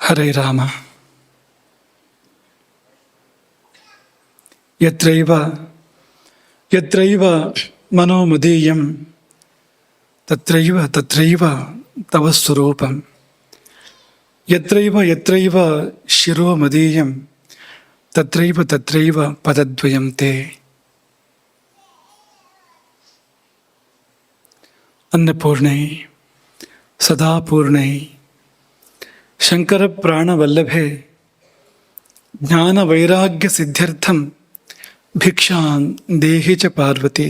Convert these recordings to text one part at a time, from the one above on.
ಹರೇ ರಾಮ. ಯತ್ರೈವ ಯತ್ರೈವ ಮನೋಮದೀಯಂ ತತ್ರೈವ ತತ್ರೈವ ತವ ಸ್ವರೂಪಂ. ಯತ್ರೈವ ಯತ್ರೈವ ಶಿರೋ ಮದೀಯಂ ತತ್ರೈವ ತತ್ರೈವ ಪದದ್ವಯಂ ತೇ. ಅನ್ನಪೂರ್ಣೈ ಸದಾಪೂರ್ಣೈ ಶಂಕರ ಪ್ರಾಣವಲ್ಲಭೆ ಜ್ಞಾನವೈರಾಗ್ಯ ಸಿದ್ಧ್ಯರ್ಥಂ ಭಿಕ್ಷಾಂ ದೇಹಿ ಚ ಪಾರ್ವತಿ.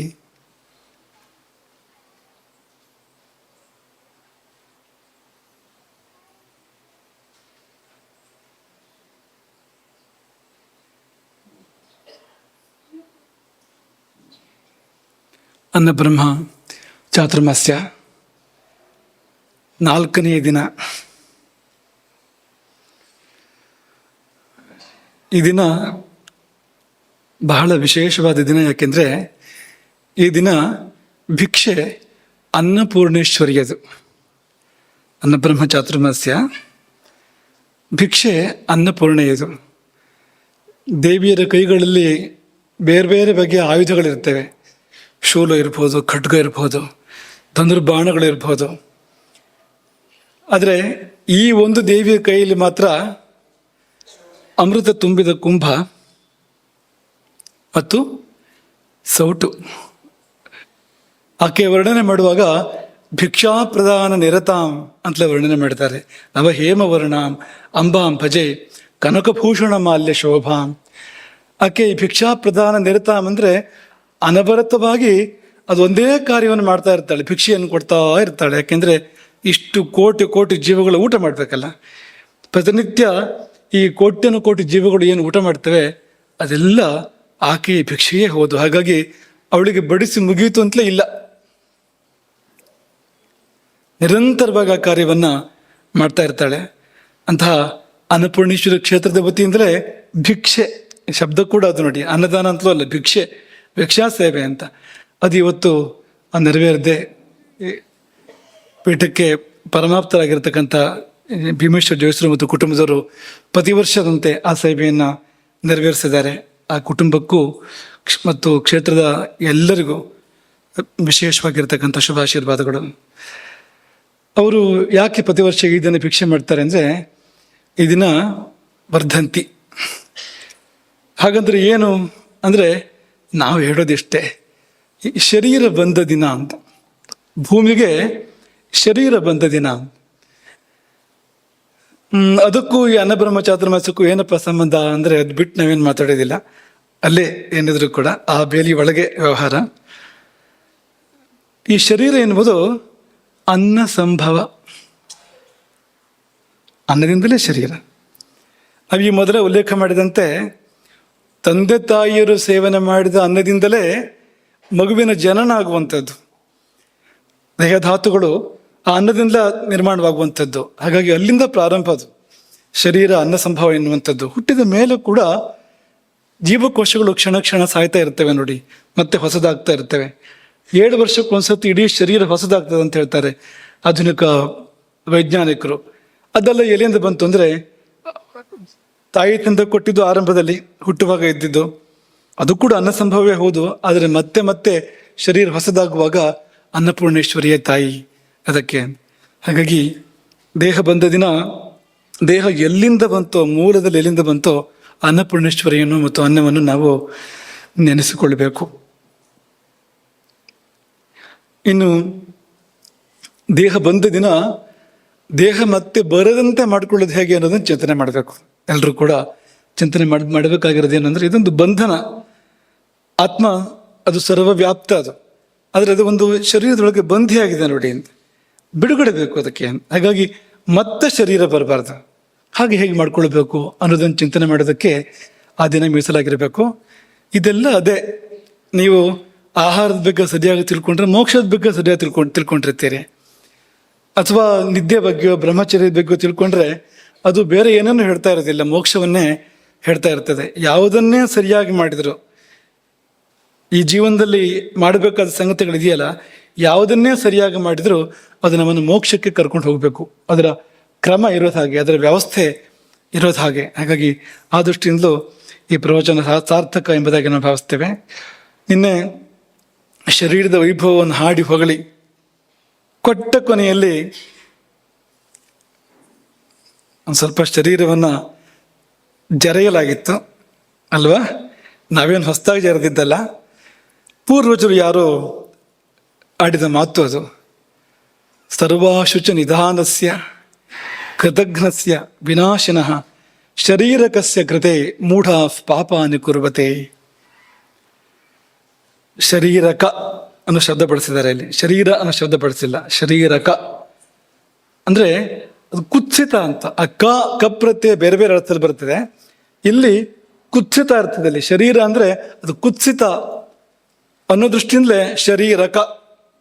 ಅನ್ನಬ್ರಹ್ಮ ಚಾತುರ್ಮಾಸ್ಯ 4ನೇ ದಿನ. ಈ ದಿನ ಬಹಳ ವಿಶೇಷವಾದ ದಿನ. ಯಾಕೆಂದರೆ ಈ ದಿನ ಭಿಕ್ಷೆ ಅನ್ನಪೂರ್ಣೇಶ್ವರಿಯದು. ಅನ್ನಬ್ರಹ್ಮ ಚಾತುರ್ಮಾಸ್ಯ ಭಿಕ್ಷೆ ಅನ್ನಪೂರ್ಣೆಯದು. ದೇವಿಯರ ಕೈಗಳಲ್ಲಿ ಬೇರೆ ಬೇರೆ ಬಗೆಯ ಆಯುಧಗಳಿರ್ತವೆ. ಶೂಲ ಇರ್ಬೋದು, ಖಡ್ಗ ಇರ್ಬೋದು, ಧನುರ್ಬಾಣಗಳಿರ್ಬೋದು. ಆದರೆ ಈ ಒಂದು ದೇವಿಯ ಕೈಯಲ್ಲಿ ಮಾತ್ರ ಅಮೃತ ತುಂಬಿದ ಕುಂಭ ಮತ್ತು ಸೌಟು. ಆಕೆ ವರ್ಣನೆ ಮಾಡುವಾಗ ಭಿಕ್ಷಾ ಪ್ರದಾನ ನಿರತಾಂ ಅಂತಲೇ ವರ್ಣನೆ ಮಾಡ್ತಾರೆ. ನವ ಹೇಮವರ್ಣಾಂ ಅಂಬಾಂ ಭಜೆ ಕನಕಭೂಷಣ ಮಾಲ್ಯ ಶೋಭಾಂ. ಆಕೆ ಭಿಕ್ಷಾ ಪ್ರದಾನ ನಿರತಾಂ ಅಂದರೆ ಅನವರತವಾಗಿ ಅದೊಂದೇ ಕಾರ್ಯವನ್ನು ಮಾಡ್ತಾ ಇರ್ತಾಳೆ, ಭಿಕ್ಷೆಯನ್ನು ಕೊಡ್ತಾ ಇರ್ತಾಳೆ. ಯಾಕೆಂದರೆ ಇಷ್ಟು ಕೋಟಿ ಕೋಟಿ ಜೀವಗಳು ಊಟ ಮಾಡಬೇಕಲ್ಲ. ಪ್ರತಿನಿತ್ಯ ಈ ಕೋಟ್ಯನು ಕೋಟಿ ಜೀವಗಳು ಏನು ಊಟ ಮಾಡ್ತವೆ ಅದೆಲ್ಲ ಆಕೆಯ ಭಿಕ್ಷೆಯೇ ಹೌದು. ಹಾಗಾಗಿ ಅವಳಿಗೆ ಬಡಿಸಿ ಮುಗಿಯಿತು ಅಂತಲೇ ಇಲ್ಲ, ನಿರಂತರವಾಗಿ ಆ ಕಾರ್ಯವನ್ನು ಮಾಡ್ತಾ ಇರ್ತಾಳೆ. ಅಂತಹ ಅನ್ನಪೂರ್ಣೇಶ್ವರಿ ಕ್ಷೇತ್ರದ ವತಿಯಿಂದಲೇ ಭಿಕ್ಷೆ ಶಬ್ದ ಕೂಡ ಅದು ನೋಡಿ, ಅನ್ನದಾನ ಅಂತಲೂ ಅಲ್ಲ, ಭಿಕ್ಷೆ, ಭಿಕ್ಷಾ ಸೇವೆ ಅಂತ. ಅದು ಇವತ್ತು ನೆರವೇರದೆ ಪೀಠಕ್ಕೆ ಪರಮಾಪ್ತರಾಗಿರ್ತಕ್ಕಂಥ ಭೀಮೇಶ್ವರ ಜೋಯಿಸರು ಮತ್ತು ಕುಟುಂಬದವರು ಪ್ರತಿ ವರ್ಷದಂತೆ ಆ ಸೇವೆಯನ್ನು ನೆರವೇರಿಸಿದ್ದಾರೆ. ಆ ಕುಟುಂಬಕ್ಕೂ ಮತ್ತು ಕ್ಷೇತ್ರದ ಎಲ್ಲರಿಗೂ ವಿಶೇಷವಾಗಿರ್ತಕ್ಕಂಥ ಶುಭಾಶೀರ್ವಾದಗಳು. ಅವರು ಯಾಕೆ ಪ್ರತಿ ವರ್ಷ ಈ ದಿನ ಭಿಕ್ಷೆ ಮಾಡ್ತಾರೆ ಅಂದರೆ, ಈ ದಿನ ವರ್ಧಂತಿ. ಹಾಗಂದ್ರೆ ಏನು ಅಂದರೆ, ನಾವು ಹೇಳೋದಿಷ್ಟೇ, ಶರೀರ ಬಂದ ದಿನ ಅಂತ. ಭೂಮಿಗೆ ಶರೀರ ಬಂದ ದಿನ. ಅದಕ್ಕೂ ಈ ಅನ್ನಬ್ರಹ್ಮ ಚಾತುರ್ಮಾಸಕ್ಕೂ ಏನಪ್ಪ ಸಂಬಂಧ ಅಂದರೆ, ಅದು ಬಿಟ್ಟು ನಾವೇನು ಮಾತಾಡೋದಿಲ್ಲ. ಅಲ್ಲೇ ಏನಿದ್ರು ಕೂಡ ಆ ಬೇಲಿ ಒಳಗೆ ವ್ಯವಹಾರ. ಈ ಶರೀರ ಎನ್ನುವುದು ಅನ್ನ ಸಂಭವ, ಅನ್ನದಿಂದಲೇ ಶರೀರ. ನಾವು ಈ ಮೊದಲೇ ಉಲ್ಲೇಖ ಮಾಡಿದಂತೆ ತಂದೆ ತಾಯಿಯರು ಸೇವನೆ ಮಾಡಿದ ಅನ್ನದಿಂದಲೇ ಮಗುವಿನ ಜನನ ಆಗುವಂಥದ್ದು. ದೇಹಧಾತುಗಳು ಆ ಅನ್ನದಿಂದ ನಿರ್ಮಾಣವಾಗುವಂಥದ್ದು. ಹಾಗಾಗಿ ಅಲ್ಲಿಂದ ಪ್ರಾರಂಭ ಅದು ಶರೀರ ಅನ್ನ ಸಂಭವ ಎನ್ನುವಂಥದ್ದು. ಹುಟ್ಟಿದ ಮೇಲೂ ಕೂಡ ಜೀವಕೋಶಗಳು ಕ್ಷಣ ಕ್ಷಣ ಸಾಯ್ತಾ ಇರ್ತವೆ ನೋಡಿ, ಮತ್ತೆ ಹೊಸದಾಗ್ತಾ ಇರ್ತವೆ. 7 ವರ್ಷಕ್ಕೊಂದ್ಸತಿ ಇಡೀ ಶರೀರ ಹೊಸದಾಗ್ತದೆ ಅಂತ ಹೇಳ್ತಾರೆ ಆಧುನಿಕ ವೈಜ್ಞಾನಿಕರು. ಅದೆಲ್ಲ ಎಲ್ಲಿಂದ ಬಂತು ಅಂದರೆ, ತಾಯಿ ತಂದೆ ಕೊಟ್ಟಿದ್ದು ಆರಂಭದಲ್ಲಿ ಹುಟ್ಟುವಾಗ ಇದ್ದಿದ್ದು, ಅದು ಕೂಡ ಅನ್ನ ಸಂಭವವೇ ಹೌದು. ಆದರೆ ಮತ್ತೆ ಮತ್ತೆ ಶರೀರ ಹೊಸದಾಗುವಾಗ ಅನ್ನಪೂರ್ಣೇಶ್ವರಿಯೇ ತಾಯಿ ಅದಕ್ಕೆ. ಹಾಗಾಗಿ ದೇಹ ಬಂದ ದಿನ, ದೇಹ ಎಲ್ಲಿಂದ ಬಂತೋ, ಮೂಲದಲ್ಲಿ ಎಲ್ಲಿಂದ ಬಂತೋ ಅನ್ನಪೂರ್ಣೇಶ್ವರಿಯನ್ನು ಮತ್ತು ಅನ್ನವನ್ನು ನಾವು ನೆನೆಸಿಕೊಳ್ಬೇಕು. ಇನ್ನು ದೇಹ ಬಂದ ದಿನ ದೇಹ ಮತ್ತೆ ಬರದಂತೆ ಮಾಡ್ಕೊಳ್ಳೋದು ಹೇಗೆ ಅನ್ನೋದನ್ನು ಚಿಂತನೆ ಮಾಡಬೇಕು. ಎಲ್ಲರೂ ಕೂಡ ಚಿಂತನೆ ಮಾಡಬೇಕಾಗಿರೋದು ಏನಂದ್ರೆ, ಇದೊಂದು ಬಂಧನ. ಆತ್ಮ ಅದು ಸರ್ವವ್ಯಾಪ್ತ, ಆದರೆ ಅದು ಒಂದು ಶರೀರದೊಳಗೆ ಬಂಧಿಯಾಗಿದೆ ನೋಡಿ ಅಂತ. ಬಿಡುಗಡೆ ಬೇಕು ಅದಕ್ಕೆ. ಹಾಗಾಗಿ ಮತ್ತೆ ಶರೀರ ಬರಬಾರ್ದು. ಹಾಗೆ ಹೇಗೆ ಮಾಡ್ಕೊಳ್ಬೇಕು ಅನ್ನೋದನ್ನು ಚಿಂತನೆ ಮಾಡೋದಕ್ಕೆ ಆ ದಿನ ಮೀಸಲಾಗಿರಬೇಕು. ಇದೆಲ್ಲ ಅದೇ, ನೀವು ಆಹಾರದ ಬಗ್ಗೆ ಸರಿಯಾಗಿ ತಿಳ್ಕೊಂಡ್ರೆ ಮೋಕ್ಷದ ಬಗ್ಗೆ ಸರಿಯಾಗಿ ತಿಳ್ಕೊಂಡಿರ್ತೀರಿ. ಅಥವಾ ನಿದ್ದೆ ಬಗ್ಗೆ, ಬ್ರಹ್ಮಚರ್ಯದ ಬಗ್ಗೆ ತಿಳ್ಕೊಂಡ್ರೆ ಅದು ಬೇರೆ ಏನನ್ನು ಹೇಳ್ತಾ ಇರೋದಿಲ್ಲ, ಮೋಕ್ಷವನ್ನೇ ಹೇಳ್ತಾ ಇರ್ತದೆ. ಯಾವುದನ್ನೇ ಸರಿಯಾಗಿ ಮಾಡಿದ್ರು, ಈ ಜೀವನದಲ್ಲಿ ಮಾಡಬೇಕಾದ ಸಂಗತಿಗಳಿದೆಯಲ್ಲ, ಯಾವುದನ್ನೇ ಸರಿಯಾಗಿ ಮಾಡಿದ್ರು ಅದು ನಮ್ಮನ್ನು ಮೋಕ್ಷಕ್ಕೆ ಕರ್ಕೊಂಡು ಹೋಗಬೇಕು. ಅದರ ಕ್ರಮ ಇರೋದು ಹಾಗೆ, ಅದರ ವ್ಯವಸ್ಥೆ ಇರೋದು ಹಾಗೆ. ಹಾಗಾಗಿ ಆ ದೃಷ್ಟಿಯಿಂದಲೂ ಈ ಪ್ರವಚನ ಸಾರ್ಥಕ ಎಂಬುದಾಗಿ ನಾವು ಭಾವಿಸ್ತೇವೆ. ನಿನ್ನೆ ಶರೀರದ ವೈಭವವನ್ನು ಹಾಡಿ ಹೊಗಳಿ ಕೊಟ್ಟ ಕೊನೆಯಲ್ಲಿ ಒಂದು ಸ್ವಲ್ಪ ಶರೀರವನ್ನು ಜರೆಯಲಾಗಿತ್ತು ಅಲ್ವಾ? ನಾವೇನು ಹೊಸದಾಗಿ ಜರೆದಿದ್ದಲ್ಲ, ಪೂರ್ವಜರು ಯಾರೋ ಆಡಿದ ಮಾತು ಅದು. ಸರ್ವಾಶುಚ ನಿಧಾನಸ್ಯ ಕೃತಘ್ನಸ್ಯ ವಿನಾಶಿನಃ ಶರೀರಕಸ್ಯ ಕೃತೆ ಮೂಢ ಪಾಪಾನಿ ಕುರ್ವತೆ. ಶರೀರಕ ಅನ್ನೋ ಶಬ್ದ ಬಳಸಿದ್ದಾರೆ ಇಲ್ಲಿ, ಶರೀರ ಅನ್ನೋ ಶಬ್ದ ಬಳಸಿಲ್ಲ. ಶರೀರಕ ಅಂದ್ರೆ ಅದು ಕುತ್ಸಿತ ಅಂತ. ಆ ಕಪ್ರತ್ಯಯ ಬೇರೆ ಬೇರೆ ಅರ್ಥದಲ್ಲಿ ಬರ್ತದೆ. ಇಲ್ಲಿ ಕುತ್ಸಿತ ಅರ್ಥದಲ್ಲಿ ಶರೀರ ಅಂದ್ರೆ ಅದು ಕುತ್ಸಿತ ಅನ್ನೋ ದೃಷ್ಟಿಯಿಂದಲೇ ಶರೀರಕ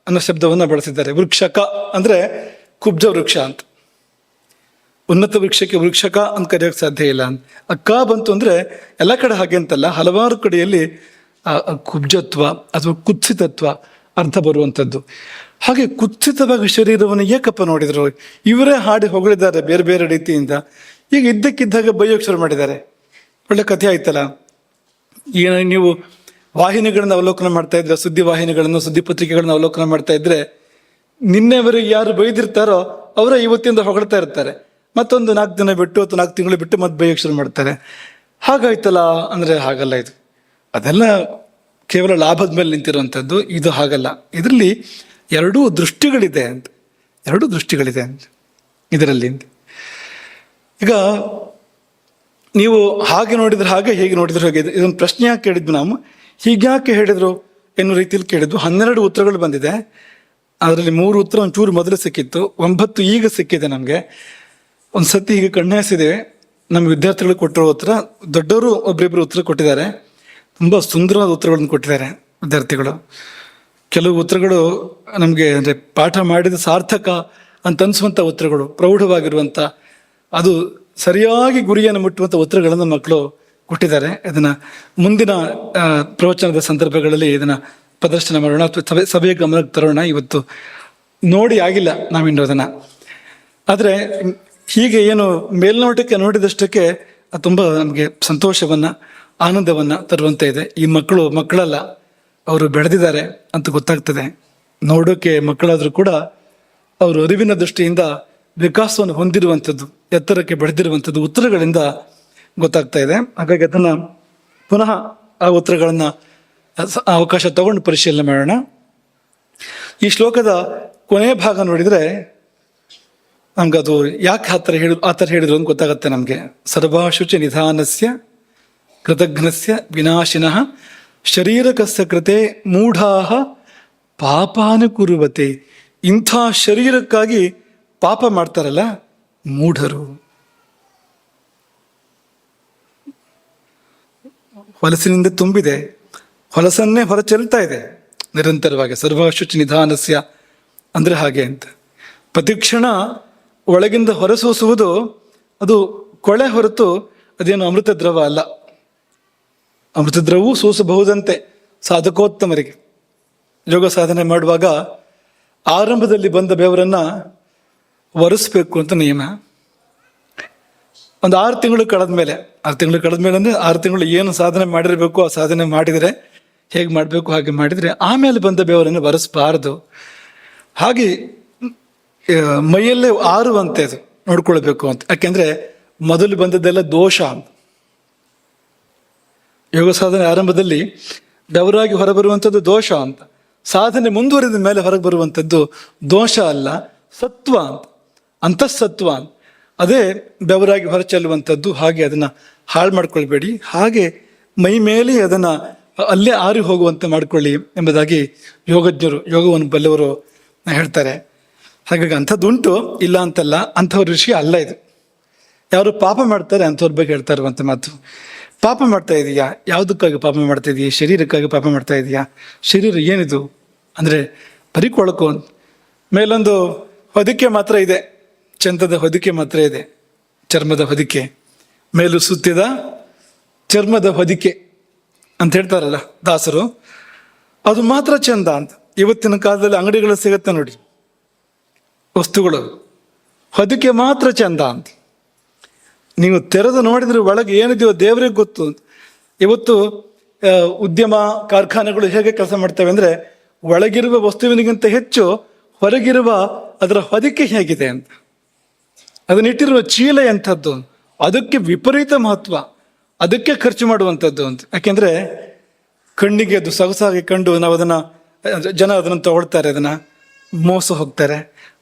ಅನ್ನೋ ಶಬ್ದವನ್ನ ಬಳಸಿದ್ದಾರೆ. ವೃಕ್ಷಕ ಅಂದ್ರೆ ಕುಬ್ಜ ವೃಕ್ಷ ಅಂತ. ಉನ್ನತ ವೃಕ್ಷಕ್ಕೆ ವೃಕ್ಷಕ ಅಂತ ಕರೆಯೋಕೆ ಸಾಧ್ಯ ಇಲ್ಲ ಅಂತ. ಕ ಬಂತು ಅಂದ್ರೆ ಎಲ್ಲ ಕಡೆ ಹಾಗೆ ಅಂತಲ್ಲ, ಹಲವಾರು ಕಡೆಯಲ್ಲಿ ಕುಬ್ಜತ್ವ ಅಥವಾ ಕುತ್ಸಿತತ್ವ ಅರ್ಥ ಬರುವಂಥದ್ದು. ಹಾಗೆ ಕುತ್ಸಿತವಾಗಿ ಶರೀರವನ್ನು ಏಕಪ್ಪ ನೋಡಿದ್ರು. ಇವರೇ ಹಾಡಿ ಹೊಗಳಿದ್ದಾರೆ ಬೇರೆ ಬೇರೆ ರೀತಿಯಿಂದ. ಈಗ ಇದ್ದಕ್ಕಿದ್ದಾಗ ಬೈಯೋಕೆ ಶುರು ಮಾಡಿದ್ದಾರೆ. ಒಳ್ಳೆ ಕಥೆ ಆಯ್ತಲ್ಲ. ಈಗ ನೀವು ವಾಹಿನಿಗಳನ್ನ ಅವಲೋಕನ ಮಾಡ್ತಾ ಇದ್ರೆ, ಸುದ್ದಿ ವಾಹಿನಿಗಳನ್ನು, ಸುದ್ದಿ ಪತ್ರಿಕೆಗಳನ್ನ ಅವಲೋಕನ ಮಾಡ್ತಾ ಇದ್ರೆ, ನಿನ್ನೆವರೆಗೆ ಯಾರು ಬೈದಿರ್ತಾರೋ ಅವರೇ ಇವತ್ತಿಂದ ಹೊಗಳ್ತಾ ಇರ್ತಾರೆ. ಮತ್ತೊಂದು 4 ದಿನ ಬಿಟ್ಟು ಅಥವಾ 4 ತಿಂಗಳು ಬಿಟ್ಟು ಮತ್ತೆ ಬೈಯೋಕೆ ಶುರು ಮಾಡ್ತಾರೆ. ಹಾಗಾಯ್ತಲ್ಲ ಅಂದ್ರೆ ಹಾಗಲ್ಲ. ಇದು ಅದೆಲ್ಲ ಕೇವಲ ಲಾಭದ ಮೇಲೆ ನಿಂತಿರುವಂಥದ್ದು. ಇದು ಹಾಗಲ್ಲ. ಇದರಲ್ಲಿ ಎರಡೂ ದೃಷ್ಟಿಗಳಿದೆ ಅಂತ ಇದರಲ್ಲಿ. ಈಗ ನೀವು ಹಾಗೆ ನೋಡಿದ್ರೆ ಹಾಗೆ, ಹೇಗೆ ನೋಡಿದ್ರೆ ಹಾಗೆ. ಇದೊಂದು ಪ್ರಶ್ನೆ ಯಾಕೆ ಕೇಳಿದ್ವಿ ನಾವು, ಹೀಗ್ಯಾಕೆ ಹೇಳಿದ್ರು ಎನ್ನುವ ರೀತಿಯಲ್ಲಿ ಕೇಳಿದ್ವು. 12 ಉತ್ತರಗಳು ಬಂದಿದೆ. ಅದರಲ್ಲಿ 3 ಉತ್ತರ ಒಂಚೂರು ಮೊದಲು ಸಿಕ್ಕಿತ್ತು, 9 ಈಗ ಸಿಕ್ಕಿದೆ ನಮಗೆ. ಒಂದು ಸತಿ ಈಗ ಕಣ್ಣಾಯಿಸಿದ್ದೇವೆ. ನಮ್ಮ ವಿದ್ಯಾರ್ಥಿಗಳು ಕೊಟ್ಟಿರೋ ಉತ್ತರ, ದೊಡ್ಡವರು ಒಬ್ಬರಿಬ್ಬರು ಉತ್ತರ ಕೊಟ್ಟಿದ್ದಾರೆ. ತುಂಬ ಸುಂದರವಾದ ಉತ್ತರಗಳನ್ನು ಕೊಟ್ಟಿದ್ದಾರೆ ವಿದ್ಯಾರ್ಥಿಗಳು. ಕೆಲವು ಉತ್ತರಗಳು ನಮಗೆ ಅಂದರೆ ಪಾಠ ಮಾಡಿದ ಸಾರ್ಥಕ ಅಂತ ಅನಿಸುವಂಥ ಉತ್ತರಗಳು, ಪ್ರೌಢವಾಗಿರುವಂಥ, ಅದು ಸರಿಯಾಗಿ ಗುರಿಯನ್ನು ಮುಟ್ಟುವಂಥ ಉತ್ತರಗಳನ್ನು ಮಕ್ಕಳು ಕೊಟ್ಟಿದ್ದಾರೆ. ಇದನ್ನು ಮುಂದಿನ ಪ್ರವಚನದ ಸಂದರ್ಭಗಳಲ್ಲಿ ಇದನ್ನು ಪ್ರದರ್ಶನ ಮಾಡೋಣ ಅಥವಾ ಸಭೆಯ ಗಮನಕ್ಕೆ ತರೋಣ. ಇವತ್ತು ನೋಡಿ ಆಗಿಲ್ಲ ನಾವಿನ್ನು ಅದನ್ನು. ಆದರೆ ಹೀಗೆ ಏನು ಮೇಲ್ನೋಟಕ್ಕೆ ನೋಡಿದಷ್ಟಕ್ಕೆ ತುಂಬ ನಮಗೆ ಸಂತೋಷವನ್ನು, ಆನಂದವನ್ನು ತರುವಂತೆ ಇದೆ. ಈ ಮಕ್ಕಳಲ್ಲ, ಅವರು ಬೆಳೆದಿದ್ದಾರೆ ಅಂತ ಗೊತ್ತಾಗ್ತದೆ. ನೋಡೋಕೆ ಮಕ್ಕಳಾದರೂ ಕೂಡ ಅವರು ಅರಿವಿನ ದೃಷ್ಟಿಯಿಂದ ವಿಕಾಸವನ್ನು ಹೊಂದಿರುವಂಥದ್ದು, ಎತ್ತರಕ್ಕೆ ಬೆಳೆದಿರುವಂಥದ್ದು ಉತ್ತರಗಳಿಂದ ಗೊತ್ತಾಗ್ತಾ ಇದೆ. ಹಾಗಾಗಿ ಅದನ್ನು ಪುನಃ ಆ ಉತ್ತರಗಳನ್ನು ಅವಕಾಶ ತಗೊಂಡು ಪರಿಶೀಲನೆ ಮಾಡೋಣ. ಈ ಶ್ಲೋಕದ ಕೊನೆಯ ಭಾಗ ನೋಡಿದರೆ ನಮ್ಗೆ ಅದು ಯಾಕೆ ಆ ಥರ ಹೇಳಿದ್ರು ಅಂತ ಗೊತ್ತಾಗತ್ತೆ ನಮಗೆ. ಸರ್ವಾಶುಚ ನಿಧಾನಸ್ಯ ಕೃತಘ್ನಸ್ಯ ವಿನಾಶಿನಃ ಶರೀರಕಸ್ಯ ಕೃತೆ ಮೂಢಾಹ ಪಾಪಾನು ಕುರುವತೆ. ಇಂಥ ಶರೀರಕ್ಕಾಗಿ ಪಾಪ ಮಾಡ್ತಾರಲ್ಲ ಮೂಢರು. ಹೊಲಸಿನಿಂದ ತುಂಬಿದೆ, ಹೊಲಸನ್ನೇ ಹೊರಚೆಲ್ತಾ ಇದೆ ನಿರಂತರವಾಗಿ. ಸರ್ವಶುಚ ನಿಧಾನಸ್ಯ ಅಂದ್ರೆ ಹಾಗೆ ಅಂತ. ಪ್ರತಿಕ್ಷಣ ಒಳಗಿಂದ ಹೊರಸೂಸುವುದು ಅದು ಕೊಳೆ ಹೊರತು ಅದೇನು ಅಮೃತ ದ್ರವ ಅಲ್ಲ. ಅಮೃತ ದ್ರವವೂ ಸೂಸಬಹುದಂತೆ ಸಾಧಕೋತ್ತಮರಿಗೆ. ಯೋಗ ಸಾಧನೆ ಮಾಡುವಾಗ ಆರಂಭದಲ್ಲಿ ಬಂದ ಬೆವರನ್ನು ಒರೆಸ್ಬೇಕು ಅಂತ ನಿಯಮ. ಒಂದು 6 ತಿಂಗಳು ಕಳೆದ ಮೇಲೆ ಅಂದರೆ 6 ತಿಂಗಳು ಏನು ಸಾಧನೆ ಮಾಡಿರಬೇಕು ಆ ಸಾಧನೆ ಮಾಡಿದರೆ, ಹೇಗೆ ಮಾಡಬೇಕು ಹಾಗೆ ಮಾಡಿದರೆ ಆಮೇಲೆ ಬಂದ ಬೆವರನ್ನು ಒರೆಸಬಾರದು. ಹಾಗೆ ಮೈಯಲ್ಲೇ ಆರುವಂತೆ ಅದು ನೋಡ್ಕೊಳ್ಬೇಕು ಅಂತ. ಯಾಕೆಂದ್ರೆ ಮೊದಲು ಬಂದದ್ದೆಲ್ಲ ದೋಷ ಅಂತ. ಯೋಗ ಸಾಧನೆ ಆರಂಭದಲ್ಲಿ ಬೆವರಾಗಿ ಹೊರಬರುವಂಥದ್ದು ದೋಷ ಅಂತ. ಸಾಧನೆ ಮುಂದುವರಿದ ಮೇಲೆ ಹೊರಗೆ ಬರುವಂಥದ್ದು ದೋಷ ಅಲ್ಲ, ಸತ್ವ ಅಂತ, ಅಂತಃಸತ್ವ ಅಂತ. ಅದೇ ಬೆವರಾಗಿ ಹೊರಚೆಲ್ಲುವಂಥದ್ದು. ಹಾಗೆ ಅದನ್ನು ಹಾಳು ಮಾಡ್ಕೊಳ್ಬೇಡಿ, ಹಾಗೆ ಮೈ ಮೇಲೆ ಅದನ್ನು ಅಲ್ಲೇ ಆರಿ ಹೋಗುವಂತೆ ಮಾಡ್ಕೊಳ್ಳಿ ಎಂಬುದಾಗಿ ಯೋಗಜ್ಞರು, ಯೋಗವನ್ನು ಬಲ್ಲವರು ಹೇಳ್ತಾರೆ. ಹಾಗಾಗಿ ಅಂಥದ್ದುಂಟು, ಇಲ್ಲ ಅಂತಲ್ಲ. ಅಂಥವ್ರ ವಿಷಯ ಅಲ್ಲ ಇದು. ಯಾರು ಪಾಪ ಮಾಡ್ತಾರೆ ಅಂಥವ್ರ ಬಗ್ಗೆ ಹೇಳ್ತಾ ಇರುವಂಥ ಮಾತು. ಪಾಪ ಮಾಡ್ತಾ ಇದೀಯಾ? ಯಾವುದಕ್ಕಾಗಿ ಪಾಪ ಮಾಡ್ತಾ ಇದೀಯ? ಶರೀರಕ್ಕಾಗಿ ಪಾಪ ಮಾಡ್ತಾ ಇದೀಯಾ? ಶರೀರ ಏನಿದು ಅಂದರೆ ಬರೀ ಕೊಳಕು. ಮೇಲೊಂದು ಹೊದಿಕೆ ಮಾತ್ರ ಇದೆ, ಚಂದದ ಹೊದಿಕೆ ಮಾತ್ರ ಇದೆ, ಚರ್ಮದ ಹೊದಿಕೆ. ಮೇಲು ಸುತ್ತಿದ ಚರ್ಮದ ಹೊದಿಕೆ ಅಂತ ಹೇಳ್ತಾರಲ್ಲ ದಾಸರು, ಅದು ಮಾತ್ರ ಚಂದ ಅಂತ. ಇವತ್ತಿನ ಕಾಲದಲ್ಲಿ ಅಂಗಡಿಗಳು ಸಿಗುತ್ತೆ ನೋಡಿ ವಸ್ತುಗಳು, ಹೊದಿಕೆ ಮಾತ್ರ ಚಂದ ಅಂತ. ನೀವು ತೆರೆದು ನೋಡಿದ್ರೆ ಒಳಗೆ ಏನಿದೆಯೋ ದೇವರಿಗೆ ಗೊತ್ತು. ಇವತ್ತು ಉದ್ಯಮ ಕಾರ್ಖಾನೆಗಳು ಹೇಗೆ ಕೆಲಸ ಮಾಡ್ತವೆ ಅಂದರೆ, ಒಳಗಿರುವ ವಸ್ತುವಿನಿಗಿಂತ ಹೆಚ್ಚು ಹೊರಗಿರುವ ಅದರ ಹೊದಿಕೆ ಹೇಗಿದೆ ಅಂತ, ಅದನ್ನಿಟ್ಟಿರುವ ಚೀಲ ಎಂಥದ್ದು, ಅದಕ್ಕೆ ವಿಪರೀತ ಮಹತ್ವ, ಅದಕ್ಕೆ ಖರ್ಚು ಮಾಡುವಂಥದ್ದು ಅಂತ. ಯಾಕೆಂದರೆ ಕಣ್ಣಿಗೆ ಅದು ಸೊಗಸಾಗಿ ಕಂಡು ನಾವು ಜನ ಅದನ್ನು ತಗೊಳ್ತಾರೆ, ಅದನ್ನು ಮೋಸ ಹೋಗ್ತಾರೆ,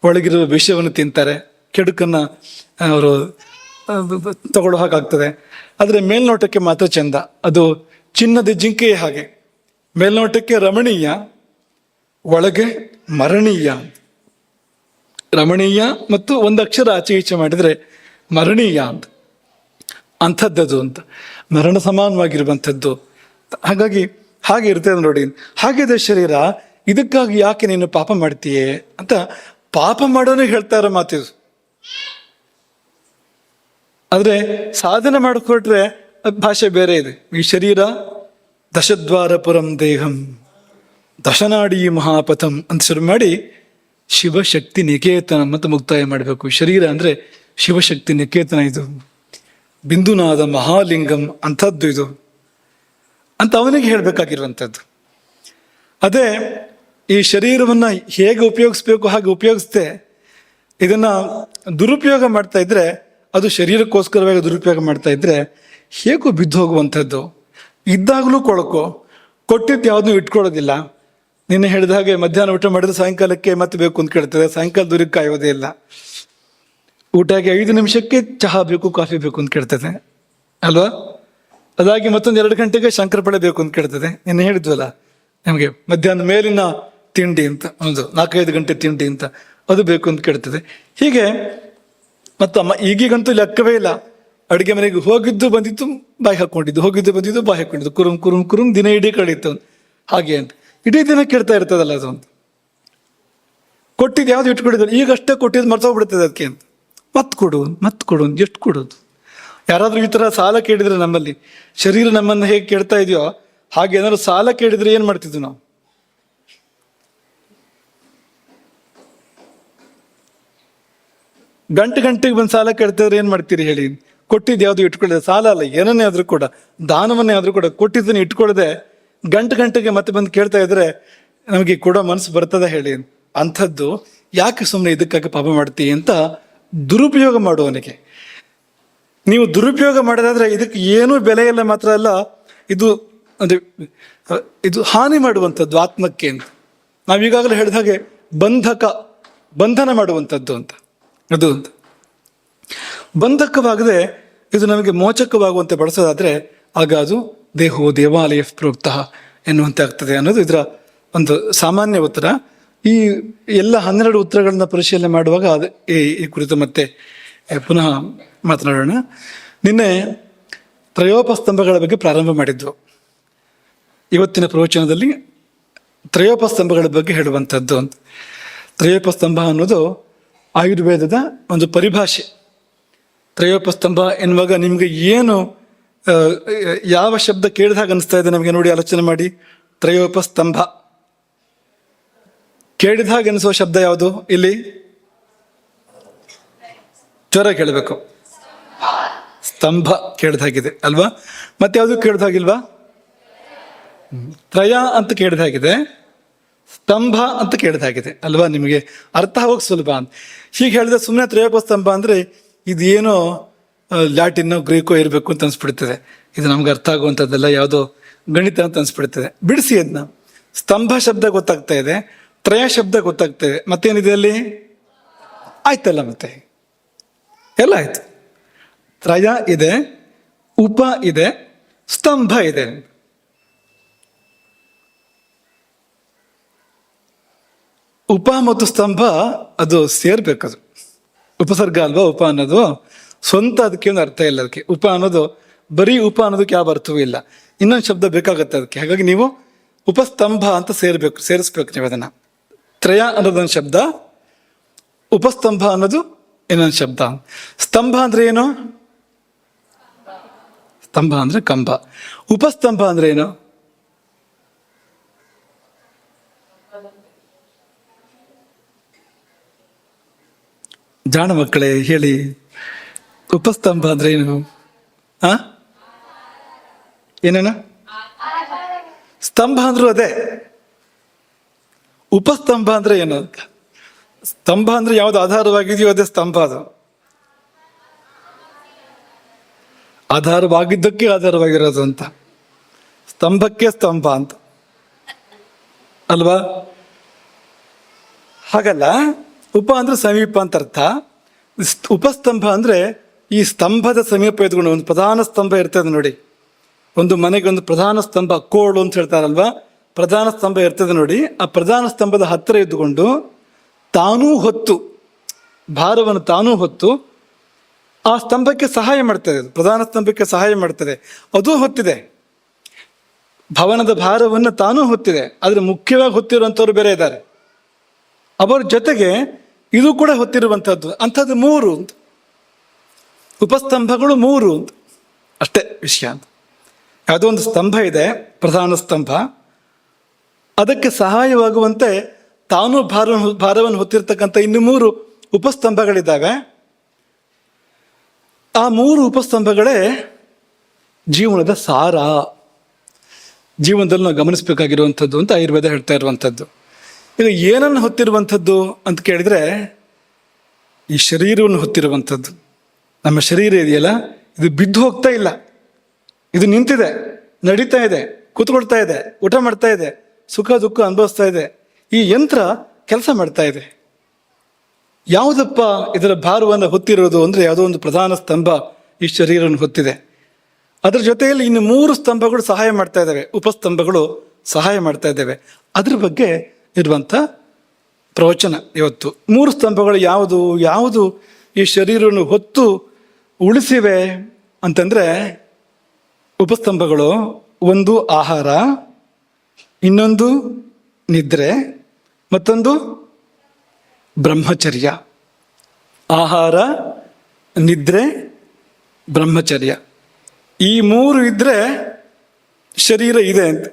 ಒಳಗಿರುವ ವಿಷಯವನ್ನು ತಿಂತಾರೆ, ಕೆಡುಕನ್ನು ಅವರು ತಗೊಳ್ಳೋ ಹಾಗಾಗ್ತದೆ. ಆದರೆ ಮೇಲ್ನೋಟಕ್ಕೆ ಮಾತ್ರ ಚಂದ. ಅದು ಚಿನ್ನದ ಜಿಂಕೆಯ ಹಾಗೆ, ಮೇಲ್ನೋಟಕ್ಕೆ ರಮಣೀಯ, ಒಳಗೆ ಮರಣೀಯ. ರಮಣೀಯ ಮತ್ತು ಒಂದು ಅಕ್ಷರ ಆಚೆ ಈಚೆ ಮಾಡಿದರೆ ಮರಣೀಯ ಅಂತ, ಅಂಥದ್ದದು ಅಂತ, ಮರಣ ಸಮಾನವಾಗಿರುವಂಥದ್ದು. ಹಾಗಾಗಿ ಹಾಗೆ ಇರ್ತದೆ ನೋಡಿ. ಹಾಗಿದೆ ಶರೀರ, ಇದಕ್ಕಾಗಿ ಯಾಕೆ ನೀನು ಪಾಪ ಮಾಡ್ತೀಯೇ ಅಂತ ಪಾಪ ಮಾಡೋನೇ ಹೇಳ್ತಾ ಇರೋ ಮಾತಿದು. ಆದರೆ ಸಾಧನೆ ಮಾಡಿಕೊಟ್ರೆ ಭಾಷೆ ಬೇರೆ ಇದೆ. ಈ ಶರೀರ ದಶದ್ವಾರಪುರಂ ದೇಹಂ ದಶನಾಡಿ ಮಹಾಪಥಂ ಅಂತ ಶುರು ಮಾಡಿ ಶಿವಶಕ್ತಿ ನಿಕೇತನ ಅಂತ ಮುಕ್ತಾಯ ಮಾಡಬೇಕು. ಶರೀರ ಅಂದರೆ ಶಿವಶಕ್ತಿ ನಿಕೇತನ, ಇದು ಬಿಂದುನಾದ ಮಹಾಲಿಂಗಂ ಅಂಥದ್ದು ಇದು ಅಂತ ಅವನಿಗೆ ಹೇಳಬೇಕಾಗಿರುವಂಥದ್ದು. ಅದೇ ಈ ಶರೀರವನ್ನು ಹೇಗೆ ಉಪಯೋಗಿಸ್ಬೇಕು ಹಾಗೆ ಉಪಯೋಗಿಸ್ದೆ ಇದನ್ನು ದುರುಪಯೋಗ ಮಾಡ್ತಾ ಇದ್ರೆ, ಅದು ಶರೀರಕ್ಕೋಸ್ಕರವಾಗಿ ದುರುಪಯೋಗ ಮಾಡ್ತಾ ಇದ್ರೆ ಹೇಗೂ ಬಿದ್ದು ಹೋಗುವಂಥದ್ದು. ಇದ್ದಾಗಲೂ ಕೊಟ್ಟಿದ್ದು ಯಾವುದನ್ನೂ ಇಟ್ಕೊಳ್ಳೋದಿಲ್ಲ. ನಿನ್ನೆ ಹೇಳಿದ ಹಾಗೆ ಮಧ್ಯಾಹ್ನ ಊಟ ಮಾಡಿದ್ರೆ ಸಾಯಂಕಾಲಕ್ಕೆ ಮತ್ತೆ ಬೇಕು ಅಂತ ಕೇಳ್ತದೆ, ಸಾಯಂಕಾಲ ದೂರಕ್ಕೆ ಕಾಯೋದೇ ಇಲ್ಲ. ಊಟಕ್ಕೆ 5 ನಿಮಿಷಕ್ಕೆ ಚಹಾ ಬೇಕು, ಕಾಫಿ ಬೇಕು ಅಂತ ಕೇಳ್ತದೆ ಅಲ್ವಾ? ಅದಾಗಿ ಮತ್ತೊಂದು 2 ಗಂಟೆಗೆ ಶಂಕರಪಳೆ ಬೇಕು ಅಂತ ಕೇಳ್ತದೆ. ನಿನ್ನೆ ಹೇಳಿದ್ವಲ್ಲ ನಮಗೆ ಮಧ್ಯಾಹ್ನ ಮೇಲಿನ ತಿಂಡಿ ಅಂತ, ಒಂದು 4-5 ಗಂಟೆ ತಿಂಡಿ ಅಂತ ಅದು ಬೇಕು ಅಂತ ಕೇಳ್ತದೆ. ಹೀಗೆ ಮತ್ತು ಈಗೀಗಂತೂ ಲೆಕ್ಕವೇ ಇಲ್ಲ. ಅಡುಗೆ ಮನೆಗೆ ಹೋಗಿದ್ದು ಬಂದಿತ್ತು ಬಾಯಿ ಹಾಕೊಂಡಿದ್ದು, ಹೋಗಿದ್ದು ಬಂದಿದ್ದು ಬಾಯಿ ಹಾಕೊಂಡಿದ್ದು, ಕುರುಮ್ ಕುರುಮ್ ಕುರುಮ್ ದಿನ ಇಡೀ ಕಳೀತು ಹಾಗೆ ಅಂತ ಇಡೀ ದಿನ ಕೇಳ್ತಾ ಇರ್ತದಲ್ಲ ಅದು ಅಂತ. ಕೊಟ್ಟಿದ್ದು ಯಾವ್ದು ಇಟ್ಕೊಂಡಿದ್ರು, ಈಗಷ್ಟೇ ಕೊಟ್ಟಿದ್ದು ಮರ್ತೋಗ್ಬಿಡ್ತದೆ ಅದಕ್ಕೆ ಅಂತ. ಮತ್ ಕೊಡು ಎಷ್ಟು ಕೊಡೋದು? ಯಾರಾದ್ರೂ ಈ ಥರ ಸಾಲ ಕೇಳಿದ್ರೆ ನಮ್ಮಲ್ಲಿ, ಶರೀರ ನಮ್ಮನ್ನು ಹೇಗೆ ಕೇಳ್ತಾ ಇದೆಯೋ ಹಾಗೆ ಏನಾದ್ರು ಸಾಲ ಕೇಳಿದ್ರೆ ಏನು ಮಾಡ್ತಿದ್ವಿ ನಾವು? ಗಂಟೆಗೆ ಬಂದು ಸಾಲ ಕೇಳ್ತಿದ್ರೆ ಏನು ಮಾಡ್ತೀರಿ ಹೇಳಿ? ಕೊಟ್ಟಿದ್ದು ಯಾವುದು ಇಟ್ಕೊಳ್ಳದೆ, ಸಾಲ ಅಲ್ಲ ಏನನ್ನೇ ಆದರೂ ಕೂಡ, ದಾನವನ್ನೇ ಆದರೂ ಕೂಡ ಕೊಟ್ಟಿದ್ದನ್ನು ಇಟ್ಕೊಳ್ಳದೆ ಗಂಟೆಗೆ ಮತ್ತೆ ಬಂದು ಕೇಳ್ತಾ ಇದ್ರೆ ನಮಗೆ ಕೊಡೋ ಮನಸ್ಸು ಬರ್ತದ ಹೇಳಿ? ಅಂಥದ್ದು ಯಾಕೆ ಸುಮ್ಮನೆ ಇದಕ್ಕಾಗಿ ಪಾಪ ಮಾಡ್ತೀವಿ ಅಂತ ದುರುಪಯೋಗ ಮಾಡುವವನಿಗೆ. ನೀವು ದುರುಪಯೋಗ ಮಾಡೋದಾದ್ರೆ ಇದಕ್ಕೆ ಏನೂ ಬೆಲೆ ಇಲ್ಲ, ಮಾತ್ರ ಅಲ್ಲ ಇದು ಅಂದರೆ ಇದು ಹಾನಿ ಮಾಡುವಂಥದ್ದು ಆತ್ಮಕ್ಕೆ ಅಂತ. ನಾವೀಗಾಗಲೇ ಹೇಳಿದ ಹಾಗೆ ಬಂಧನ ಮಾಡುವಂಥದ್ದು ಅಂತ ಅದು ಅಂತ. ಬಂಧಕವಾಗದೆ ಇದು ನಮಗೆ ಮೋಚಕವಾಗುವಂತೆ ಬಳಸೋದಾದ್ರೆ ಆಗ ಅದು ದೇಹೋ ದೇವಾಲಯ ಪ್ರೋಕ್ತ ಎನ್ನುವಂತೆ ಆಗ್ತದೆ ಅನ್ನೋದು ಇದರ ಒಂದು ಸಾಮಾನ್ಯ ಉತ್ತರ. ಈ ಎಲ್ಲ 12 ಉತ್ತರಗಳನ್ನ ಪರಿಶೀಲನೆ ಮಾಡುವಾಗ ಅದು ಈ ಕುರಿತು ಮತ್ತೆ ಪುನಃ ಮಾತನಾಡೋಣ. ನಿನ್ನೆ ತ್ರಯೋಪಸ್ತಂಭಗಳ ಬಗ್ಗೆ ಪ್ರಾರಂಭ ಮಾಡಿದ್ವು. ಇವತ್ತಿನ ಪ್ರವಚನದಲ್ಲಿ ತ್ರಯೋಪಸ್ತಂಭಗಳ ಬಗ್ಗೆ ಹೇಳುವಂಥದ್ದು ಅಂತ. ತ್ರಯೋಪಸ್ತಂಭ ಅನ್ನೋದು ಆಯುರ್ವೇದದ ಒಂದು ಪರಿಭಾಷೆ. ತ್ರಯೋಪಸ್ತಂಭ ಎನ್ನುವಾಗ ನಿಮಗೆ ಏನು ಯಾವ ಶಬ್ದ ಕೇಳಿದಾಗ ಅನಿಸ್ತಾ ಇದೆ ನಮಗೆ ನೋಡಿ ಆಲೋಚನೆ ಮಾಡಿ. ತ್ರಯೋಪಸ್ತಂಭ ಕೇಳಿದ ಹಾಗೆ ಅನಿಸುವ ಶಬ್ದ ಯಾವುದು ಇಲ್ಲಿ? ಜ್ವರ ಕೇಳಬೇಕು, ಸ್ತಂಭ ಕೇಳಿದಾಗಿದೆ ಅಲ್ವಾ? ಮತ್ತೆ ಯಾವುದು ಕೇಳಿದಾಗಿಲ್ವಾ? ತ್ರಯ ಅಂತ ಕೇಳಿದಾಗಿದೆ, ಸ್ತಂಭ ಅಂತ ಕೇಳಿದಾಗಿದೆ ಅಲ್ವಾ? ನಿಮಗೆ ಅರ್ಥ ಆಗೋಕೆ ಸುಲಭ ಅಂತ ಹೀಗೆ ಹೇಳಿದ್ರೆ ಸುಮ್ಮನೆ ತ್ರಯೋಪಸ್ತಂಭ ಅಂದರೆ ಇದೇನೋ ಲ್ಯಾಟಿನ್ನೋ ಗ್ರೀಕೋ ಇರಬೇಕು ಅಂತ ಅನ್ಸ್ಬಿಡ್ತದೆ. ಇದು ನಮ್ಗೆ ಅರ್ಥ ಆಗುವಂಥದ್ದೆಲ್ಲ ಯಾವುದೋ ಗಣಿತ ಅಂತ ಅನ್ಸ್ಬಿಡ್ತದೆ. ಬಿಡಿಸಿ ಅದನ್ನ. ಸ್ತಂಭ ಶಬ್ದ ಗೊತ್ತಾಗ್ತಾ ಇದೆ, ತ್ರಯ ಶಬ್ದ ಗೊತ್ತಾಗ್ತಾ ಇದೆ, ಮತ್ತೇನಿದೆ ಅಲ್ಲಿ? ಆಯ್ತಲ್ಲ, ಮತ್ತೆ ಎಲ್ಲ ಆಯ್ತು. ತ್ರಯ ಇದೆ, ಉಪ ಇದೆ, ಸ್ತಂಭ ಇದೆ. ಉಪ ಮತ್ತು ಸ್ತಂಭ ಅದು ಸೇರ್ಬೇಕದು. ಉಪಸರ್ಗ ಅಲ್ವಾ ಉಪ ಅನ್ನೋದು? ಸ್ವಂತ ಅದಕ್ಕೆ ಒಂದು ಅರ್ಥ ಇಲ್ಲ. ಅದಕ್ಕೆ ಉಪ ಅನ್ನೋದು ಬರೀ ಉಪ ಅನ್ನೋದಕ್ಕೆ ಯಾವ ಅರ್ಥವೂ ಇಲ್ಲ, ಇನ್ನೊಂದು ಶಬ್ದ ಬೇಕಾಗುತ್ತೆ ಅದಕ್ಕೆ. ಹಾಗಾಗಿ ನೀವು ಉಪಸ್ತಂಭ ಅಂತ ಸೇರಿಸ್ಬೇಕು ನೀವು ಅದನ್ನ. ತ್ರಯ ಅನ್ನೋದೊಂದು ಶಬ್ದ, ಉಪಸ್ತಂಭ ಅನ್ನೋದು ಇನ್ನೊಂದು ಶಬ್ದ. ಸ್ತಂಭ ಅಂದ್ರೆ ಏನು? ಸ್ತಂಭ ಅಂದ್ರೆ ಕಂಬ. ಉಪಸ್ತಂಭ ಅಂದ್ರೆ ಏನು? ಜಾಣ ಮಕ್ಕಳೇ ಹೇಳಿ, ಉಪಸ್ತಂಭ ಅಂದ್ರೆ ಏನು? ಆ ಏನೇನ ಸ್ತಂಭ ಅಂದ್ರೂ ಅದೇ. ಉಪಸ್ತಂಭ ಅಂದ್ರೆ ಏನು ಅಂತ. ಸ್ತಂಭ ಅಂದ್ರೆ ಯಾವ್ದು ಆಧಾರವಾಗಿದೆಯೋ ಅದೇ ಸ್ತಂಭ. ಅದು ಆಧಾರವಾಗಿದ್ದಕ್ಕೆ ಆಧಾರವಾಗಿರೋದು ಅಂತ, ಸ್ತಂಭಕ್ಕೆ ಸ್ತಂಭ ಅಂತ ಅಲ್ವಾ? ಹಾಗಲ್ಲ, ಉಪ ಅಂದ್ರೆ ಸಮೀಪ ಅಂತ ಅರ್ಥ. ಉಪಸ್ತಂಭ ಅಂದ್ರೆ ಈ ಸ್ತಂಭದ ಸಮೀಪ ಇದ್ಕೊಂಡು ಒಂದು ಪ್ರಧಾನ ಸ್ತಂಭ ಇರ್ತದೆ ನೋಡಿ. ಒಂದು ಮನೆಗೆ ಒಂದು ಪ್ರಧಾನ ಸ್ತಂಭ, ಕೋಳು ಅಂತ ಹೇಳ್ತಾರಲ್ವಾ, ಪ್ರಧಾನ ಸ್ತಂಭ ಇರ್ತದೆ ನೋಡಿ. ಆ ಪ್ರಧಾನ ಸ್ತಂಭದ ಹತ್ತಿರ ಇದ್ದುಕೊಂಡು ತಾನೂ ಹೊತ್ತು, ಭಾರವನ್ನು ತಾನೂ ಹೊತ್ತು ಆ ಸ್ತಂಭಕ್ಕೆ ಸಹಾಯ ಮಾಡ್ತದೆ. ಪ್ರಧಾನ ಸ್ತಂಭಕ್ಕೆ ಸಹಾಯ ಮಾಡ್ತದೆ. ಅದೂ ಹೊತ್ತಿದೆ, ಭವನದ ಭಾರವನ್ನು ತಾನೂ ಹೊತ್ತಿದೆ. ಆದರೆ ಮುಖ್ಯವಾಗಿ ಹೊತ್ತಿರುವಂಥವ್ರು ಬೇರೆ ಇದ್ದಾರೆ, ಅವರ ಜೊತೆಗೆ ಇದು ಕೂಡ ಹೊತ್ತಿರುವಂಥದ್ದು. ಅಂಥದ್ದು 3 ಅಂತ. ಉಪಸ್ತಂಭಗಳು 3 ಅಂತ ಅಷ್ಟೇ ವಿಷಯ ಅಂತ. ಯಾವುದೋ ಒಂದು ಸ್ತಂಭ ಇದೆ, ಪ್ರಧಾನ ಸ್ತಂಭ, ಅದಕ್ಕೆ ಸಹಾಯವಾಗುವಂತೆ ತಾನೂ ಭಾರವನ್ನು ಹೊತ್ತಿರ್ತಕ್ಕಂಥ ಇನ್ನು 3 ಉಪಸ್ತಂಭಗಳಿದ್ದಾವೆ. ಆ 3 ಉಪಸ್ತಂಭಗಳೇ ಜೀವನದ ಸಾರ, ಜೀವನದಲ್ಲಿ ನಾವು ಗಮನಿಸಬೇಕಾಗಿರುವಂಥದ್ದು ಅಂತ ಆಯುರ್ವೇದ ಹೇಳ್ತಾ ಇರುವಂಥದ್ದು. ಈಗ ಏನನ್ನು ಹೊತ್ತಿರುವಂಥದ್ದು ಅಂತ ಕೇಳಿದರೆ, ಈ ಶರೀರವನ್ನು ಹೊತ್ತಿರುವಂಥದ್ದು. ನಮ್ಮ ಶರೀರ ಇದೆಯಲ್ಲ, ಇದು ಬಿದ್ದು ಹೋಗ್ತಾ ಇಲ್ಲ, ಇದು ನಿಂತಿದೆ, ನಡೀತಾ ಇದೆ, ಕೂತ್ಕೊಳ್ತಾ ಇದೆ, ಊಟ ಮಾಡ್ತಾ ಇದೆ, ಸುಖ ದುಃಖ ಅನುಭವಿಸ್ತಾ ಇದೆ. ಈ ಯಂತ್ರ ಕೆಲಸ ಮಾಡ್ತಾ ಇದೆ. ಯಾವುದಪ್ಪ ಇದರ ಭಾರವನ್ನು ಹೊತ್ತಿರೋದು ಅಂದರೆ ಯಾವುದೋ ಒಂದು ಪ್ರಧಾನ ಸ್ತಂಭ ಈ ಶರೀರವನ್ನು ಹೊತ್ತಿದೆ. ಅದರ ಜೊತೆಯಲ್ಲಿ ಇನ್ನು 3 ಸ್ತಂಭಗಳು ಸಹಾಯ ಮಾಡ್ತಾ ಇದ್ದಾವೆ, ಉಪಸ್ತಂಭಗಳು ಸಹಾಯ ಮಾಡ್ತಾ ಇದ್ದಾವೆ. ಅದ್ರ ಬಗ್ಗೆ ಇರುವಂಥ ಪ್ರವಚನ ಇವತ್ತು. 3 ಸ್ತಂಭಗಳು ಯಾವುದು ಯಾವುದು ಈ ಶರೀರವನ್ನು ಹೊತ್ತು ಉಳಿಸಿವೆ ಅಂತಂದರೆ, ಉಪಸ್ತಂಭಗಳು ಒಂದು ಆಹಾರ, ಇನ್ನೊಂದು ನಿದ್ರೆ, ಮತ್ತೊಂದು ಬ್ರಹ್ಮಚರ್ಯ. ಆಹಾರ, ನಿದ್ರೆ, ಬ್ರಹ್ಮಚರ್ಯ, ಈ 3 ಇದ್ದರೆ ಶರೀರ ಇದೆ ಅಂತ.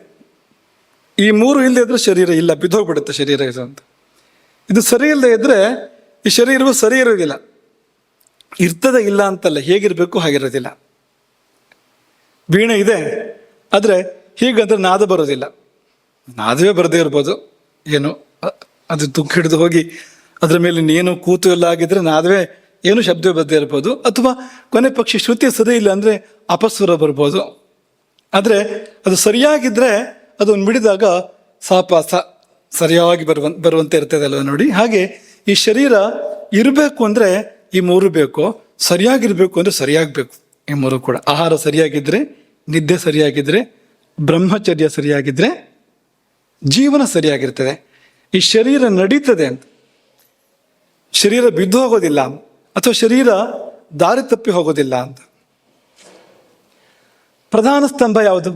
ಈ 3 ಇಲ್ಲದೆ ಇದ್ರೆ ಶರೀರ ಇಲ್ಲ, ಬಿದ್ದೋಗ್ಬಿಡುತ್ತೆ ಶರೀರ ಇದು ಅಂತ. ಇದು ಸರಿ ಇಲ್ಲದೆ ಇದ್ರೆ ಈ ಶರೀರವು ಸರಿ ಇರೋದಿಲ್ಲ. ಇರ್ತದೆ ಇಲ್ಲ ಅಂತಲ್ಲ, ಹೇಗಿರಬೇಕು ಹಾಗಿರೋದಿಲ್ಲ. ವೀಣೆ ಇದೆ, ಆದರೆ ಹೀಗಂದ್ರೆ ನಾದ ಬರೋದಿಲ್ಲ. ನಾದವೇ ಬರದೇ ಇರ್ಬೋದು, ಏನು ಅದು ತುಕ್ಕು ಹಿಡಿದು ಹೋಗಿ ಅದರ ಮೇಲೆ ಏನು ಕೂತು ಎಲ್ಲ ಆಗಿದ್ರೆ ನಾದವೇ ಏನು ಶಬ್ದವೇ ಬರದೇ ಇರ್ಬೋದು. ಅಥವಾ ಕೊನೆ ಪಕ್ಷಿ ಶ್ರುತಿ ಸರಿ ಇಲ್ಲ ಅಂದರೆ ಅಪಸ್ವರ ಬರ್ಬೋದು. ಆದರೆ ಅದು ಸರಿಯಾಗಿದ್ದರೆ ಅದು ಮಿಡಿದಾಗ ಸಾಪಾಸ ಸರಿಯಾಗಿ ಬರುವಂತೆ ಇರ್ತದೆ ಅಲ್ವ ನೋಡಿ. ಹಾಗೆ ಈ ಶರೀರ ಇರಬೇಕು ಅಂದರೆ ಈ 3 ಬೇಕು, ಸರಿಯಾಗಿರ್ಬೇಕು ಅಂದರೆ ಸರಿಯಾಗಬೇಕು ಈ 3 ಕೂಡ. ಆಹಾರ ಸರಿಯಾಗಿದ್ದರೆ, ನಿದ್ದೆ ಸರಿಯಾಗಿದ್ದರೆ, ಬ್ರಹ್ಮಚರ್ಯ ಸರಿಯಾಗಿದ್ದರೆ ಜೀವನ ಸರಿಯಾಗಿರ್ತದೆ. ಈ ಶರೀರ ನಡೀತದೆ ಅಂತ, ಶರೀರ ಬಿದ್ದು ಹೋಗೋದಿಲ್ಲ ಅಥವಾ ಶರೀರ ದಾರಿ ತಪ್ಪಿ ಹೋಗೋದಿಲ್ಲ ಅಂತ. ಪ್ರಧಾನ ಸ್ತಂಭ ಯಾವುದು?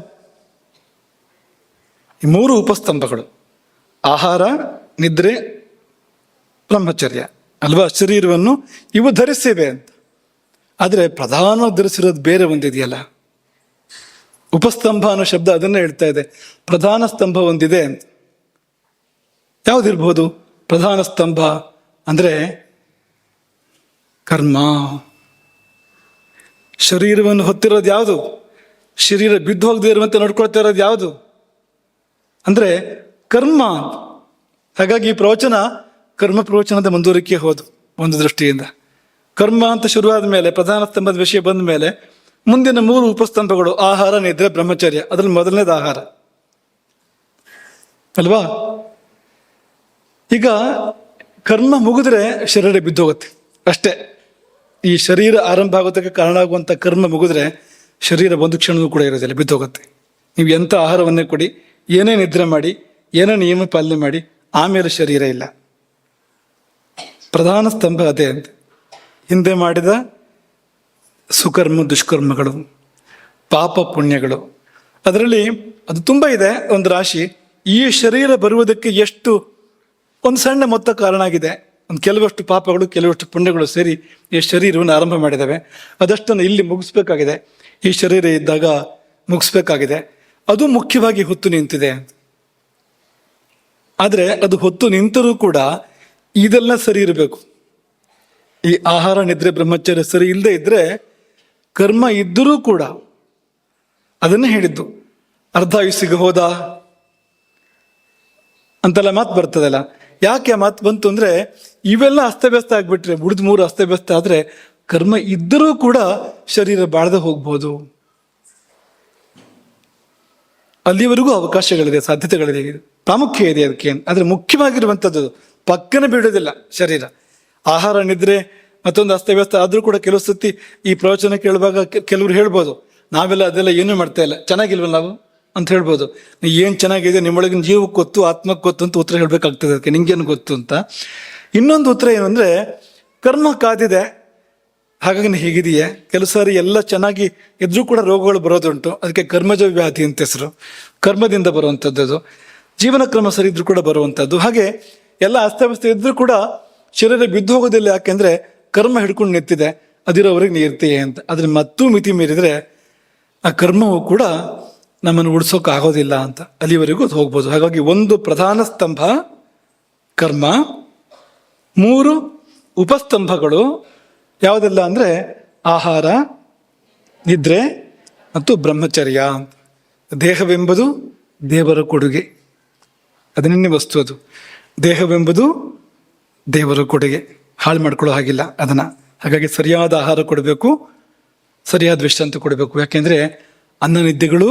ಈ 3 ಉಪಸ್ತಂಭಗಳು, ಆಹಾರ, ನಿದ್ರೆ, ಬ್ರಹ್ಮಚರ್ಯ ಅಲ್ವಾ. ಶರೀರವನ್ನು ಇವು ಧರಿಸಿವೆ ಅಂತ. ಆದರೆ ಪ್ರಧಾನವಾಗಿ ಧರಿಸಿರೋದು ಬೇರೆ ಒಂದಿದೆಯಲ್ಲ. ಉಪಸ್ತಂಭ ಅನ್ನೋ ಶಬ್ದ ಅದನ್ನೇ ಹೇಳ್ತಾ ಇದೆ. ಪ್ರಧಾನ ಸ್ತಂಭ ಒಂದಿದೆ ಅಂತ. ಯಾವುದಿರ್ಬೋದು ಪ್ರಧಾನ ಸ್ತಂಭ ಅಂದರೆ? ಕರ್ಮ. ಶರೀರವನ್ನು ಹೊತ್ತಿರೋದು ಯಾವುದು? ಶರೀರ ಬಿದ್ದು ಹೋಗದೆ ಇರುವಂತೆ ನೋಡ್ಕೊಳ್ತಾ ಇರೋದು ಯಾವುದು ಅಂದರೆ ಕರ್ಮ. ಹಾಗಾಗಿ ಈ ಪ್ರವಚನ ಕರ್ಮ ಪ್ರವಚನದ ಮುಂದುವರಿಕೆ ಹೋದು ಒಂದು ದೃಷ್ಟಿಯಿಂದ. ಕರ್ಮ ಅಂತ ಶುರುವಾದ ಮೇಲೆ, ಪ್ರಧಾನ ಸ್ತಂಭದ ವಿಷಯ ಬಂದ ಮೇಲೆ ಮುಂದಿನ 3 ಉಪಸ್ತಂಭಗಳು ಆಹಾರ, ನಿದ್ರೆ, ಬ್ರಹ್ಮಚರ್ಯ. ಅದರಲ್ಲಿ ಮೊದಲನೇದು ಆಹಾರ ಅಲ್ವಾ. ಈಗ ಕರ್ಮ ಮುಗಿದ್ರೆ ಶರೀರ ಬಿದ್ದೋಗುತ್ತೆ ಅಷ್ಟೇ. ಈ ಶರೀರ ಆರಂಭ ಆಗೋದಕ್ಕೆ ಕಾರಣ ಆಗುವಂಥ ಕರ್ಮ ಮುಗಿದ್ರೆ ಶರೀರ ಒಂದು ಕ್ಷಣವೂ ಕೂಡ ಇರೋದಿಲ್ಲ, ಬಿದ್ದೋಗುತ್ತೆ. ನೀವು ಎಂಥ ಆಹಾರವನ್ನೇ ಕೊಡಿ, ಏನೇ ನಿದ್ರೆ ಮಾಡಿ, ಏನೇ ನಿಯಮ ಪಾಲನೆ ಮಾಡಿ, ಆಮೇಲೆ ಶರೀರ ಇಲ್ಲ. ಪ್ರಧಾನ ಸ್ತಂಭ ಅದೇ ಅಂತ. ಹಿಂದೆ ಮಾಡಿದ ಸುಕರ್ಮ ದುಷ್ಕರ್ಮಗಳು, ಪಾಪ ಪುಣ್ಯಗಳು, ಅದರಲ್ಲಿ ಅದು ತುಂಬ ಇದೆ, ಒಂದು ರಾಶಿ. ಈ ಶರೀರ ಬರುವುದಕ್ಕೆ ಎಷ್ಟು ಒಂದು ಸಣ್ಣ ಮೊತ್ತ ಕಾರಣ ಆಗಿದೆ. ಒಂದು ಕೆಲವಷ್ಟು ಪಾಪಗಳು, ಕೆಲವಷ್ಟು ಪುಣ್ಯಗಳು ಸೇರಿ ಈ ಶರೀರವನ್ನು ಆರಂಭ ಮಾಡಿದ್ದಾವೆ. ಅದಷ್ಟನ್ನು ಇಲ್ಲಿ ಮುಗಿಸ್ಬೇಕಾಗಿದೆ, ಈ ಶರೀರ ಇದ್ದಾಗ ಮುಗಿಸ್ಬೇಕಾಗಿದೆ. ಅದು ಮುಖ್ಯವಾಗಿ ಹೊತ್ತು ನಿಂತಿದೆ. ಆದರೆ ಅದು ಹೊತ್ತು ನಿಂತರೂ ಕೂಡ ಇದೆಲ್ಲ ಸರಿ ಇರಬೇಕು. ಈ ಆಹಾರ ನಿದ್ರೆ ಬ್ರಹ್ಮಚರ್ಯ ಸರಿ ಇಲ್ಲದೆ ಇದ್ರೆ ಕರ್ಮ ಇದ್ದರೂ ಕೂಡ ಅದನ್ನೇ ಹೇಳಿದ್ದು, ಅರ್ಧ ಆಯುಸ್ಸಿಗೆ ಹೋದ ಅಂತೆಲ್ಲ ಮಾತು ಬರ್ತದಲ್ಲ. ಯಾಕೆ ಆ ಮಾತು ಬಂತು ಅಂದ್ರೆ, ಇವೆಲ್ಲ ಅಸ್ತವ್ಯಸ್ತ ಆಗ್ಬಿಟ್ರೆ, ಉಳಿದ 3 ಅಸ್ತವ್ಯಸ್ತ ಆದ್ರೆ ಕರ್ಮ ಇದ್ದರೂ ಕೂಡ ಶರೀರ ಬಾಳದೆ ಹೋಗ್ಬೋದು. ಅಲ್ಲಿವರೆಗೂ ಅವಕಾಶಗಳಿದೆ, ಸಾಧ್ಯತೆಗಳಿದೆ, ಪ್ರಾಮುಖ್ಯ ಇದೆ ಅದಕ್ಕೆ. ಆದ್ರೆ ಮುಖ್ಯವಾಗಿರುವಂಥದ್ದು ಪಕ್ಕನೆ ಬಿಡೋದಿಲ್ಲ ಶರೀರ. ಆಹಾರ ನಿದ್ರೆ ಮತ್ತೊಂದು ಅಸ್ತವ್ಯಸ್ತ ಆದ್ರೂ ಕೂಡ ಕೆಲವು ಸತಿ ಈ ಪ್ರವಚನ ಕೇಳುವಾಗ ಕೆಲವ್ರು ಹೇಳ್ಬೋದು, ನಾವೆಲ್ಲ ಅದೆಲ್ಲ ಏನೂ ಮಾಡ್ತಾ ಇಲ್ಲ, ಚೆನ್ನಾಗಿಲ್ವಲ್ಲ ನಾವು ಅಂತ ಹೇಳ್ಬೋದು. ಏನು ಚೆನ್ನಾಗಿದೆ, ನಿಮ್ಮೊಳಗಿನ ಜೀವಕ್ಕೆ ಗೊತ್ತು, ಆತ್ಮಕ್ಕೆ ಗೊತ್ತು ಅಂತ ಉತ್ತರ ಹೇಳ್ಬೇಕಾಗ್ತದೆ ಅದಕ್ಕೆ, ನಿಂಗೇನು ಗೊತ್ತು ಅಂತ. ಇನ್ನೊಂದು ಉತ್ತರ ಏನು ಅಂದರೆ, ಕರ್ಮ ಕಾದಿದೆ ಹಾಗಾಗಿ ಹೀಗಿದೆಯೇ. ಕೆಲವು ಸಾರಿ ಎಲ್ಲ ಚೆನ್ನಾಗಿ ಇದ್ರೂ ಕೂಡ ರೋಗಗಳು ಬರೋದುಂಟು, ಅದಕ್ಕೆ ಕರ್ಮಜ ವ್ಯಾಧಿ ಅಂತ ಹೆಸರು. ಕರ್ಮದಿಂದ ಬರುವಂಥದ್ದು, ಜೀವನ ಕ್ರಮ ಸರಿ ಇದ್ರೂ ಕೂಡ ಬರುವಂಥದ್ದು. ಹಾಗೆ ಎಲ್ಲ ಅಸ್ತವ್ಯಸ್ತ ಇದ್ರೂ ಕೂಡ ಶರೀರ ಬಿದ್ದು ಹೋಗೋದಿಲ್ಲ. ಯಾಕೆಂದ್ರೆ ಕರ್ಮ ಹಿಡ್ಕೊಂಡು ನಿಂತಿದೆ, ಅದಿರೋವರೆಗೆ ನೀರ್ತೀಯೇ ಅಂತ. ಅದ್ರ ಮತ್ತೂ ಮಿತಿ ಮೀರಿದ್ರೆ ಆ ಕರ್ಮವು ಕೂಡ ನಮ್ಮನ್ನು ಉಳಿಸೋಕೆ ಆಗೋದಿಲ್ಲ ಅಂತ, ಅಲ್ಲಿವರೆಗೂ ಅದು ಹೋಗ್ಬೋದು. ಹಾಗಾಗಿ ಒಂದು ಪ್ರಧಾನ ಸ್ತಂಭ ಕರ್ಮ, 3 ಉಪಸ್ತಂಭಗಳು ಯಾವುದೆಲ್ಲ ಅಂದರೆ ಆಹಾರ, ನಿದ್ರೆ ಮತ್ತು ಬ್ರಹ್ಮಚರ್ಯ. ದೇಹವೆಂಬುದು ದೇವರ ಕೊಡುಗೆ, ಅದನ್ನೇ ವಸ್ತು ಅದು. ದೇಹವೆಂಬುದು ದೇವರ ಕೊಡುಗೆ, ಹಾಳು ಮಾಡ್ಕೊಳ್ಳೋ ಹಾಗಿಲ್ಲ ಅದನ್ನು. ಹಾಗಾಗಿ ಸರಿಯಾದ ಆಹಾರ ಕೊಡಬೇಕು, ಸರಿಯಾದ ವಿಶ್ರಾಂತಿ ಕೊಡಬೇಕು. ಯಾಕೆಂದರೆ ಅನ್ನ ನಿದ್ದೆಗಳು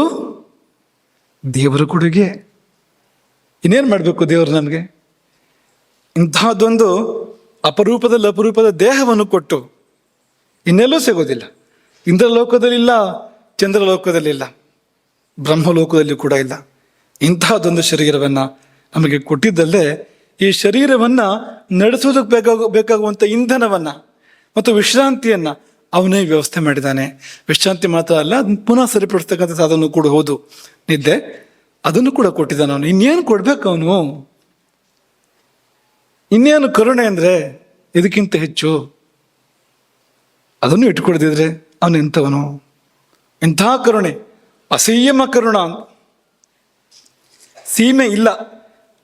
ದೇವರ ಕೊಡುಗೆ. ಇನ್ನೇನು ಮಾಡಬೇಕು ದೇವರು ನಮಗೆ? ಇಂತಹದ್ದೊಂದು ಅಪರೂಪದಲ್ಲಿ ಅಪರೂಪದ ದೇಹವನ್ನು ಕೊಟ್ಟು ಇನ್ನೆಲ್ಲೂ ಸಿಗೋದಿಲ್ಲ. ಇಂದ್ರಲೋಕದಲ್ಲಿಲ್ಲ, ಚಂದ್ರಲೋಕದಲ್ಲಿಲ್ಲ, ಬ್ರಹ್ಮಲೋಕದಲ್ಲಿ ಕೂಡ ಇಲ್ಲ. ಇಂತಹದ್ದೊಂದು ಶರೀರವನ್ನು ನಮಗೆ ಕೊಟ್ಟಿದ್ದಲ್ಲೇ ಈ ಶರೀರವನ್ನು ನಡೆಸೋದಕ್ಕೆ ಬೇಕಾಗುವಂಥ ಇಂಧನವನ್ನು ಮತ್ತು ವಿಶ್ರಾಂತಿಯನ್ನು ಅವನೇ ವ್ಯವಸ್ಥೆ ಮಾಡಿದ್ದಾನೆ. ವಿಶ್ರಾಂತಿ ಮಾತ್ರ ಅಲ್ಲ, ಪುನಃ ಸರಿಪಡಿಸ್ತಕ್ಕಂಥ ಸಾಧನ ಕೂಡ ಹೌದು, ನಿದ್ದೆ, ಅದನ್ನು ಕೂಡ ಕೊಟ್ಟಿದ್ದಾನೆ ಅವನು. ಇನ್ನೇನು ಕೊಡ್ಬೇಕು ಅವನು? ಇನ್ನೇನು ಕರುಣೆ ಅಂದರೆ ಇದಕ್ಕಿಂತ ಹೆಚ್ಚು? ಅದನ್ನು ಇಟ್ಕೊಡ್ದಿದ್ರೆ ಅವನು ಎಂಥವನು? ಇಂಥ ಕರುಣೆ, ಅಸೀಮ ಕರುಣ, ಸೀಮೆ ಇಲ್ಲ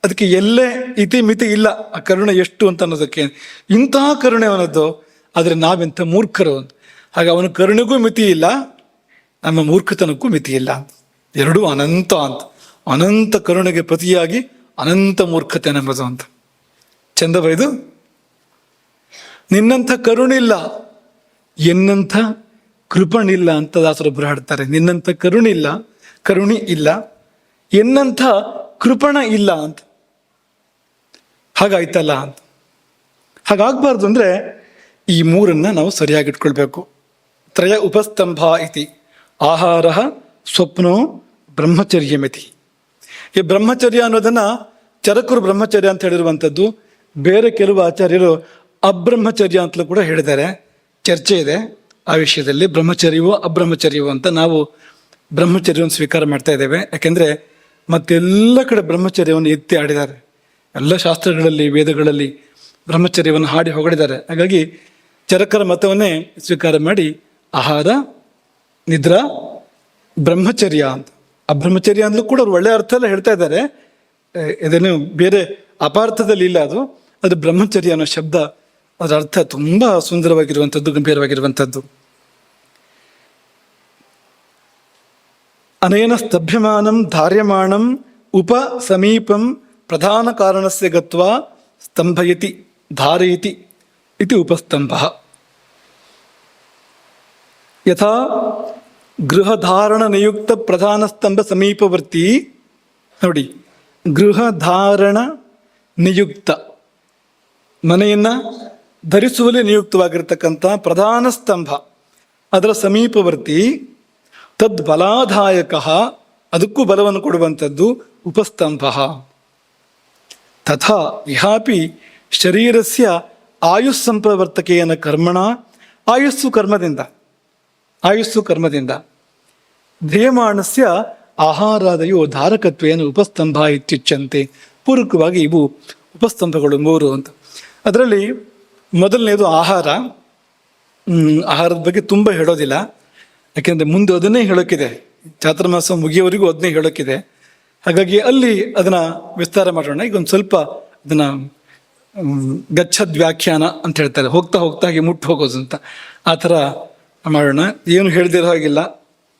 ಅದಕ್ಕೆ, ಎಲ್ಲೇ ಇತಿ ಮಿತಿ ಇಲ್ಲ ಆ ಕರುಣೆ ಎಷ್ಟು ಅಂತ ಅನ್ನೋದಕ್ಕೆ. ಇಂತಹ ಕರುಣೆ ಅವನದ್ದು. ಆದರೆ ನಾವೆಂಥ ಮೂರ್ಖರು. ಹಾಗೆ ಅವನ ಕರುಣೆಗೂ ಮಿತಿ ಇಲ್ಲ, ನಮ್ಮ ಮೂರ್ಖತನಕ್ಕೂ ಮಿತಿ ಇಲ್ಲ. ಎರಡೂ ಅನಂತ ಅಂತ. ಅನಂತ ಕರುಣೆಗೆ ಪ್ರತಿಯಾಗಿ ಅನಂತ ಮೂರ್ಖತೆ ನಮ್ಮದು ಅಂತ. ಚಂದ ಬೈದು, ನಿನ್ನಂಥ ಕರುಣಿಲ್ಲ, ಎನ್ನಂಥ ಕೃಪಣಿಲ್ಲ ಅಂತ ದಾಸರೊಬ್ಬರು ಹಾಡ್ತಾರೆ. ನಿನ್ನಂಥ ಕರುಣಿ ಇಲ್ಲ, ಎನ್ನಂಥ ಕೃಪಣ ಇಲ್ಲ ಅಂತ. ಹಾಗಾಯ್ತಲ್ಲ ಅಂತ. ಹಾಗಾಗಬಾರ್ದು ಅಂದರೆ ಈ 3 ನಾವು ಸರಿಯಾಗಿ ಇಟ್ಕೊಳ್ಬೇಕು. ತ್ರಯ ಉಪಸ್ತಂಭ ಇತಿ ಆಹಾರ ಸ್ವಪ್ನೋ ಬ್ರಹ್ಮಚರ್ಯಮಿತಿ. ಈ ಬ್ರಹ್ಮಚರ್ಯ ಅನ್ನೋದನ್ನ ಚರಕರು ಬ್ರಹ್ಮಚರ್ಯ ಅಂತ ಹೇಳಿರುವಂಥದ್ದು. ಬೇರೆ ಕೆಲವು ಆಚಾರ್ಯರು ಅಬ್ರಹ್ಮಚರ್ಯ ಅಂತಲೂ ಕೂಡ ಹೇಳಿದ್ದಾರೆ. ಚರ್ಚೆ ಇದೆ ಆ ವಿಷಯದಲ್ಲಿ, ಬ್ರಹ್ಮಚರ್ಯವೋ ಅಬ್ರಹ್ಮಚರ್ಯವೋ ಅಂತ. ನಾವು ಬ್ರಹ್ಮಚರ್ಯವನ್ನು ಸ್ವೀಕಾರ ಮಾಡ್ತಾ ಇದ್ದೇವೆ. ಯಾಕೆಂದರೆ ಮತ್ತೆಲ್ಲ ಕಡೆ ಬ್ರಹ್ಮಚರ್ಯವನ್ನು ಎತ್ತಿ ಆಡಿದ್ದಾರೆ. ಎಲ್ಲ ಶಾಸ್ತ್ರಗಳಲ್ಲಿ, ವೇದಗಳಲ್ಲಿ ಬ್ರಹ್ಮಚರ್ಯವನ್ನು ಹಾಡಿ ಹೊಗಳಿದ್ದಾರೆ. ಹಾಗಾಗಿ ಚರಕರ ಮತವನ್ನೇ ಸ್ವೀಕಾರ ಮಾಡಿ ಆಹಾರ, ನಿದ್ರಾ, ಬ್ರಹ್ಮಚರ್ಯ ಅಂತ. ಅಬ್ರಹ್ಮಚರ್ಯ ಅಂದ್ಲೂ ಕೂಡ ಅವ್ರು ಒಳ್ಳೆಯ ಅರ್ಥ ಎಲ್ಲ ಹೇಳ್ತಾ ಇದ್ದಾರೆ, ಇದೇನು ಬೇರೆ ಅಪಾರ್ಥದಲ್ಲಿ ಇಲ್ಲ ಅದು. ಅದು ಬ್ರಹ್ಮಚರ್ಯ ಅನ್ನೋ ಶಬ್ದ, ಅದರ ಅರ್ಥ ತುಂಬ ಸುಂದರವಾಗಿರುವಂಥದ್ದು, ಗಂಭೀರವಾಗಿರುವಂಥದ್ದು. ಅನೇನ ಸ್ತಭ್ಯಮಾನಂ ಧಾರ್ಯಮಾಣಂ ಉಪ ಸಮೀಪಂ ಪ್ರಧಾನ ಕಾರಣಸ್ಯ ಗತ್ವಾ ಸ್ತಂಭಯತಿ ಧಾರಯತಿ ಇತಿ ಉಪಸ್ತಂಭ. ಯಥಾ ಗೃಹಧಾರಣ ನಿಯುಕ್ತ ಪ್ರಧಾನ ಸ್ತಂಭ ಸಮೀಪವರ್ತಿ. ನೋಡಿ, ಗೃಹಧಾರಣ ನಿಯುಕ್ತ, ಮನೆಯನ್ನ ಧರಿಸುವಲ್ಲಿ ನಿಯುಕ್ತವಾಗಿರ್ತಕ್ಕಂಥ ಪ್ರಧಾನ ಸ್ತಂಭ, ಅದರ ಸಮೀಪವರ್ತಿ. ತದ್ ಬಲಾಧಾಯಕ, ಅದಕ್ಕೂ ಬಲವನ್ನು ಕೊಡುವಂಥದ್ದು ಉಪಸ್ತಂಭ. ತಥಾ ಇಹಾಪಿ ಶರೀರಸ್ಯ ಆಯುಸ್ ಸಂಪ್ರವರ್ತಕೇನ ಕರ್ಮಣ, ಆಯುಸ್ಸು ಕರ್ಮದಿಂದ ಧ್ರಿಯಮಾಣಸ್ಯ ಆಹಾರಾದಯೋ ಧಾರಕತ್ವೇನ ಉಪಸ್ತಂಭ ಇತ್ಯುಚ್ಯಂತೆ. ಪೂರ್ವಕವಾಗಿ ಇವು ಉಪಸ್ತಂಭಗಳು 3 ಅಂತ. ಅದರಲ್ಲಿ ಮೊದಲನೇದು ಆಹಾರ. ಆಹಾರದ ಬಗ್ಗೆ ತುಂಬ ಹೇಳೋದಿಲ್ಲ, ಯಾಕೆಂದರೆ ಮುಂದೆ ಅದನ್ನೇ ಹೇಳೋಕ್ಕಿದೆ. ಚಾತುರ್ಮಾಸ ಮುಗಿಯೋವರೆಗೂ ಅದನ್ನೇ ಹೇಳೋಕ್ಕಿದೆ. ಹಾಗಾಗಿ ಅಲ್ಲಿ ಅದನ್ನು ವಿಸ್ತಾರ ಮಾಡೋಣ. ಈಗ ಒಂದು ಸ್ವಲ್ಪ ಅದನ್ನು ಗಚ್ಚದ್ ವ್ಯಾಖ್ಯಾನ ಅಂತ ಹೇಳ್ತಾರೆ, ಹೋಗ್ತಾ ಹೋಗ್ತಾ ಹಾಗೆ ಮುಟ್ಟು ಹೋಗೋದು ಅಂತ. ಆ ಥರ ಮಾಡೋಣ. ಏನು ಹೇಳ್ದಿರೋ ಹಾಗಿಲ್ಲ,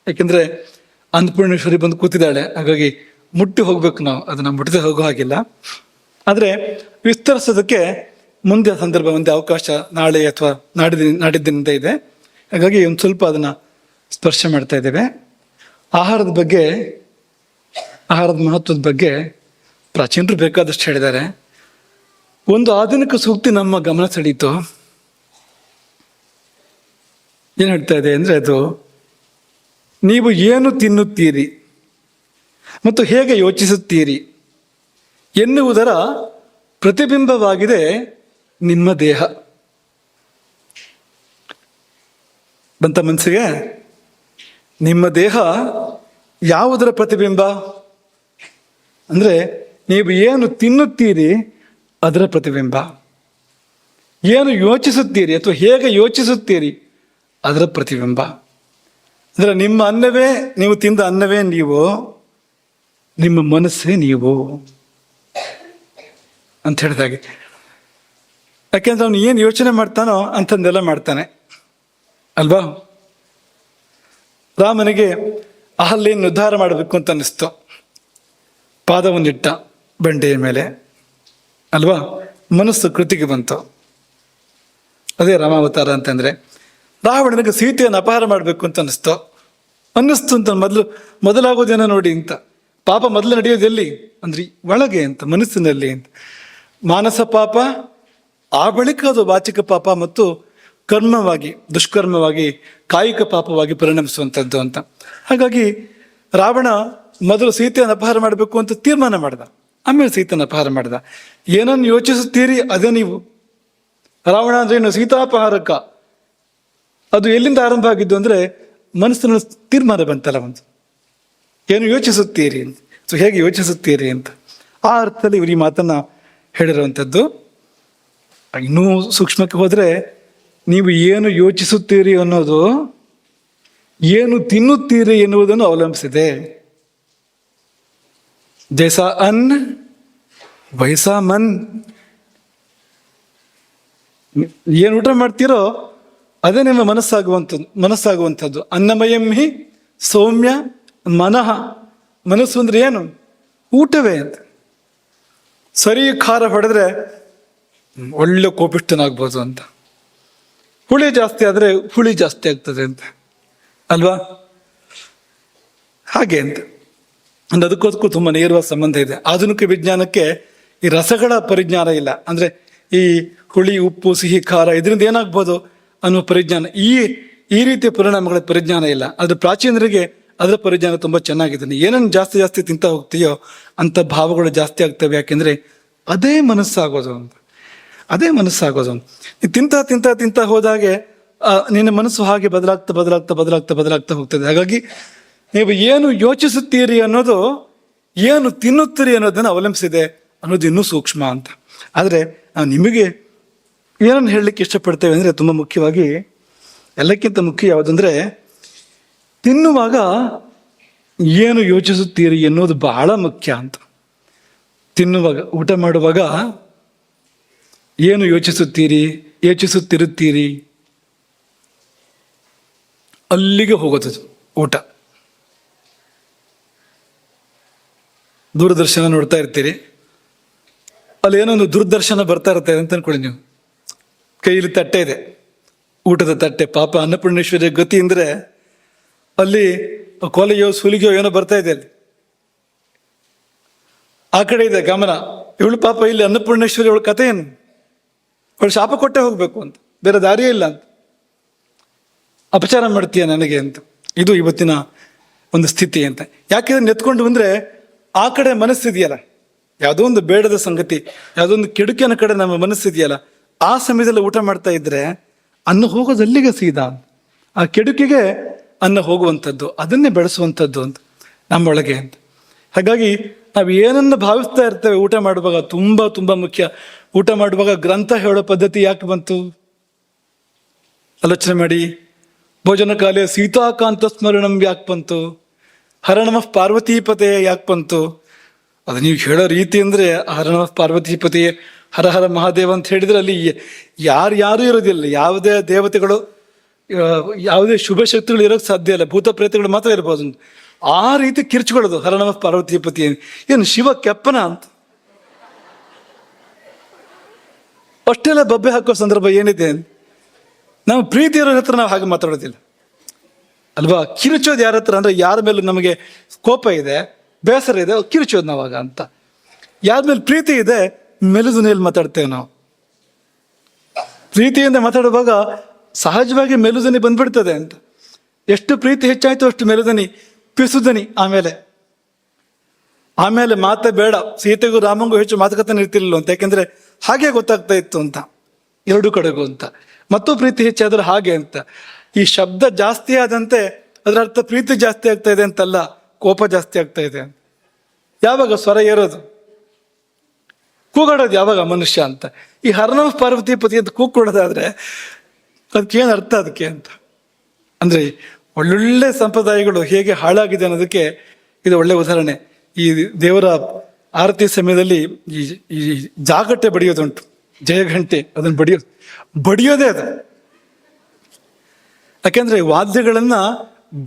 ಯಾಕೆಂದರೆ ಅನ್ನಪೂರ್ಣೇಶ್ವರಿ ಬಂದು ಕೂತಿದ್ದಾಳೆ, ಹಾಗಾಗಿ ಮುಟ್ಟಿ ಹೋಗ್ಬೇಕು, ನಾವು ಅದನ್ನು ಮುಟ್ಟದೆ ಹೋಗೋ ಹಾಗಿಲ್ಲ. ಆದರೆ ವಿಸ್ತರಿಸೋದಕ್ಕೆ ಮುಂದೆ ಸಂದರ್ಭ, ಮುಂದೆ ಅವಕಾಶ ನಾಳೆ ಅಥವಾ ನಾಡಿದ್ದಿನಿಂದ ಇದೆ. ಹಾಗಾಗಿ ಒಂದು ಸ್ವಲ್ಪ ಅದನ್ನು ಸ್ಪರ್ಶ ಮಾಡ್ತಾ ಇದ್ದೇವೆ. ಆಹಾರದ ಮಹತ್ವದ ಬಗ್ಗೆ ಪ್ರಾಚೀನರು ಬೇಕಾದಷ್ಟು ಹೇಳಿದ್ದಾರೆ. ಒಂದು ಆಧುನಿಕ ಸೂಕ್ತಿ ನಮ್ಮ ಗಮನ ಸೆಳೀತು. ಏನು ಹೇಳ್ತಾ ಇದೆ ಅಂದರೆ, ಅದು ನೀವು ಏನು ತಿನ್ನುತ್ತೀರಿ ಮತ್ತು ಹೇಗೆ ಯೋಚಿಸುತ್ತೀರಿ ಎನ್ನುವುದರ ಪ್ರತಿಬಿಂಬವಾಗಿದೆ ನಿಮ್ಮ ದೇಹ. ಬಂತ ಮನಸ್ಸಿಗೆ? ನಿಮ್ಮ ದೇಹ ಯಾವುದರ ಪ್ರತಿಬಿಂಬ ಅಂದರೆ, ನೀವು ಏನು ತಿನ್ನುತ್ತೀರಿ ಅದರ ಪ್ರತಿಬಿಂಬ. ಏನು ಯೋಚಿಸುತ್ತೀರಿ ಅಥವಾ ಹೇಗೆ ಯೋಚಿಸುತ್ತೀರಿ ಅದರ ಪ್ರತಿಬಿಂಬ. ಅಂದರೆ ನಿಮ್ಮ ಅನ್ನವೇ, ನೀವು ತಿಂದ ಅನ್ನವೇ ನೀವು, ನಿಮ್ಮ ಮನಸ್ಸೇ ನೀವು ಅಂತ ಹೇಳಿದಾಗೆ. ಯಾಕೆಂದ್ರೆ ಅವನು ಏನು ಯೋಚನೆ ಮಾಡ್ತಾನೋ ಅಂಥದ್ದೆಲ್ಲ ಮಾಡ್ತಾನೆ ಅಲ್ವಾ? ರಾಮನಿಗೆ ಅಹಲ್ಯೆಯನ್ನು ಉದ್ಧಾರ ಮಾಡಬೇಕು ಅಂತ ಅನ್ನಿಸ್ತು. ಪಾದವನ್ನಿಟ್ಟ ಬಂಡೆಯ ಮೇಲೆ ಅಲ್ವಾ? ಮನಸ್ಸು ಕೃತಿಗೆ ಬಂತು. ಅದೇ ರಾಮಾವತಾರ ಅಂತಂದರೆ. ರಾವಣನಿಗೆ ಸೀತೆಯನ್ನು ಅಪಹಾರ ಮಾಡಬೇಕು ಅಂತ ಅನ್ನಿಸ್ತು ಅಂತ ಮೊದಲಾಗೋದೇನೋ ನೋಡಿ ಅಂತ. ಪಾಪ ಮೊದಲು ನಡೆಯೋದು ಎಲ್ಲಿ ಅಂದ್ರೆ ಒಳಗೆ ಅಂತ, ಮನಸ್ಸಿನಲ್ಲಿ ಅಂತ. ಮಾನಸ ಪಾಪ, ಆ ಬಳಿಕ ಅದು ವಾಚಿಕ ಪಾಪ ಮತ್ತು ಕರ್ಮವಾಗಿ, ದುಷ್ಕರ್ಮವಾಗಿ, ಕಾಯಿಕ ಪಾಪವಾಗಿ ಪರಿಣಮಿಸುವಂಥದ್ದು ಅಂತ. ಹಾಗಾಗಿ ರಾವಣ ಮೊದಲು ಸೀತೆಯನ್ನು ಅಪಹಾರ ಮಾಡಬೇಕು ಅಂತ ತೀರ್ಮಾನ ಮಾಡ್ದ, ಆಮೇಲೆ ಸೀತೆಯನ್ನು ಅಪಹಾರ ಮಾಡ್ದ. ಏನನ್ನು ಯೋಚಿಸುತ್ತೀರಿ ಅದೇ ನೀವು. ರಾವಣ ಅಂದ್ರೆ ಏನು? ಸೀತಾಪಹಾರಕ. ಅದು ಎಲ್ಲಿಂದ ಆರಂಭ ಆಗಿದ್ದು ಅಂದರೆ ಮನಸ್ಸಿನ ತೀರ್ಮಾನ ಬಂತಲ್ಲ ಒಂದು, ಏನು ಯೋಚಿಸುತ್ತೀರಿ ಅಂತ. ಸೊ ಹೇಗೆ ಯೋಚಿಸುತ್ತೀರಿ ಅಂತ ಆ ಅರ್ಥದಲ್ಲಿ ಇವರು ಈ ಮಾತನ್ನ ಹೇಳಿರುವಂಥದ್ದು. ಇನ್ನೂ ಸೂಕ್ಷ್ಮಕ್ಕೆ ಹೋದರೆ, ನೀವು ಏನು ಯೋಚಿಸುತ್ತೀರಿ ಅನ್ನೋದು ಏನು ತಿನ್ನುತ್ತೀರಿ ಎನ್ನುವುದನ್ನು ಅವಲಂಬಿಸಿದೆ. ಜೈಸಾ ಅನ್ನ ವೈಸಾ ಮನ್. ಏನು ಊಟ ಮಾಡ್ತೀರೋ ಅದೇ ನಿಮ್ಮ ಮನಸ್ಸಾಗುವಂಥದ್ದು. ಅನ್ನಮಯಂ ಹಿ ಸೌಮ್ಯ ಮನಃ. ಮನಸ್ಸು ಅಂದ್ರೆ ಏನು? ಊಟವೇ ಅಂತ. ಸರಿ ಖಾರ ಹೊಡೆದ್ರೆ ಒಳ್ಳೆ ಕೋಪಿಷ್ಠನಾಗ್ಬೋದು ಅಂತ, ಹುಳಿ ಜಾಸ್ತಿ ಆದರೆ ಹುಳಿ ಜಾಸ್ತಿ ಆಗ್ತದೆ ಅಂತ ಅಲ್ವಾ? ಹಾಗೆ ಅಂತ ಅದಕ್ಕೂ ತುಂಬ ನೇರವಾದ ಸಂಬಂಧ ಇದೆ. ಆಧುನಿಕ ವಿಜ್ಞಾನಕ್ಕೆ ಈ ರಸಗಳ ಪರಿಜ್ಞಾನ ಇಲ್ಲ. ಅಂದರೆ ಈ ಹುಳಿ, ಉಪ್ಪು, ಸಿಹಿ, ಖಾರ ಇದರಿಂದ ಏನಾಗ್ಬೋದು ಅನ್ನೋ ಪರಿಜ್ಞಾನ, ಈ ರೀತಿಯ ಪರಿಣಾಮಗಳ ಪರಿಜ್ಞಾನ ಇಲ್ಲ. ಆದರೆ ಪ್ರಾಚೀನರಿಗೆ ಅದರ ಪರಿಜ್ಞಾನ ತುಂಬ ಚೆನ್ನಾಗಿದೆ. ಏನನ್ನು ಜಾಸ್ತಿ ತಿಂತ ಹೋಗ್ತೀಯೋ ಅಂಥ ಭಾವಗಳು ಜಾಸ್ತಿ ಆಗ್ತವೆ. ಯಾಕೆಂದರೆ ಅದೇ ಮನಸ್ಸಾಗೋದು ಅಂತ, ಅದೇ ಮನಸ್ಸಾಗೋದು. ತಿಂತ ಹೋದಾಗೆ ನಿನ್ನ ಮನಸ್ಸು ಹಾಗೆ ಬದಲಾಗ್ತಾ ಹೋಗ್ತದೆ. ಹಾಗಾಗಿ ನೀವು ಏನು ಯೋಚಿಸುತ್ತೀರಿ ಅನ್ನೋದು ಏನು ತಿನ್ನುತ್ತೀರಿ ಅನ್ನೋದನ್ನು ಅವಲಂಬಿಸಿದೆ ಅನ್ನೋದು ಇನ್ನೂ ಸೂಕ್ಷ್ಮ ಅಂತ. ಆದರೆ ನಾವು ನಿಮಗೆ ಏನನ್ನು ಹೇಳಲಿಕ್ಕೆ ಇಷ್ಟಪಡ್ತೇವೆ ಅಂದರೆ, ತುಂಬ ಮುಖ್ಯವಾಗಿ ಎಲ್ಲಕ್ಕಿಂತ ಮುಖ್ಯ ಯಾವುದಂದರೆ, ತಿನ್ನುವಾಗ ಏನು ಯೋಚಿಸುತ್ತೀರಿ ಎನ್ನುವುದು ಬಹಳ ಮುಖ್ಯ ಅಂತ. ತಿನ್ನುವಾಗ, ಊಟ ಮಾಡುವಾಗ ಏನು ಯೋಚಿಸುತ್ತಿರುತ್ತೀರಿ ಅಲ್ಲಿಗೆ ಹೋಗೋದು ಊಟ. ದೂರದರ್ಶನ ನೋಡ್ತಾ ಇರ್ತೀರಿ, ಅಲ್ಲಿ ಏನೋ ಒಂದು ದುರ್ದರ್ಶನ ಬರ್ತಾ ಇರುತ್ತೆ ಅಂತ ಅನ್ಕೊಳ್ಳಿ. ನೀವು ಕೈಯಲ್ಲಿ ತಟ್ಟೆ ಇದೆ, ಊಟದ ತಟ್ಟೆ. ಪಾಪ ಅನ್ನಪೂರ್ಣೇಶ್ವರಿಯ ಗತಿ ಅಂದರೆ ಅಲ್ಲಿ ಕೊಲೆಯೋ ಸುಲಿಗೆಯೋ ಏನೋ ಬರ್ತಾ ಇದೆ, ಅಲ್ಲಿ ಆ ಕಡೆ ಇದೆ ಗಮನ. ಇವಳು ಪಾಪ ಇಲ್ಲಿ ಅನ್ನಪೂರ್ಣೇಶ್ವರಿ, ಅವಳ ಕಥೆ ಏನು? ಅವಳು ಶಾಪ ಕೊಟ್ಟೆ ಹೋಗ್ಬೇಕು ಅಂತ, ಬೇರೆ ದಾರಿಯೇ ಇಲ್ಲ ಅಂತ. ಅಪಚಾರ ಮಾಡ್ತೀಯ ನನಗೆ ಅಂತ. ಇದು ಇವತ್ತಿನ ಒಂದು ಸ್ಥಿತಿ ಅಂತ. ಯಾಕೆಂದ್ರೆ ನೆತ್ಕೊಂಡು ಬಂದ್ರೆ ಆ ಕಡೆ ಮನಸ್ಸಿದೆಯಲ್ಲ, ಯಾವುದೋ ಒಂದು ಬೇಡದ ಸಂಗತಿ, ಯಾವುದೋ ಒಂದು ಕೆಡುಕಿನ ಕಡೆ ನಮ್ಮ ಮನಸ್ಸಿದೆಯಲ್ಲ, ಆ ಸಮಯದಲ್ಲಿ ಊಟ ಮಾಡ್ತಾ ಇದ್ರೆ ಅನ್ನ ಹೋಗೋದು ಅಲ್ಲಿಗೆ ಸೀದಾ, ಆ ಕೆಡುಕಿಗೆ ಅನ್ನ ಹೋಗುವಂಥದ್ದು, ಅದನ್ನೇ ಬೆಳೆಸುವಂಥದ್ದು ಅಂತ ನಮ್ಮೊಳಗೆ ಅಂತ. ಹಾಗಾಗಿ ನಾವು ಏನನ್ನು ಭಾವಿಸ್ತಾ ಇರ್ತೇವೆ ಊಟ ಮಾಡುವಾಗ ತುಂಬ ತುಂಬ ಮುಖ್ಯ. ಊಟ ಮಾಡುವಾಗ ಗ್ರಂಥ ಹೇಳೋ ಪದ್ಧತಿ ಯಾಕೆ ಬಂತು ಆಲೋಚನೆ ಮಾಡಿ. ಭೋಜನ ಕಾಲೇ ಸೀತಾಕಾಂತ ಸ್ಮರಣಂ ಯಾಕೆ ಬಂತು? ಹರನಮಃ ಪಾರ್ವತೀಪತೆ ಯಾಕೆ ಬಂತು? ಅದು ನೀವು ಹೇಳೋ ರೀತಿ ಅಂದರೆ ಹರನಮಃ ಪಾರ್ವತೀಪತೆ ಹರ ಹರ ಮಹಾದೇವ ಅಂತ ಹೇಳಿದರೆ ಅಲ್ಲಿ ಯಾರು ಇರೋದಿಲ್ಲ, ಯಾವುದೇ ದೇವತೆಗಳು ಯಾವುದೇ ಶುಭ ಶಕ್ತಿಗಳು ಇರೋಕ್ಕೆ ಸಾಧ್ಯ ಇಲ್ಲ, ಭೂತ ಪ್ರೇತಗಳು ಮಾತ್ರ ಇರ್ಬೋದು. ಆ ರೀತಿ ಕಿರ್ಚ್ಕೊಳ್ಳೋದು ಹರ ನಮಃ ಪಾರ್ವತೀಪತಿ. ಏನು ಶಿವ ಕೆಪ್ಪನ ಅಂತ ಅಷ್ಟೆಲ್ಲ ಬಬ್ಬೆ ಹಾಕೋ ಸಂದರ್ಭ ಏನಿದೆ? ನಾವು ಪ್ರೀತಿ ಇರೋರ ಹತ್ರ ನಾವು ಹಾಗೆ ಮಾತಾಡೋದಿಲ್ಲ ಅಲ್ವಾ? ಕಿರುಚೋದು ಯಾರ ಹತ್ರ ಅಂದರೆ ಯಾರ ಮೇಲೂ ನಮಗೆ ಕೋಪ ಇದೆ, ಬೇಸರ ಇದೆ, ಕಿರುಚೋದು ನಾವಾಗ ಅಂತ. ಯಾರ ಮೇಲೆ ಪ್ರೀತಿ ಇದೆ ಮೆಲುದನಿಯಲ್ಲಿ ಮಾತಾಡ್ತೇವೆ ನಾವು. ಪ್ರೀತಿಯಿಂದ ಮಾತಾಡುವಾಗ ಸಹಜವಾಗಿ ಮೆಲುದನಿ ಬಂದ್ಬಿಡ್ತದೆ ಅಂತ. ಎಷ್ಟು ಪ್ರೀತಿ ಹೆಚ್ಚಾಯ್ತು ಅಷ್ಟು ಮೆಲುದನಿ, ಪಿಸುದನಿ. ಆಮೇಲೆ ಮಾತೇ ಬೇಡ, ಸೀತೆಗೂ ರಾಮಂಗೂ ಹೆಚ್ಚು ಮಾತುಕತೆ ಇರ್ತಿರ್ಲಿಲ್ಲ ಅಂತ. ಯಾಕೆಂದ್ರೆ ಹಾಗೆ ಗೊತ್ತಾಗ್ತಾ ಇತ್ತು ಅಂತ, ಎರಡೂ ಕಡೆಗೂ ಅಂತ. ಮತ್ತು ಪ್ರೀತಿ ಹೆಚ್ಚಾದ್ರೆ ಹಾಗೆ ಅಂತ. ಈ ಶಬ್ದ ಜಾಸ್ತಿ ಆದಂತೆ ಅದರ ಅರ್ಥ ಪ್ರೀತಿ ಜಾಸ್ತಿ ಆಗ್ತಾ ಇದೆ ಅಂತಲ್ಲ, ಕೋಪ ಜಾಸ್ತಿ ಆಗ್ತಾ ಇದೆ. ಯಾವಾಗ ಸ್ವರ ಏರೋದು, ಕೂಗಾಡೋದು ಯಾವಾಗ ಮನುಷ್ಯ ಅಂತ. ಈ ಹರನಮಃ ಪಾರ್ವತೀಪತಿ ಅಂತ ಕೂಗ್ಕೊಡೋದಾದ್ರೆ ಅದಕ್ಕೇನು ಅರ್ಥ ಅದಕ್ಕೆ ಅಂತ ಅಂದ್ರೆ ಒಳ್ಳೊಳ್ಳೆ ಸಂಪ್ರದಾಯಗಳು ಹೇಗೆ ಹಾಳಾಗಿದೆ ಅನ್ನೋದಕ್ಕೆ ಇದು ಒಳ್ಳೆ ಉದಾಹರಣೆ. ಈ ದೇವರ ಆರತಿ ಸಮಯದಲ್ಲಿ ಈ ಜಾಗಟೆ ಬಡಿಯೋದುಂಟು, ಜಯಘಂಟೆ, ಅದನ್ನು ಬಡಿಯೋದೇ ಅದು. ಯಾಕೆಂದ್ರೆ ವಾದ್ಯಗಳನ್ನ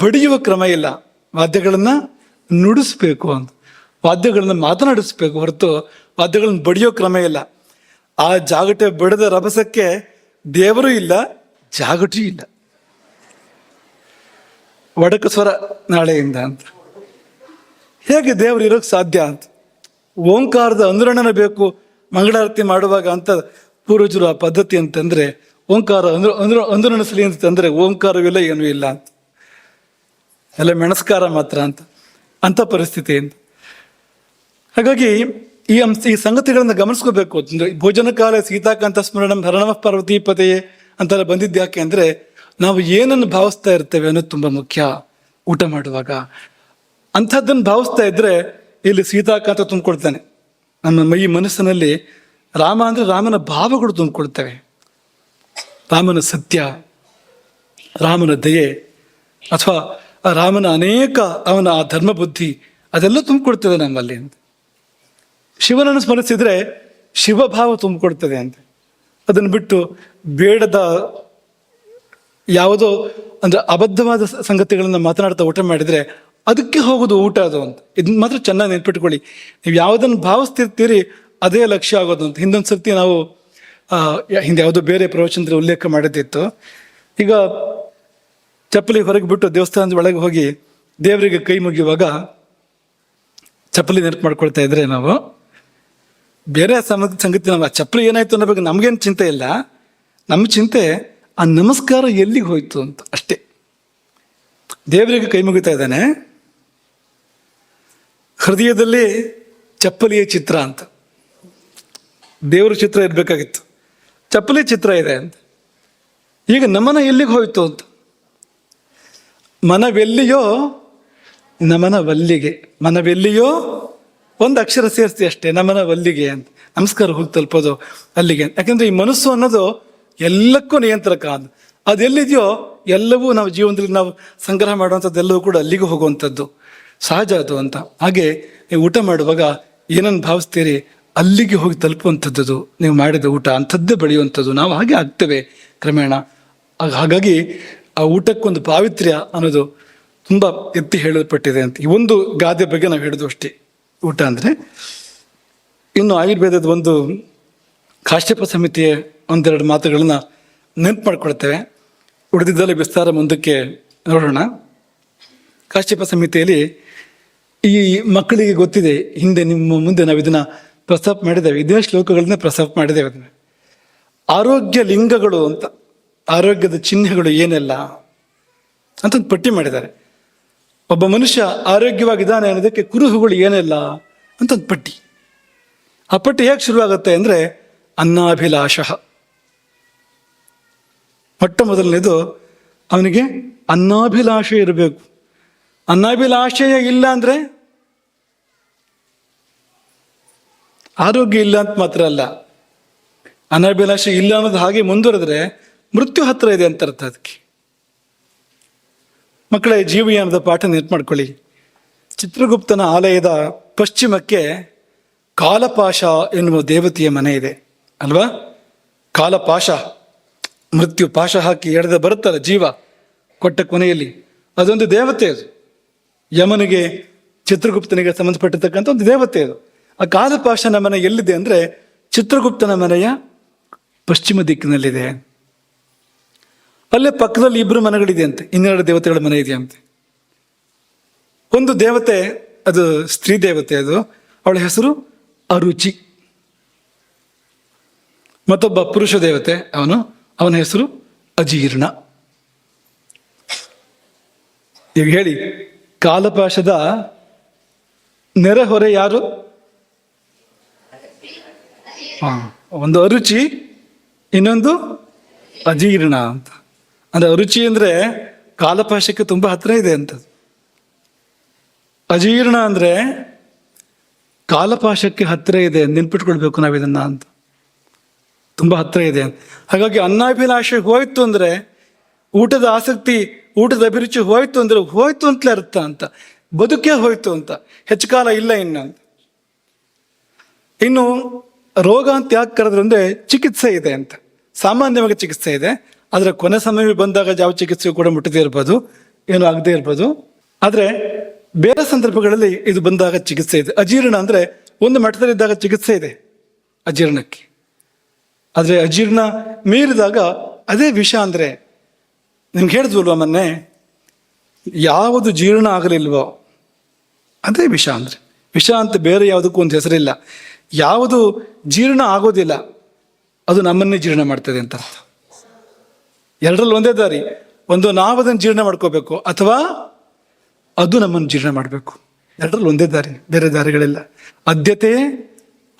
ಬಡಿಯುವ ಕ್ರಮ ಇಲ್ಲ, ವಾದ್ಯಗಳನ್ನ ನುಡಿಸ್ಬೇಕು ಅಂತ, ವಾದ್ಯಗಳನ್ನ ಮಾತನಾಡಿಸ್ಬೇಕು ಹೊರತು ವಾದ್ಯಗಳನ್ನ ಬಡಿಯೋ ಕ್ರಮ ಇಲ್ಲ. ಆ ಜಾಗಟೆ ಬಡಿದ ರಭಸಕ್ಕೆ ದೇವರು ಇಲ್ಲ, ಜಾಗಟೂ ಇಲ್ಲ. ಒಡಕ ಸ್ವರ ನಾಳೆಯಿಂದ ಅಂತ ಹೇಗೆ ದೇವರು ಇರೋಕ್ಕೆ ಸಾಧ್ಯ ಅಂತ. ಓಂಕಾರದ ಅನುರಣನ ಬೇಕು ಮಂಗಳಾರತಿ ಮಾಡುವಾಗ ಅಂತ ಪೂರ್ವಜರು ಆ ಪದ್ಧತಿ ಅಂತಂದ್ರೆ, ಓಂಕಾರ ಅನುರಣಿಸಲಿ ಅಂತಂದ್ರೆ ಓಂಕಾರವಿಲ್ಲ ಏನೂ ಇಲ್ಲ ಅಂತ, ಎಲ್ಲ ಮೆಣಸ್ಕಾರ ಮಾತ್ರ ಅಂತ ಪರಿಸ್ಥಿತಿ ಅಂತ. ಹಾಗಾಗಿ ಈ ಸಂಗತಿಗಳನ್ನ ಗಮನಿಸ್ಕೋಬೇಕು. ಭೋಜನ ಕಾಲ ಸೀತಾಕಾಂತ ಸ್ಮರಣ ಹರನಮಃ ಪಾರ್ವತೀಪತೆಯೇ ಅಂತೆಲ್ಲ ಬಂದಿದ್ದು ಯಾಕೆ ಅಂದ್ರೆ ನಾವು ಏನನ್ನು ಭಾವಿಸ್ತಾ ಇರ್ತೇವೆ ಅನ್ನೋದು ತುಂಬಾ ಮುಖ್ಯ. ಊಟ ಮಾಡುವಾಗ ಅಂಥದ್ದನ್ನು ಭಾವಿಸ್ತಾ ಇದ್ರೆ ಇಲ್ಲಿ ಸೀತಾಕಾಂತ ತುಂಬಿಕೊಡ್ತಾನೆ ನಮ್ಮ ಈ ಮನಸ್ಸಿನಲ್ಲಿ. ರಾಮ ಅಂದ್ರೆ ರಾಮನ ಭಾವಗಳು ತುಂಬಿಕೊಡ್ತವೆ, ರಾಮನ ಸತ್ಯ, ರಾಮನ ದಯೆ, ಅಥವಾ ರಾಮನ ಅನೇಕ ಅವನ ಆ ಧರ್ಮ ಬುದ್ಧಿ, ಅದೆಲ್ಲ ತುಂಬಿಕೊಡ್ತದೆ ನಮ್ಮಲ್ಲಿ ಅಂತ. ಶಿವನನ್ನು ಸ್ಮರಿಸಿದ್ರೆ ಶಿವಭಾವ ತುಂಬಿಕೊಡ್ತದೆ ಅಂತ. ಅದನ್ನು ಬಿಟ್ಟು ಬೇಡದ ಯಾವುದೋ ಅಂದ್ರೆ ಅಬದ್ಧವಾದ ಸಂಗತಿಗಳನ್ನ ಮಾತನಾಡ್ತಾ ಊಟ ಮಾಡಿದ್ರೆ ಅದಕ್ಕೆ ಹೋಗೋದು ಊಟ ಅದು ಅಂತ. ಇದನ್ನ ಮಾತ್ರ ಚೆನ್ನಾಗಿ ನೆನ್ಪಿಟ್ಕೊಳ್ಳಿ. ನೀವು ಯಾವುದನ್ನು ಭಾವಿಸ್ತಿರ್ತೀರಿ ಅದೇ ಲಕ್ಷ್ಯ ಆಗೋದು ಅಂತ. ಹಿಂದೊಂದು ಸರ್ತಿ ನಾವು ಹಿಂದೆ ಯಾವುದೋ ಬೇರೆ ಪ್ರವಚನದಲ್ಲಿ ಉಲ್ಲೇಖ ಮಾಡಿದ್ದಿತ್ತು. ಈಗ ಚಪ್ಪಲಿ ಹೊರಗೆ ಬಿಟ್ಟು ದೇವಸ್ಥಾನದ ಒಳಗೆ ಹೋಗಿ ದೇವರಿಗೆ ಕೈ ಮುಗಿಯುವಾಗ ಚಪ್ಪಲಿ ನೆನಪು ಮಾಡ್ಕೊಳ್ತಾ ಇದ್ರೆ ನಾವು ಬೇರೆ ಸಂಗತಿ ನಾವು ಆ ಚಪ್ಪಲಿ ಏನಾಯ್ತು ಅನ್ನೋ ಬಗ್ಗೆ ನಮಗೇನು ಚಿಂತೆ ಇಲ್ಲ. ನಮ್ಮ ಚಿಂತೆ ಆ ನಮಸ್ಕಾರ ಎಲ್ಲಿಗೆ ಹೋಯ್ತು ಅಂತ ಅಷ್ಟೇ. ದೇವರಿಗೆ ಕೈ ಮುಗಿತಾ ಇದ್ದಾನೆ, ಹೃದಯದಲ್ಲಿ ಚಪ್ಪಲಿಯ ಚಿತ್ರ ಅಂತ, ದೇವರ ಚಿತ್ರ ಇರಬೇಕಾಗಿತ್ತು, ಚಪ್ಪಲಿ ಚಿತ್ರ ಇದೆ ಅಂತ. ಈಗ ನಮನ ಎಲ್ಲಿಗೆ ಹೋಯ್ತು ಅಂತ. ಮನವೆಲ್ಲಿಯೋ ನಮನ ವಲ್ಲಿಗೆ, ಮನವೆಲ್ಲಿಯೋ ಒಂದು ಅಕ್ಷರ ಸೇರಿಸಿ ಅಷ್ಟೇ, ನಮನ ವಲ್ಲಿಗೆ ಅಂತ. ನಮಸ್ಕಾರ ಹೋಗಿ ತಲುಪೋದು ಅಲ್ಲಿಗೆ. ಯಾಕಂದ್ರೆ ಈ ಮನಸ್ಸು ಅನ್ನೋದು ಎಲ್ಲಕ್ಕೂ ನಿಯಂತ್ರಕ ಅಂತ. ಅದೆಲ್ಲಿದೆಯೋ ಎಲ್ಲವೂ ನಾವು ಜೀವನದಲ್ಲಿ ನಾವು ಸಂಗ್ರಹ ಮಾಡುವಂಥದ್ದೆಲ್ಲವೂ ಕೂಡ ಅಲ್ಲಿಗೂ ಹೋಗುವಂಥದ್ದು, ಸಹಜ ಅದು ಅಂತ. ಹಾಗೆ ನೀವು ಊಟ ಮಾಡುವಾಗ ಏನನ್ನು ಭಾವಿಸ್ತೀರಿ ಅಲ್ಲಿಗೆ ಹೋಗಿ ತಲುಪುವಂಥದ್ದು ನೀವು ಮಾಡಿದ ಊಟ ಅಂಥದ್ದೇ ಬೆಳೆಯುವಂಥದ್ದು. ನಾವು ಹಾಗೆ ಆಗ್ತೇವೆ ಕ್ರಮೇಣ. ಹಾಗಾಗಿ ಆ ಊಟಕ್ಕೊಂದು ಪಾವಿತ್ರ್ಯ ಅನ್ನೋದು ತುಂಬ ಎತ್ತಿ ಹೇಳಲ್ಪಟ್ಟಿದೆ ಅಂತ. ಈ ಒಂದು ಗಾದೆ ಬಗ್ಗೆ ನಾವು ಹೇಳಿದ್ವು ಅಷ್ಟೇ, ಊಟ ಅಂದರೆ. ಇನ್ನು ಆಯುರ್ವೇದದ ಒಂದು ಕಾಶ್ಯಪ ಸಮಿತಿಯ ಒಂದೆರಡು ಮಾತುಗಳನ್ನ ನೆನಪು ಮಾಡ್ಕೊಳ್ತೇವೆ. ಉಳಿದಿದ್ದಲ್ಲಿ ವಿಸ್ತಾರ ಮುಂದಕ್ಕೆ ನೋಡೋಣ. ಕಾಶ್ಯಪ ಸಮಿತಿಯಲ್ಲಿ ಈ ಮಕ್ಕಳಿಗೆ ಗೊತ್ತಿದೆ, ಹಿಂದೆ ನಿಮ್ಮ ಮುಂದೆ ನಾವು ಇದನ್ನ ಪ್ರಸ್ತಾಪ ಮಾಡಿದ್ದೇವೆ, ಇದೇ ಶ್ಲೋಕಗಳನ್ನ ಪ್ರಸ್ತಾಪ ಮಾಡಿದ್ದೇವೆ. ಅದನ್ನ ಆರೋಗ್ಯ ಲಿಂಗಗಳು ಅಂತ, ಆರೋಗ್ಯದ ಚಿಹ್ನೆಗಳು ಏನೆಲ್ಲ ಅಂತ ಒಂದು ಪಟ್ಟಿ ಮಾಡಿದ್ದಾರೆ. ಒಬ್ಬ ಮನುಷ್ಯ ಆರೋಗ್ಯವಾಗಿದ್ದಾನೆ ಅನ್ನೋದಕ್ಕೆ ಕುರುಹುಗಳು ಏನೆಲ್ಲ ಅಂತ ಒಂದು ಪಟ್ಟಿ. ಆ ಪಟ್ಟಿ ಹೇಗೆ ಶುರುವಾಗುತ್ತೆ ಅಂದರೆ ಅನ್ನಾಭಿಲಾಷ. ಮೊಟ್ಟ ಮೊದಲನೇದು ಅವನಿಗೆ ಅನ್ನಾಭಿಲಾಷೆ ಇರಬೇಕು. ಅನ್ನಾಭಿಲಾಷೆಯ ಇಲ್ಲ ಅಂದರೆ ಆರೋಗ್ಯ ಇಲ್ಲ ಅಂತ ಮಾತ್ರ ಅಲ್ಲ, ಅನಾಭಿಲಾಷೆ ಇಲ್ಲ ಅನ್ನೋದು ಹಾಗೆ ಮುಂದುವರೆದ್ರೆ ಮೃತ್ಯು ಹತ್ರ ಇದೆ ಅಂತ ಅರ್ಥ. ಅದಕ್ಕೆ ಮಕ್ಕಳ ಜೀವಯಾನದ ಪಾಠ ನೆನಪು ಮಾಡ್ಕೊಳ್ಳಿ. ಚಿತ್ರಗುಪ್ತನ ಆಲಯದ ಪಶ್ಚಿಮಕ್ಕೆ ಕಾಲಪಾಶ ಎನ್ನುವ ದೇವತೆಯ ಮನೆ ಇದೆ. ಅಲ್ವಾ? ಕಾಲ ಪಾಶ, ಮೃತ್ಯು ಪಾಶ ಹಾಕಿ ಎಳೆದ ಬರುತ್ತಲ್ಲ ಜೀವ ಕೊಟ್ಟ ಕೊನೆಯಲ್ಲಿ, ಅದೊಂದು ದೇವತೆ. ಅದು ಯಮನಿಗೆ, ಚಿತ್ರಗುಪ್ತನಿಗೆ ಸಂಬಂಧಪಟ್ಟಿರ್ತಕ್ಕಂಥ ಒಂದು ದೇವತೆ. ಅದು ಆ ಕಾಲಪಾಶನ ಮನೆ ಎಲ್ಲಿದೆ ಅಂದರೆ ಚಿತ್ರಗುಪ್ತನ ಮನೆಯ ಪಶ್ಚಿಮ ದಿಕ್ಕಿನಲ್ಲಿದೆ. ಅಲ್ಲೇ ಪಕ್ಕದಲ್ಲಿ 2 ಮನೆಗಳಿದೆ ಅಂತೆ, 2 ದೇವತೆಗಳ ಮನೆ ಇದೆಯಂತೆ. ಒಂದು ದೇವತೆ, ಅದು ಸ್ತ್ರೀ ದೇವತೆ, ಅದು ಅವಳ ಹೆಸರು ಅರುಚಿ. ಮತ್ತೊಬ್ಬ ಪುರುಷ ದೇವತೆ, ಅವನ ಹೆಸರು ಅಜೀರ್ಣ. ಈಗ ಹೇಳಿ, ಕಾಲಪಾಶದ ನೆರೆಹೊರೆ ಯಾರು? ಒಂದು ಅರುಚಿ, ಇನ್ನೊಂದು ಅಜೀರ್ಣ ಅಂತ. ಅಂದ್ರೆ ಅರುಚಿ ಅಂದ್ರೆ ಕಾಲಪಾಶಕ್ಕೆ ತುಂಬಾ ಹತ್ರ ಇದೆ ಅಂತ. ಅಜೀರ್ಣ ಅಂದ್ರೆ ಕಾಲಪಾಶಕ್ಕೆ ಹತ್ತಿರ ಇದೆ, ನೆನ್ಪಿಟ್ಕೊಳ್ಬೇಕು ನಾವು ಇದನ್ನ ಅಂತ. ತುಂಬಾ ಹತ್ರ ಇದೆ. ಹಾಗಾಗಿ ಅನ್ನಾಭಿಲಾಷೆ ಹೋಯ್ತು ಅಂದ್ರೆ, ಊಟದ ಆಸಕ್ತಿ, ಊಟದ ಅಭಿರುಚಿ ಹೋಯ್ತು ಅಂದ್ರೆ ಹೋಯ್ತು ಅಂತಲೇ ಅರ್ಥ ಅಂತ. ಬದುಕೇ ಹೋಯ್ತು ಅಂತ, ಹೆಚ್ಚು ಕಾಲ ಇಲ್ಲ ಇನ್ನು ಅಂತ. ಇನ್ನು ರೋಗ ಅಂತ ಯಾಕೆ ಕರೆದ್ರು ಅಂದ್ರೆ ಚಿಕಿತ್ಸೆ ಇದೆ ಅಂತ. ಸಾಮಾನ್ಯವಾಗಿ ಚಿಕಿತ್ಸೆ ಇದೆ, ಆದರೆ ಕೊನೆ ಸಮಯ ಬಂದಾಗ ಯಾವ ಚಿಕಿತ್ಸೆಯೂ ಕೂಡ ಮುಟ್ಟದೇ ಇರ್ಬೋದು, ಏನೂ ಆಗದೆ ಇರ್ಬೋದು. ಆದರೆ ಬೇರೆ ಸಂದರ್ಭಗಳಲ್ಲಿ ಇದು ಬಂದಾಗ ಚಿಕಿತ್ಸೆ ಇದೆ. ಅಜೀರ್ಣ ಅಂದ್ರೆ ಒಂದು ಮಟ್ಟದಲ್ಲಿದ್ದಾಗ ಚಿಕಿತ್ಸೆ ಇದೆ ಅಜೀರ್ಣಕ್ಕೆ. ಆದರೆ ಅಜೀರ್ಣ ಮೀರಿದಾಗ ಅದೇ ವಿಷ. ಅಂದ್ರೆ ನಿಮ್ಗೆ ಹೇಳಿದ್ವಲ್ವ ಮೊನ್ನೆ, ಯಾವುದು ಜೀರ್ಣ ಆಗಲಿಲ್ವೋ ಅದೇ ವಿಷ. ಅಂದ್ರೆ ವಿಷ ಅಂತ ಬೇರೆ ಯಾವುದಕ್ಕೂ ಒಂದು ಹೆಸರಿಲ್ಲ. ಯಾವುದು ಜೀರ್ಣ ಆಗೋದಿಲ್ಲ ಅದು ನಮ್ಮನ್ನೇ ಜೀರ್ಣ ಮಾಡ್ತದೆ ಅಂತ ಅರ್ಥ. ಎರಡರಲ್ಲಿ ಒಂದೇ ದಾರಿ, ಒಂದು ನಾವು ಅದನ್ನು ಜೀರ್ಣ ಮಾಡ್ಕೋಬೇಕು, ಅಥವಾ ಅದು ನಮ್ಮನ್ನು ಜೀರ್ಣ ಮಾಡಬೇಕು. ಎರಡರಲ್ಲಿ ಒಂದೇ ದಾರಿ, ಬೇರೆ ದಾರಿಗಳಿಲ್ಲ. ಅದ್ಯತೆ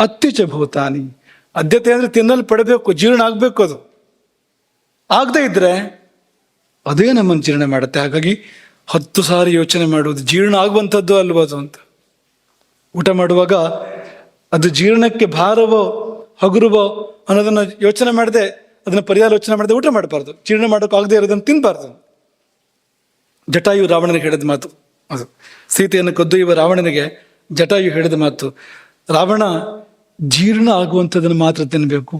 ಅತ್ಯುಚ ಭೂತಾನಿ. ಅದ್ಯತೆ ಅಂದ್ರೆ ತಿನ್ನಲು ಪಡಬೇಕು, ಜೀರ್ಣ ಆಗ್ಬೇಕು. ಅದು ಆಗದೆ ಇದ್ರೆ ಅದೇ ನಮ್ಮನ್ನು ಜೀರ್ಣ ಮಾಡುತ್ತೆ. ಹಾಗಾಗಿ 10 ಸಾರಿ ಯೋಚನೆ ಮಾಡುವುದು, ಜೀರ್ಣ ಆಗುವಂಥದ್ದು ಅಲ್ವದು ಅಂತ. ಊಟ ಮಾಡುವಾಗ ಅದು ಜೀರ್ಣಕ್ಕೆ ಭಾರವೋ ಹಗುರವೋ ಅನ್ನೋದನ್ನ ಯೋಚನೆ ಮಾಡದೆ, ಅದನ್ನ ಪರ್ಯಾಲೋಚನೆ ಮಾಡದೆ ಊಟ ಮಾಡಬಾರ್ದು. ಜೀರ್ಣ ಮಾಡೋಕೆ ಆಗದೆ ಇರೋದನ್ನು ತಿನ್ನಬಾರ್ದು. ಜಟಾಯು ರಾವಣನಿಗೆ ಹೇಳಿದ ಮಾತು ಅದು. ಸೀತೆಯನ್ನು ಕದ್ದೊಯ್ಯುವ ರಾವಣನಿಗೆ ಜಟಾಯು ಹೇಳಿದ ಮಾತು, ರಾವಣ, ಜೀರ್ಣ ಆಗುವಂಥದ್ದನ್ನು ಮಾತ್ರ ತಿನ್ನಬೇಕು,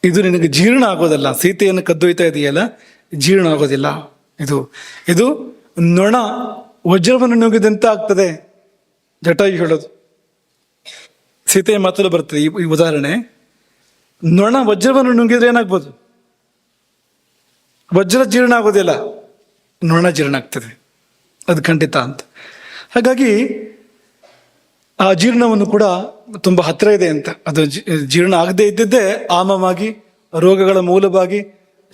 ಇದು ನಿನಗೆ ಜೀರ್ಣ ಆಗೋದಲ್ಲ. ಸೀತೆಯನ್ನು ಕದ್ದೊಯ್ತಾ ಇದೆಯಲ್ಲ, ಜೀರ್ಣ ಆಗೋದಿಲ್ಲ. ಇದು ನೊಣ ವಜ್ರವನ್ನು ನುಗ್ಗಿದಂತೆ ಆಗ್ತದೆ, ಜಟಾಯು ಹೇಳೋದು. ಸೀತೆಯ ಮಾತಲ್ಲಿ ಬರ್ತದೆ ಈ ಉದಾಹರಣೆ. ನೊಣ ವಜ್ರವನ್ನು ನುಂಗಿದ್ರೆ ಏನಾಗ್ಬೋದು? ವಜ್ರ ಜೀರ್ಣ ಆಗೋದಿಲ್ಲ, ನೊಣ ಜೀರ್ಣ ಆಗ್ತದೆ, ಅದು ಖಂಡಿತ ಅಂತ. ಹಾಗಾಗಿ ಆ ಜೀರ್ಣವನ್ನು ಕೂಡ ತುಂಬಾ ಹತ್ತಿರ ಇದೆ ಅಂತ. ಅದು ಜೀರ್ಣ ಆಗದೆ ಇದ್ದಿದ್ದೇ ಆಮವಾಗಿ, ರೋಗಗಳ ಮೂಲವಾಗಿ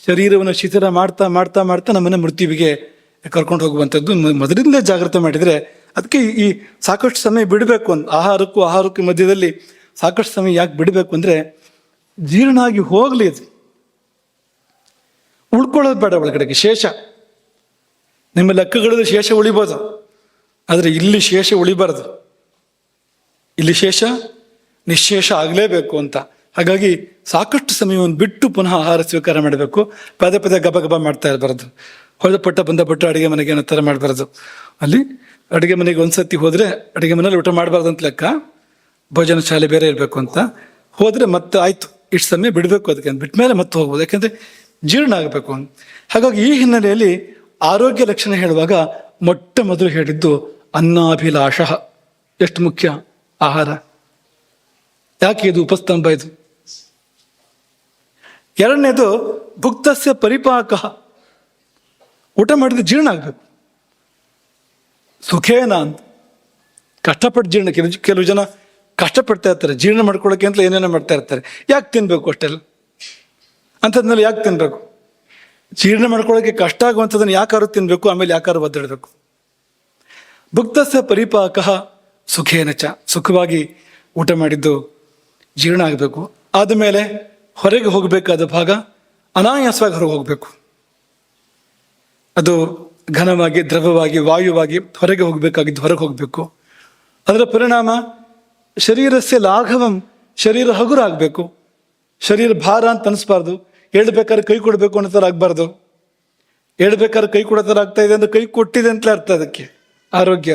ಶರೀರವನ್ನು ಶಿಥಿಲ ಮಾಡ್ತಾ ಮಾಡ್ತಾ ಮಾಡ್ತಾ ನಮ್ಮನ್ನು ಮೃತ್ಯುವಿಗೆ ಕರ್ಕೊಂಡು ಹೋಗುವಂಥದ್ದು. ಮೊದಲಿಂದಲೇ ಜಾಗ್ರತೆ ಮಾಡಿದರೆ, ಅದಕ್ಕೆ ಈ ಸಾಕಷ್ಟು ಸಮಯ ಬಿಡಬೇಕು ಅಂತ. ಆಹಾರಕ್ಕೂ ಮಧ್ಯದಲ್ಲಿ ಸಾಕಷ್ಟು ಸಮಯ ಯಾಕೆ ಬಿಡಬೇಕು ಅಂದರೆ, ಜೀರ್ಣ ಆಗಿ ಹೋಗಲಿ, ಅದು ಉಳ್ಕೊಳ್ಳೋದು ಬೇಡ ಒಳಗಡೆಗೆ. ಶೇಷ, ನಿಮ್ಮ ಲೆಕ್ಕಗಳಲ್ಲಿ ಶೇಷ ಉಳಿಬೋದು, ಆದರೆ ಇಲ್ಲಿ ಶೇಷ ಉಳಿಬಾರದು. ಇಲ್ಲಿ ಶೇಷ ನಿಶೇಷ ಆಗಲೇಬೇಕು ಅಂತ. ಹಾಗಾಗಿ ಸಾಕಷ್ಟು ಸಮಯವನ್ನು ಬಿಟ್ಟು ಪುನಃ ಆಹಾರ ಸ್ವೀಕಾರ ಮಾಡಬೇಕು. ಪದೇ ಪದೇ ಗಬ ಮಾಡ್ತಾ ಇರಬಾರ್ದು. ಬಂದ ಅಡುಗೆ ಮನೆಗೆ ಅನ್ನೋ ಥರ ಮಾಡಬಾರ್ದು. ಅಲ್ಲಿ ಅಡುಗೆ ಮನೆಗೆ ಒಂದ್ಸತಿ ಹೋದರೆ ಅಡುಗೆ ಮನೇಲಿ ಊಟ ಮಾಡಬಾರ್ದು ಅಂತ ಲೆಕ್ಕ. ಭೋಜನ ಶಾಲೆ ಬೇರೆ ಇರಬೇಕು ಅಂತ ಹೋದರೆ ಮತ್ತೆ ಆಯ್ತು, ಇಷ್ಟು ಸಮಯ ಬಿಡಬೇಕು, ಅದಕ್ಕೆ ಬಿಟ್ಟ ಮೇಲೆ ಮತ್ತೆ ಹೋಗ್ಬೋದು, ಯಾಕೆಂದರೆ ಜೀರ್ಣ ಆಗಬೇಕು ಅಂತ. ಹಾಗಾಗಿ ಈ ಹಿನ್ನೆಲೆಯಲ್ಲಿ ಆರೋಗ್ಯ ಲಕ್ಷಣ ಹೇಳುವಾಗ ಮೊಟ್ಟ ಮೊದಲು ಹೇಳಿದ್ದು ಅನ್ನಾಭಿಲಾಷ. ಎಷ್ಟು ಮುಖ್ಯ ಆಹಾರ, ಯಾಕೆ ಇದು ಉಪಸ್ತಂಭ ಇದು. ಎರಡನೇದು ಭುಕ್ತಸ್ಯ ಪರಿಪಾಕ. ಊಟ ಮಾಡಿದ್ರೆ ಜೀರ್ಣ ಆಗ್ಬೇಕು. ಸುಖೇನ ಅಂತ ಕಷ್ಟಪಟ್ಟು ಜೀರ್ಣ. ಕೆಲವು ಜನ ಕಷ್ಟಪಡ್ತಾ ಇರ್ತಾರೆ ಜೀರ್ಣ ಮಾಡ್ಕೊಳ್ಳೋಕೆ ಅಂತ, ಏನೇನೋ ಮಾಡ್ತಾ ಇರ್ತಾರೆ. ಯಾಕೆ ತಿನ್ಬೇಕು ಅಷ್ಟೆಲ್ಲ ಅಂಥದ್ಮೇಲೆ ಯಾಕೆ ತಿನ್ಬೇಕು? ಜೀರ್ಣ ಮಾಡ್ಕೊಳ್ಳೋಕೆ ಕಷ್ಟ ಆಗುವಂಥದ್ದನ್ನು ಯಾಕಾರು ತಿನ್ಬೇಕು, ಆಮೇಲೆ ಯಾಕಾರು ಒದ್ದಾಡಬೇಕು. ಭುಕ್ತಸ್ಯ ಪರಿಪಾಕ ಸುಖೇನ ಚ. ಸುಖವಾಗಿ ಊಟ ಮಾಡಿದ್ದು ಜೀರ್ಣ ಆಗಬೇಕು. ಆದಮೇಲೆ ಹೊರಗೆ ಹೋಗಬೇಕಾದ ಭಾಗ ಅನಾಯಾಸವಾಗಿ ಹೊರಗೆ ಹೋಗಬೇಕು. ಅದು ಘನವಾಗಿ, ದ್ರವವಾಗಿ, ವಾಯುವಾಗಿ ಹೊರಗೆ ಹೋಗಬೇಕಾಗಿದ್ದು ಹೊರಗೆ ಹೋಗಬೇಕು. ಅದರ ಪರಿಣಾಮ ಶರೀರಸ್ಯ ಲಾಘವಂ, ಶರೀರ ಹಗುರ ಆಗಬೇಕು. ಶರೀರ ಭಾರ ಅಂತ ಅನಿಸ್ಬಾರ್ದು. ಹೇಳ್ಬೇಕಾದ್ರೆ ಕೈ ಕೊಡಬೇಕು ಅನ್ನೋ ಥರ ಆಗಬಾರ್ದು. ಹೇಳ್ಬೇಕಾದ್ರೆ ಕೈ ಕೊಡೋ ಥರ ಆಗ್ತಾ ಇದೆ ಅಂದ್ರೆ ಕೈ ಕೊಟ್ಟಿದೆ ಅಂತಲೇ ಅರ್ಥ. ಅದಕ್ಕೆ ಆರೋಗ್ಯ,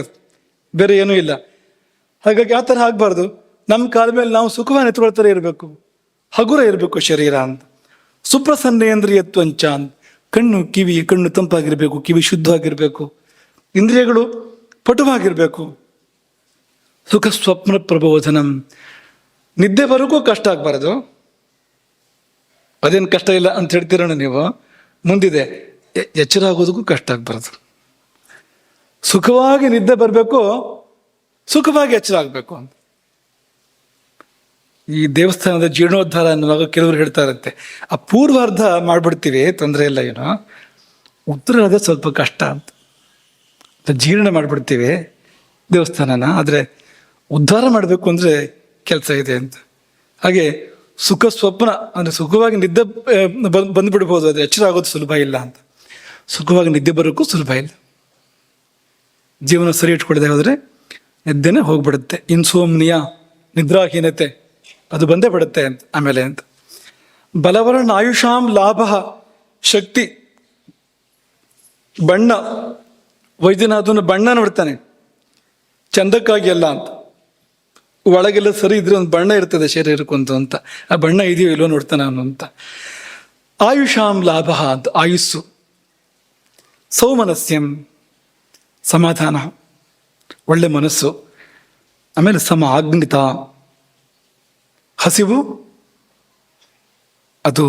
ಬೇರೆ ಏನೂ ಇಲ್ಲ. ಹಾಗಾಗಿ ಆ ಥರ ಆಗಬಾರ್ದು. ನಮ್ಮ ಕಾಲ ಮೇಲೆ ನಾವು ಸುಖವಾಗಿ ನಿಂತ್ಕೊಳ್ತಾರೆ ಇರಬೇಕು, ಹಗುರ ಇರಬೇಕು ಶರೀರ ಅಂತ. ಸುಪ್ರಸನ್ನೇಂದ್ರಿಯತ್ವಂಚ ಅಂತ, ಕಣ್ಣು ತಂಪಾಗಿರ್ಬೇಕು, ಕಿವಿ ಶುದ್ಧವಾಗಿರ್ಬೇಕು, ಇಂದ್ರಿಯಗಳು ಪಟುವಾಗಿರ್ಬೇಕು. ಸುಖ ಸ್ವಪ್ನ ಪ್ರಬೋಧನಂ, ನಿದ್ದೆ ಬರೋಕ್ಕೂ ಕಷ್ಟ ಆಗಬಾರ್ದು. ಅದೇನು ಕಷ್ಟ ಇಲ್ಲ ಅಂತ ಹೇಳ್ತೀರಣ್ಣ ನೀವು, ಮುಂದಿದೆ ಎಚ್ಚರ ಆಗೋದಕ್ಕೂ ಕಷ್ಟ ಆಗಬಾರ್ದು. ಸುಖವಾಗಿ ನಿದ್ದೆ ಬರಬೇಕು, ಸುಖವಾಗಿ ಎಚ್ಚರ ಆಗಬೇಕು ಅಂತ. ಈ ದೇವಸ್ಥಾನದ ಜೀರ್ಣೋದ್ಧಾರ ಅನ್ನುವಾಗ ಕೆಲವರು ಹೇಳ್ತಾ ಇರುತ್ತೆ, ಆ ಪೂರ್ವಾರ್ಧ ಮಾಡ್ಬಿಡ್ತೀವಿ ತೊಂದರೆ ಇಲ್ಲ, ಏನೋ ಉತ್ತರಾರ್ಧ ಸ್ವಲ್ಪ ಕಷ್ಟ ಅಂತ. ಜೀರ್ಣ ಮಾಡಿಬಿಡ್ತೀವಿ ದೇವಸ್ಥಾನನ, ಆದರೆ ಉದ್ಧಾರ ಮಾಡಬೇಕು ಅಂದರೆ ಕೆಲಸ ಇದೆ ಅಂತ. ಹಾಗೆ ಸುಖ ಸ್ವಪ್ನ ಅಂದರೆ ಸುಖವಾಗಿ ನಿದ್ದೆ ಬಂದ್ಬಿಡ್ಬೋದು, ಅದು ಎಚ್ಚರ ಆಗೋದು ಸುಲಭ ಇಲ್ಲ ಅಂತ. ಸುಖವಾಗಿ ನಿದ್ದೆ ಬರೋಕ್ಕೂ ಸುಲಭ ಇಲ್ಲ. ಜೀವನ ಸರಿ ಇಟ್ಕೊಳ್ಳದೆ ಹೋದರೆ ನಿದ್ದೆನೇ ಹೋಗ್ಬಿಡುತ್ತೆ. ಇನ್ಸೋಮ್ನಿಯಾ, ನಿದ್ರಾಹೀನತೆ, ಅದು ಬಂದೇ ಬಿಡುತ್ತೆ ಅಂತ. ಆಮೇಲೆ ಅಂತ ಬಲವರ್ಣ ಆಯುಷಾಂ ಲಾಭ, ಶಕ್ತಿ, ಬಣ್ಣ. ವೈದ್ಯನಾಥನು ಬಣ್ಣ ನೋಡ್ತಾನೆ, ಚಂದಕ್ಕಾಗಿ ಅಲ್ಲ ಅಂತ. ಒಳಗೆಲ್ಲ ಸರಿ ಇದ್ರೆ ಒಂದು ಬಣ್ಣ ಇರ್ತದೆ ಶರೀರಕ್ಕೊಂದು ಅಂತ, ಆ ಬಣ್ಣ ಇದೆಯೋ ಇಲ್ವೋ ನೋಡ್ತಾನೆ ಅವನು ಅಂತ. ಆಯುಷಾಂ ಲಾಭ ಅಂತ, ಆಯುಸ್ಸು. ಸೌಮನಸ್ಯಂ, ಸಮಾಧಾನ, ಒಳ್ಳೆ ಮನಸ್ಸು. ಆಮೇಲೆ ಆಗ್ನಿತ, ಹಸಿವು ಅದು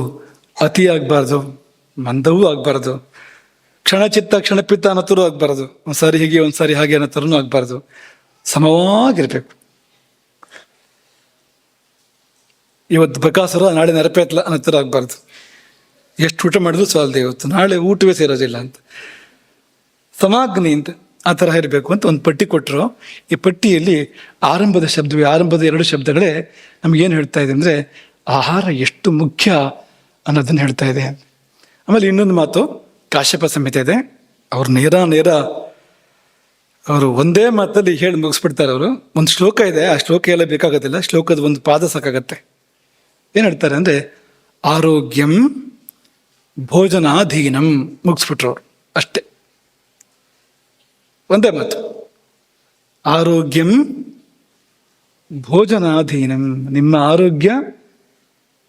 ಅತಿಯಾಗಬಾರ್ದು, ಮಂದವೂ ಆಗಬಾರ್ದು. ಕ್ಷಣಚಿತ್ತ ಕ್ಷಣಪಿತ್ತ ಅನ್ನೋತರೂ ಆಗಬಾರ್ದು, ಒಂದ್ಸಾರಿ ಹೀಗೆ ಒಂದ್ಸಾರಿ ಹಾಗೆ ಅನ್ನೋತರೂ ಆಗಬಾರ್ದು. ಸಮವಾಗಿರ್ಬೇಕು. ಇವತ್ತು ಬಕಾಸುರ ನಾಳೆ ನೆರಪೇತ್ಲ ಅನ್ನೋತರ ಆಗಬಾರ್ದು. ಎಷ್ಟು ಊಟ ಮಾಡಿದ್ರು ಸಾಲದೆ ಇವತ್ತು, ನಾಳೆ ಊಟವೇ ಸೇರೋದಿಲ್ಲ ಅಂತ. ಸಮಾಗ್ನಿ ಅಂತ ಆ ಥರ ಇರಬೇಕು ಅಂತ ಒಂದು ಪಟ್ಟಿ ಕೊಟ್ಟರು. ಈ ಪಟ್ಟಿಯಲ್ಲಿ ಆರಂಭದ 2 ಶಬ್ದಗಳೇ ನಮಗೇನು ಹೇಳ್ತಾ ಇದೆ ಅಂದರೆ ಆಹಾರ ಎಷ್ಟು ಮುಖ್ಯ ಅನ್ನೋದನ್ನು ಹೇಳ್ತಾ ಇದೆ. ಆಮೇಲೆ ಇನ್ನೊಂದು ಮಾತು, ಕಾಶ್ಯಪ ಸಂಹಿತೆ ಇದೆ, ಅವ್ರು ನೇರ ಅವರು ಒಂದೇ ಮಾತಲ್ಲಿ ಹೇಳಿ ಮುಗಿಸ್ಬಿಡ್ತಾರೆ. ಅವರು ಒಂದು ಶ್ಲೋಕ ಇದೆ, ಆ ಶ್ಲೋಕ ಎಲ್ಲ ಬೇಕಾಗೋದಿಲ್ಲ, ಶ್ಲೋಕದ ಒಂದು ಪಾದ ಸಾಕಾಗತ್ತೆ. ಏನು ಹೇಳ್ತಾರೆ ಅಂದರೆ ಆರೋಗ್ಯಂ ಭೋಜನಾಧೀನಂ, ಮುಗಿಸ್ಬಿಟ್ರು ಅವರು ಅಷ್ಟೇ, ಒಂದೇ ಮಾತು. ಆರೋಗ್ಯಂ ಭೋಜನಾಧೀನಂ, ನಿಮ್ಮ ಆರೋಗ್ಯ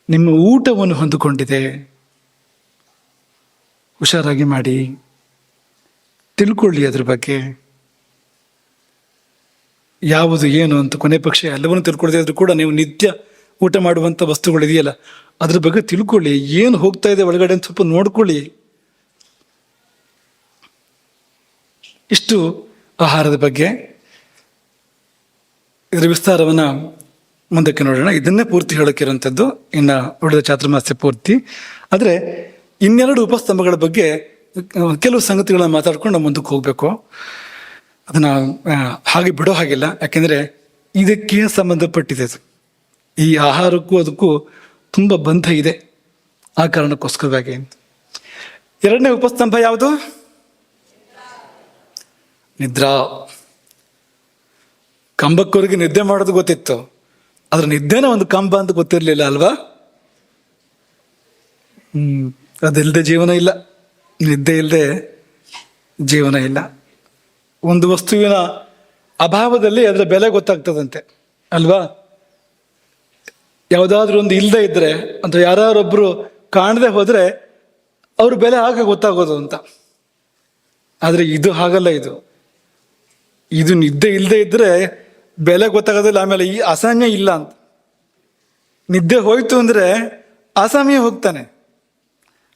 ನಿಮ್ಮ ಊಟವನ್ನು ಹೊಂದಿಕೊಂಡಿದೆ, ಹುಷಾರಾಗಿ ಮಾಡಿ, ತಿಳ್ಕೊಳ್ಳಿ ಅದ್ರ ಬಗ್ಗೆ ಯಾವುದು ಏನು ಅಂತ. ಕೊನೆ ಪಕ್ಷ ಎಲ್ಲವನ್ನೂ ತಿಳ್ಕೊಳ್ಳದೆ ಆದರೂ ಕೂಡ ನೀವು ನಿತ್ಯ ಊಟ ಮಾಡುವಂಥ ವಸ್ತುಗಳಿದೆಯಲ್ಲ ಅದ್ರ ಬಗ್ಗೆ ತಿಳ್ಕೊಳ್ಳಿ, ಏನು ಹೋಗ್ತಾ ಇದೆ ಒಳಗಡೆ ಅಂತ ಸ್ವಲ್ಪ ನೋಡ್ಕೊಳ್ಳಿ. ಇಷ್ಟು ಆಹಾರದ ಬಗ್ಗೆ. ಇದರ ವಿಸ್ತಾರವನ್ನು ಮುಂದಕ್ಕೆ ನೋಡೋಣ. ಇದನ್ನೇ ಪೂರ್ತಿ ಹೇಳೋಕ್ಕಿರೋಂಥದ್ದು, ಇನ್ನು ಉಳಿದ ಚಾತುರ್ಮಾಸ್ಯ ಪೂರ್ತಿ. ಆದರೆ 2 ಉಪಸ್ತಂಭಗಳ ಬಗ್ಗೆ ಕೆಲವು ಸಂಗತಿಗಳನ್ನ ಮಾತಾಡ್ಕೊಂಡು ನಾವು ಮುಂದಕ್ಕೆ ಹೋಗಬೇಕು. ಅದನ್ನು ಹಾಗೆ ಬಿಡೋ ಹಾಗಿಲ್ಲ, ಯಾಕೆಂದರೆ ಇದಕ್ಕೆ ಸಂಬಂಧಪಟ್ಟಿದೆ. ಈ ಆಹಾರಕ್ಕೂ ಅದಕ್ಕೂ ತುಂಬ ಬಂಧ ಇದೆ, ಆ ಕಾರಣಕ್ಕೋಸ್ಕರವಾಗಿ. 2ನೇ ಉಪಸ್ತಂಭ ಯಾವುದು? ನಿದ್ರಾ. ಕಂಬಕ್ಕವರಿಗೆ ನಿದ್ದೆ ಮಾಡೋದು ಗೊತ್ತಿತ್ತು, ಆದ್ರೆ ನಿದ್ದೆನೇ ಒಂದು ಕಂಬ ಅಂತ ಗೊತ್ತಿರಲಿಲ್ಲ ಅಲ್ವಾ? ಅದಿಲ್ಲದೆ ಜೀವನ ಇಲ್ಲ, ನಿದ್ದೆ ಇಲ್ಲದೆ ಜೀವನ ಇಲ್ಲ. ಒಂದು ವಸ್ತುವಿನ ಅಭಾವದಲ್ಲಿ ಅದರ ಬೆಲೆ ಗೊತ್ತಾಗ್ತದಂತೆ ಅಲ್ವಾ? ಯಾವುದಾದ್ರೂ ಒಂದು ಇಲ್ಲದೆ ಇದ್ರೆ ಅಥವಾ ಯಾರೊಬ್ಬರು ಕಾಣದೆ ಹೋದ್ರೆ ಅವ್ರ ಬೆಲೆ ಆಗ ಗೊತ್ತಾಗೋದು ಅಂತ. ಆದರೆ ಇದು ಹಾಗಲ್ಲ. ಇದು ನಿದ್ದೆ ಇಲ್ಲದೆ ಇದ್ರೆ ಬೆಲೆ ಗೊತ್ತಾಗೋದಿಲ್ಲ. ಆಮೇಲೆ ಈ ಅಸಾಮ್ಯ ಇಲ್ಲ ಅಂತ. ನಿದ್ದೆ ಹೋಯ್ತು ಅಂದ್ರೆ ಅಸಾಮ್ಯ ಹೋಗ್ತಾನೆ,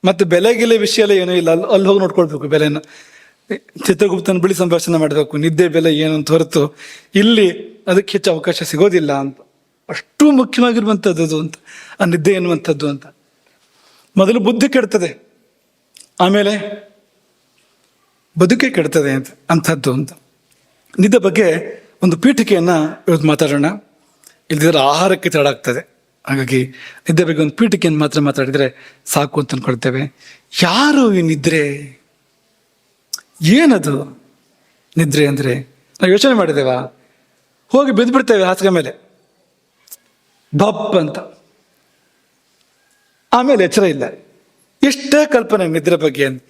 ಮತ್ತೆ ಬೆಲೆಗಿಲೆ ವಿಷಯ ಎಲ್ಲ ಏನೂ ಇಲ್ಲ. ಅಲ್ಲಿ ಹೋಗಿ ನೋಡ್ಕೊಳ್ಬೇಕು ಬೆಲೆನ. ಚಿತ್ರಗುಪ್ತನ ಬಳಿ ಸಂಭಾಷಣೆ ಮಾಡಬೇಕು, ನಿದ್ದೆ ಬೆಲೆ ಏನು ಅಂತ ಹೊರತು ಇಲ್ಲಿ ಅದಕ್ಕೆ ಹೆಚ್ಚು ಅವಕಾಶ ಸಿಗೋದಿಲ್ಲ ಅಂತ. ಅಷ್ಟು ಮುಖ್ಯವಾಗಿರುವಂಥದ್ದು ಅದು ಅಂತ, ಆ ನಿದ್ದೆ ಎನ್ನುವಂಥದ್ದು ಅಂತ. ಮೊದಲು ಬುದ್ಧಿ ಕೆಡ್ತದೆ, ಆಮೇಲೆ ಬದುಕೆ ಕೆಡ್ತದೆ ಅಂಥದ್ದು ಅಂತ. ನಿದ್ದೆ ಬಗ್ಗೆ ಒಂದು ಪೀಠಿಕೆಯನ್ನು ಇವತ್ತು ಮಾತಾಡೋಣ. ಇಲ್ದಿದ್ರೆ ಆಹಾರಕ್ಕೆ ತಡಾಗ್ತದೆ. ಹಾಗಾಗಿ ನಿದ್ದೆ ಬಗ್ಗೆ ಒಂದು ಪೀಠಿಕೆಯನ್ನು ಮಾತ್ರ ಮಾತಾಡಿದರೆ ಸಾಕು ಅಂತ ಅಂದ್ಕೊಳ್ತೇವೆ. ಯಾರು ಈ ನಿದ್ರೆ? ಏನದು ನಿದ್ರೆ ಅಂದರೆ? ನಾವು ಯೋಚನೆ ಮಾಡಿದ್ದೇವಾ? ಹೋಗಿ ಬಿದ್ದುಬಿಡ್ತೇವೆ ಹಾಸಿಗೆ ಮೇಲೆ ಬಪ್ ಅಂತ, ಆಮೇಲೆ ಎಚ್ಚರ ಇಲ್ಲ. ಎಷ್ಟೇ ಕಲ್ಪನೆ ನಿದ್ರೆ ಬಗ್ಗೆ ಅಂತ.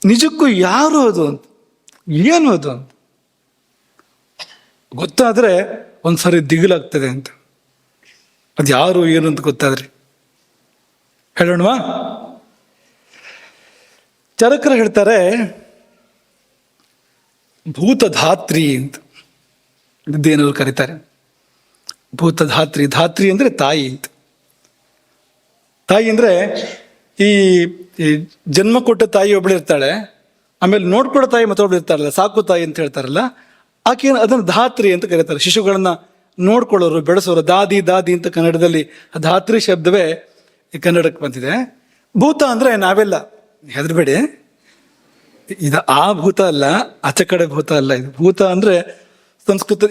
ನಿಜಕ್ಕೂ ಯಾರು ಅದು ಅಂತ, ಏನು ಅದು ಅಂತ ಗೊತ್ತಾದರೆ ಒಂದ್ಸರಿ ದಿಗಿಲಾಗ್ತದೆ ಅಂತ. ಅದು ಯಾರು ಏನು ಅಂತ ಗೊತ್ತಾದ್ರಿ ಹೇಳೋಣವಾ? ಚರಕರು ಹೇಳ್ತಾರೆ ಭೂತಧಾತ್ರಿ ಅಂತ ನಿದ್ದೆಯನ್ನವರು ಕರೀತಾರೆ. ಭೂತಧಾತ್ರಿ, ಧಾತ್ರಿ ಅಂದ್ರೆ ತಾಯಿ ಅಂತ. ತಾಯಿ ಅಂದ್ರೆ ಈ ಜನ್ಮ ಕೊಟ್ಟ ತಾಯಿ ಒಬ್ಳು ಇರ್ತಾಳೆ, ಆಮೇಲೆ ನೋಡ್ಕೊಡೋ ತಾಯಿ ಮತ್ತೊಬ್ಳು ಇರ್ತಾರಲ್ಲ, ಸಾಕು ತಾಯಿ ಅಂತ ಹೇಳ್ತಾರಲ್ಲ, ಆಕೆ ಅದನ್ನು ಧಾತ್ರಿ ಅಂತ ಕರೀತಾರೆ. ಶಿಶುಗಳನ್ನ ನೋಡ್ಕೊಳ್ಳೋರು, ಬೆಳೆಸೋರು, ದಾದಿ ದಾದಿ ಅಂತ ಕನ್ನಡದಲ್ಲಿ ಧಾತ್ರಿ ಶಬ್ದವೇ ಕನ್ನಡಕ್ಕೆ ಬಂದಿದೆ. ಭೂತ ಅಂದ್ರೆ ನಾವೆಲ್ಲ, ಹೆದರ್ಬೇಡಿ, ಇದು ಆ ಭೂತ ಅಲ್ಲ, ಆಚೆ ಕಡೆ ಭೂತ ಅಲ್ಲ. ಇದು ಭೂತ ಅಂದ್ರೆ ಸಂಸ್ಕೃತ,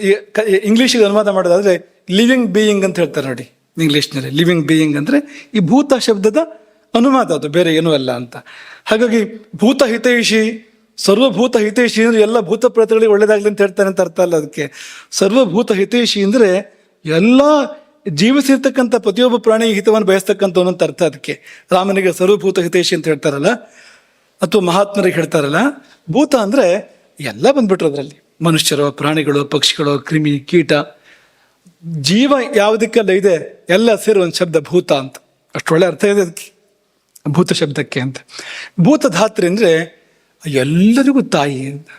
ಇಂಗ್ಲೀಷಿಗೆ ಅನುವಾದ ಮಾಡೋದಾದ್ರೆ ಲಿವಿಂಗ್ ಬೀಯಿಂಗ್ ಅಂತ ಹೇಳ್ತಾರೆ ನೋಡಿ ಇಂಗ್ಲೀಷ್ನಲ್ಲಿ. ಲಿವಿಂಗ್ ಬೀಯಿಂಗ್ ಅಂದ್ರೆ ಈ ಭೂತ ಶಬ್ದದ ಅನುವಾದ, ಅದು ಬೇರೆ ಏನೂ ಅಲ್ಲ ಅಂತ. ಹಾಗಾಗಿ ಭೂತ ಹಿತೈಷಿ, ಸರ್ವಭೂತ ಹಿತೈಷಿ ಅಂದ್ರೆ ಎಲ್ಲ ಭೂತ ಪ್ರೇತಗಳಿಗೆ ಒಳ್ಳೇದಾಗ್ಲಿ ಅಂತ ಹೇಳ್ತಾನೆ ಅಂತ ಅರ್ಥ ಅಲ್ಲ. ಅದಕ್ಕೆ ಸರ್ವಭೂತ ಹಿತೈಷಿ ಅಂದ್ರೆ ಎಲ್ಲ ಜೀವಿಸಿರ್ತಕ್ಕಂಥ ಪ್ರತಿಯೊಬ್ಬ ಪ್ರಾಣಿ ಹಿತವನ್ನು ಬಯಸ್ತಕ್ಕಂಥವನು ಅಂತ ಅರ್ಥ. ಅದಕ್ಕೆ ರಾಮನಿಗೆ ಸರ್ವಭೂತ ಹಿತೈಷಿ ಅಂತ ಹೇಳ್ತಾರಲ್ಲ, ಅಥವಾ ಮಹಾತ್ಮರಿಗೆ ಹೇಳ್ತಾರಲ್ಲ. ಭೂತ ಅಂದ್ರೆ ಎಲ್ಲ ಬಂದ್ಬಿಟ್ರು ಅದರಲ್ಲಿ, ಮನುಷ್ಯರು, ಪ್ರಾಣಿಗಳು, ಪಕ್ಷಿಗಳು, ಕ್ರಿಮಿ, ಕೀಟ, ಜೀವ ಯಾವುದಕ್ಕೆಲ್ಲ ಇದೆ ಎಲ್ಲ ಸೇರಿ ಒಂದು ಶಬ್ದ ಭೂತ ಅಂತ. ಅಷ್ಟೊಳ್ಳೆ ಅರ್ಥ ಇದೆ ಅದಕ್ಕೆ, ಭೂತ ಶಬ್ದಕ್ಕೆ ಅಂತ. ಭೂತಧಾತ್ರಿ ಅಂದ್ರೆ ಎಲ್ಲರಿಗೂ ತಾಯಿ ಅಂತ.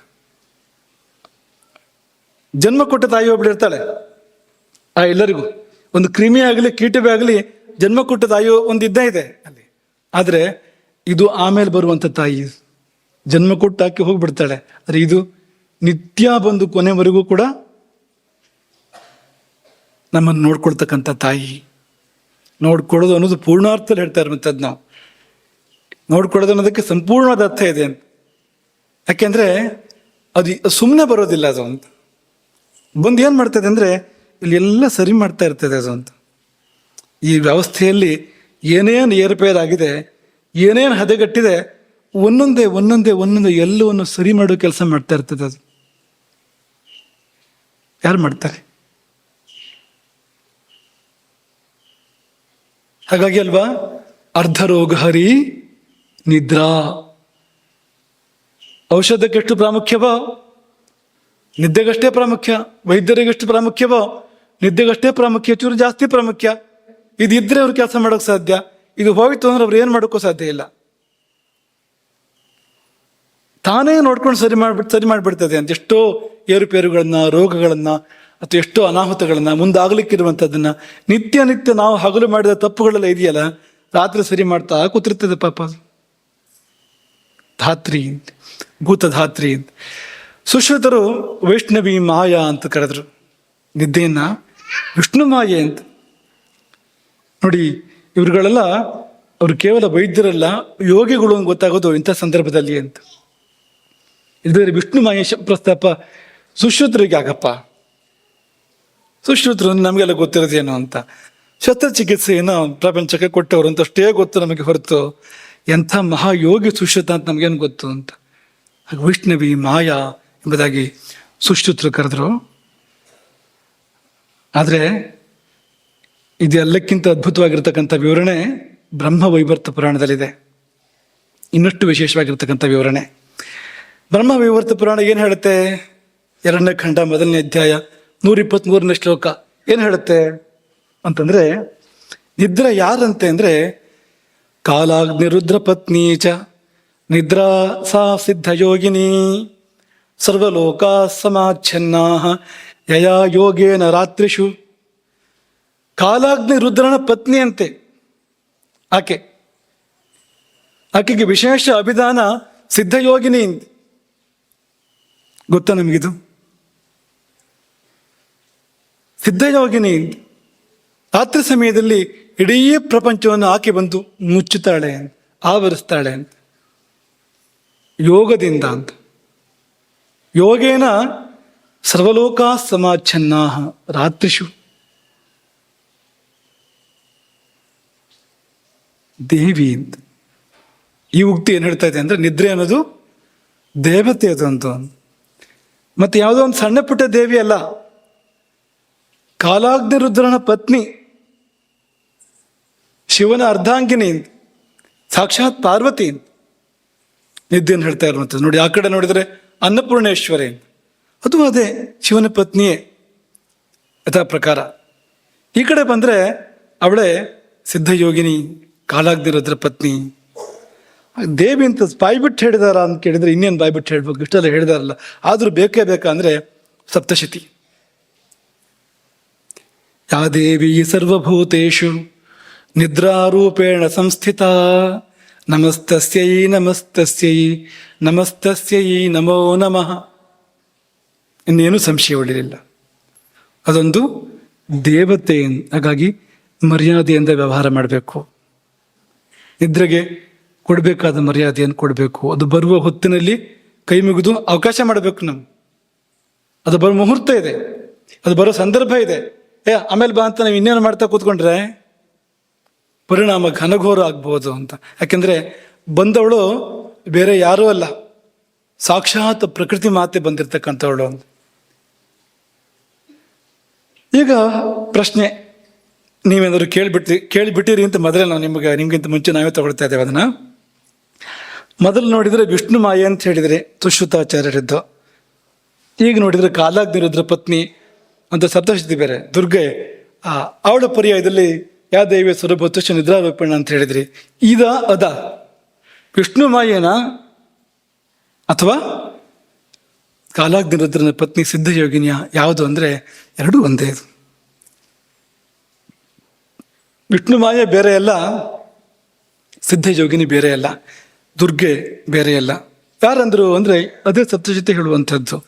ಜನ್ಮ ಕೊಟ್ಟ ತಾಯಿ ಒಬ್ಳು ಇರ್ತಾಳೆ, ಆ ಎಲ್ಲರಿಗೂ, ಒಂದು ಕ್ರಿಮಿ ಆಗಲಿ ಕೀಟವೇ ಆಗಲಿ ಜನ್ಮ ಕೊಟ್ಟ ತಾಯಿ ಒಂದು ಇದ್ದೇ ಇದೆ ಅಲ್ಲಿ. ಆದ್ರೆ ಇದು ಆಮೇಲೆ ಬರುವಂತ ತಾಯಿ, ಜನ್ಮ ಕೊಟ್ಟು ಹಾಕಿ ಹೋಗ್ಬಿಡ್ತಾಳೆ. ಆದ್ರೆ ಇದು ನಿತ್ಯ ಬಂದು ಕೊನೆವರೆಗೂ ಕೂಡ ನಮ್ಮನ್ನು ನೋಡ್ಕೊಳ್ತಕ್ಕಂಥ ತಾಯಿ. ನೋಡ್ಕೊಳ್ಳೋದು ಅನ್ನೋದು ಪೂರ್ಣಾರ್ಥದಲ್ಲಿ ಹೇಳ್ತಾ ಇರುವಂಥದ್ದು. ನಾವು ನೋಡ್ಕೊಳ್ಳೋದು ಅನ್ನೋದಕ್ಕೆ ಸಂಪೂರ್ಣವಾದ ಅರ್ಥ ಇದೆ ಅಂತ. ಯಾಕೆಂದ್ರೆ ಅದು ಸುಮ್ಮನೆ ಬರೋದಿಲ್ಲ ಅದು ಅಂತ. ಬಂದು ಏನು ಮಾಡ್ತದೆ ಅಂದರೆ ಇಲ್ಲಿ ಎಲ್ಲ ಸರಿ ಮಾಡ್ತಾ ಇರ್ತದೆ ಅದು ಅಂತ. ಈ ವ್ಯವಸ್ಥೆಯಲ್ಲಿ ಏನೇನು ಏರುಪೇರಾಗಿದೆ, ಏನೇನು ಹದಗೆಟ್ಟಿದೆ, ಒಂದೊಂದೇ ಒಂದೊಂದೇ ಒಂದೊಂದೇ ಎಲ್ಲವನ್ನು ಸರಿ ಮಾಡೋ ಕೆಲಸ ಮಾಡ್ತಾ ಇರ್ತದೆ ಅದು. ಯಾರು ಮಾಡ್ತಾರೆ? ಹಾಗಾಗಿ ಅಲ್ವಾ ಅರ್ಧ ರೋಗ ಹರಿ ನಿದ್ರಾ. ಔಷಧಕ್ಕೆಷ್ಟು ಪ್ರಾಮುಖ್ಯವೋ ನಿದ್ದೆಗಷ್ಟೇ ಪ್ರಾಮುಖ್ಯ, ವೈದ್ಯರಿಗೆಷ್ಟು ಪ್ರಾಮುಖ್ಯವೋ ನಿದ್ದೆಗಷ್ಟೇ ಪ್ರಾಮುಖ್ಯ, ಚೂರು ಜಾಸ್ತಿ ಪ್ರಾಮುಖ್ಯ. ಇದಿದ್ರೆ ಅವ್ರು ಕೆಲಸ ಮಾಡೋಕೆ ಸಾಧ್ಯ, ಇದು ಹೋಯ್ತು ಅಂದ್ರೆ ಅವ್ರು ಏನು ಮಾಡೋಕ್ಕೂ ಸಾಧ್ಯ ಇಲ್ಲ. ತಾನೇ ನೋಡ್ಕೊಂಡು ಸರಿ ಮಾಡಿಬಿಡ್ತದೆ ಅಂತ. ಎಷ್ಟೋ ಏರುಪೇರುಗಳನ್ನ, ರೋಗಗಳನ್ನ, ಅಥವಾ ಎಷ್ಟೋ ಅನಾಹುತಗಳನ್ನ, ಮುಂದಾಗಲಿಕ್ಕಿರುವಂಥದ್ದನ್ನ ನಿತ್ಯ ನಿತ್ಯ ನಾವು ಹಗಲು ಮಾಡಿದ ತಪ್ಪುಗಳೆಲ್ಲ ಇದೆಯಲ್ಲ, ರಾತ್ರಿ ಸರಿ ಮಾಡ್ತಾ ಕೂತಿರ್ತದೆ ಪಾಪ. ಧಾತ್ರಿ, ಭೂತಧಾತ್ರಿ. ಸುಶ್ರುತರು ವೈಷ್ಣವಿ ಮಾಯಾ ಅಂತ ಕರೆದ್ರು ನಿದ್ದೆಯನ್ನ, ವಿಷ್ಣು ಮಾಯೆ ಅಂತ. ನೋಡಿ, ಇವ್ರುಗಳೆಲ್ಲ ಅವರು ಕೇವಲ ವೈದ್ಯರಲ್ಲ, ಯೋಗಿಗಳು ಅಂತ ಗೊತ್ತಾಗೋದು ಇಂಥ ಸಂದರ್ಭದಲ್ಲಿ ಅಂತ. ಇದ್ರೆ ವಿಷ್ಣು ಮಾಯೆ ಪ್ರಸ್ತಾಪ ಸುಶ್ರುತರಿಗೆ ಆಗಪ್ಪ. ಸುಶ್ರುತರು ನಮಗೆಲ್ಲ ಗೊತ್ತಿರೋದೇನು ಅಂತ. ಶಸ್ತ್ರಚಿಕಿತ್ಸೆಯನ್ನು ಪ್ರಪಂಚಕ್ಕೆ ಕೊಟ್ಟವರು ಅಂತ ಅಷ್ಟೇ ಗೊತ್ತು ನಮಗೆ ಹೊರತು ಎಂಥ ಮಹಾಯೋಗಿ ಸುಶ್ರುತ ಅಂತ ನಮಗೇನು ಗೊತ್ತು ಅಂತ. ಹಾಗೆ ವೈಷ್ಣವಿ ಮಾಯಾ ಎಂಬುದಾಗಿ ಸುಶ್ರುತರು ಕರೆದ್ರು. ಆದರೆ ಇದೆಲ್ಲಕ್ಕಿಂತ ಅದ್ಭುತವಾಗಿರ್ತಕ್ಕಂಥ ವಿವರಣೆ ಬ್ರಹ್ಮವೈವರ್ತ ಪುರಾಣದಲ್ಲಿದೆ. ಇನ್ನಷ್ಟು ವಿಶೇಷವಾಗಿರ್ತಕ್ಕಂಥ ವಿವರಣೆ. ಬ್ರಹ್ಮವೈವರ್ತ ಪುರಾಣ ಏನು ಹೇಳುತ್ತೆ? 2ನೇ ಖಂಡ 1ನೇ ಅಧ್ಯಾಯ 123ನೇ ಶ್ಲೋಕ ಏನು ಹೇಳುತ್ತೆ ಅಂತಂದ್ರೆ, ನಿದ್ರೆ ಯಾರಂತೆ ಅಂದ್ರೆ ಕಾಲಾಗ್ನಿರುದ್ರ ಪತ್ನಿ ಚ ನಿದ್ರಾ ಸಾ ಸಿದ್ಧ ಯೋಗಿನಿ ಸರ್ವಲೋಕಾ ಸಮಾಚ್ಛನ್ನಾ ಯಯಾ ಯೋಗೇನ ರಾತ್ರಿಷು. ಕಾಲಾಗ್ನಿ ರುದ್ರನ ಪತ್ನಿ ಅಂತೆ ಆಕೆಗೆ ವಿಶೇಷ ಅಭಿಧಾನ ಸಿದ್ಧಯೋಗಿನಿ. ಗೊತ್ತಾ ನಮಗಿದು? ಸಿದ್ಧಯೋಗಿನಿ ರಾತ್ರಿ ಸಮಯದಲ್ಲಿ ಇಡೀ ಪ್ರಪಂಚವನ್ನು ಆಕೆ ಬಂದು ಮುಚ್ಚುತ್ತಾಳೆ, ಆವರಿಸ್ತಾಳೆ ಅಂತ, ಯೋಗದಿಂದ ಅಂತ. ಯೋಗೇನ ಸರ್ವಲೋಕಾ ಸಮಾಚ್ಛನ್ನಾ ರಾತ್ರಿಷು. ದೇವಿ ಅಂತ ಈ ಉಕ್ತಿ ಏನು ಹೇಳ್ತಾ ಇದೆ ಅಂದ್ರೆ, ನಿದ್ರೆ ಅನ್ನೋದು ದೇವತೆ ಅದು ಅಂತ. ಮತ್ತೆ ಯಾವುದೋ ಒಂದು ಸಣ್ಣ ಪುಟ್ಟ ದೇವಿ ಅಲ್ಲ, ಕಾಲಾಗ್ನಿ ರುದ್ರನ ಪತ್ನಿ, ಶಿವನ ಅರ್ಧಾಂಗಿನಿ, ಸಾಕ್ಷಾತ್ ಪಾರ್ವತಿ ನಿದ್ದೆಯನ್ನು ಹೇಳ್ತಾ ಇರುವಂಥದ್ದು. ನೋಡಿ, ಆ ಕಡೆ ನೋಡಿದರೆ ಅನ್ನಪೂರ್ಣೇಶ್ವರಿ, ಅದು ಅದೇ ಶಿವನ ಪತ್ನಿಯೇ ಯಥಾ ಪ್ರಕಾರ. ಈ ಕಡೆ ಬಂದರೆ ಅವಳೇ ಸಿದ್ಧಯೋಗಿನಿ, ಕಾಲಾಗ್ನಿರುದ್ರ ಪತ್ನಿ. ದೇವಿ ಅಂತ ಬಾಯ್ಬಿಟ್ಟು ಹೇಳಿದಾರ ಅಂತ ಕೇಳಿದ್ರೆ ಇನ್ನೇನು ಬಾಯ್ಬಿಟ್ಟು ಹೇಳ್ಬೇಕು, ಇಷ್ಟೆಲ್ಲ ಹೇಳಿದಾರಲ್ಲ. ಆದರೂ ಬೇಕೇ ಬೇಕಂದ್ರೆ ಸಪ್ತಶತಿ. ಯಾ ದೇವಿ ಸರ್ವಭೂತೇಷು ನಿದ್ರಾರೂಪೇಣ ಸಂಸ್ಥಿತ ನಮಸ್ತಸ್ಯೈ ನಮಸ್ತಸ್ಯೈ ನಮಸ್ತಸ್ಯೈ ನಮೋ ನಮಃ. ಇನ್ನೇನು ಸಂಶಯ ಉಳಿಲಿಲ್ಲ, ಅದೊಂದು ದೇವತೆ. ಹಾಗಾಗಿ ಮರ್ಯಾದೆಯಿಂದ ವ್ಯವಹಾರ ಮಾಡಬೇಕು. ನಿದ್ರೆಗೆ ಕೊಡಬೇಕಾದ ಮರ್ಯಾದೆಯನ್ನು ಕೊಡಬೇಕು. ಅದು ಬರುವ ಹೊತ್ತಿನಲ್ಲಿ ಕೈ ಮುಗಿದು ಅವಕಾಶ ಮಾಡಬೇಕು. ಅದು ಬರೋ ಮುಹೂರ್ತ ಇದೆ, ಅದು ಬರೋ ಸಂದರ್ಭ ಇದೆ. ಆಮೇಲೆ ಬಾ ಅಂತ ನಾವು ಇನ್ನೇನು ಮಾಡ್ತಾ ಕೂತ್ಕೊಂಡ್ರೆ ಪರಿಣಾಮ ಘನಘೋರ ಆಗ್ಬೋದು ಅಂತ. ಯಾಕೆಂದ್ರೆ ಬಂದವಳು ಬೇರೆ ಯಾರೂ ಅಲ್ಲ, ಸಾಕ್ಷಾತ್ ಪ್ರಕೃತಿ ಮಾತೆ ಬಂದಿರತಕ್ಕಂಥವಳು ಅಂತ. ಈಗ ಪ್ರಶ್ನೆ, ನೀವೇನಾದ್ರು ಕೇಳಿಬಿಟ್ಟಿರಿ ಅಂತ ಮೊದಲೇ ನಾವು ನಿಮ್ಗಿಂತ ಮುಂಚೆ ನಾವೇ ತಗೊಳ್ತಾ ಇದ್ದೇವೆ ಅದನ್ನ. ಮೊದಲು ನೋಡಿದ್ರೆ ವಿಷ್ಣು ಮಾಯೆ ಅಂತ ಹೇಳಿದರೆ ಸುಶ್ರುತಾಚಾರ್ಯರಿದ್ದು. ಈಗ ನೋಡಿದ್ರೆ ಕಾಲಾಗ್ನಿರುದ್ರ ಪತ್ನಿ ಅಂತ ಸಪ್ತಶತಿ ಬೇರೆ, ದುರ್ಗೆ. ಅವಳ ಪರ್ಯಾಯದಲ್ಲಿ ಯಾ ದೇವಿ ಸ್ವರೂಪತುಷ ನಿದ್ರಾರೂಪೇಣ ಅಂತ ಹೇಳಿದ್ರಿ. ಅದ ವಿಷ್ಣು ಮಾಯೇನ ಅಥವಾ ಕಾಲಾಗ್ನಿರುದ್ರನ ಪತ್ನಿ ಸಿದ್ಧಯೋಗಿನಿಯ ಯಾವುದು ಅಂದ್ರೆ ಎರಡೂ ಒಂದೇ. ವಿಷ್ಣು ಮಾಯೆ ಬೇರೆ ಅಲ್ಲ, ಸಿದ್ಧಯೋಗಿನಿ ಬೇರೆ ಅಲ್ಲ, ದುರ್ಗೆ ಬೇರೆ ಅಲ್ಲ. ಯಾರಂದ್ರು ಅಂದ್ರೆ ಅದೇ ಸಪ್ತಶತಿ ಹೇಳುವಂಥದ್ದು.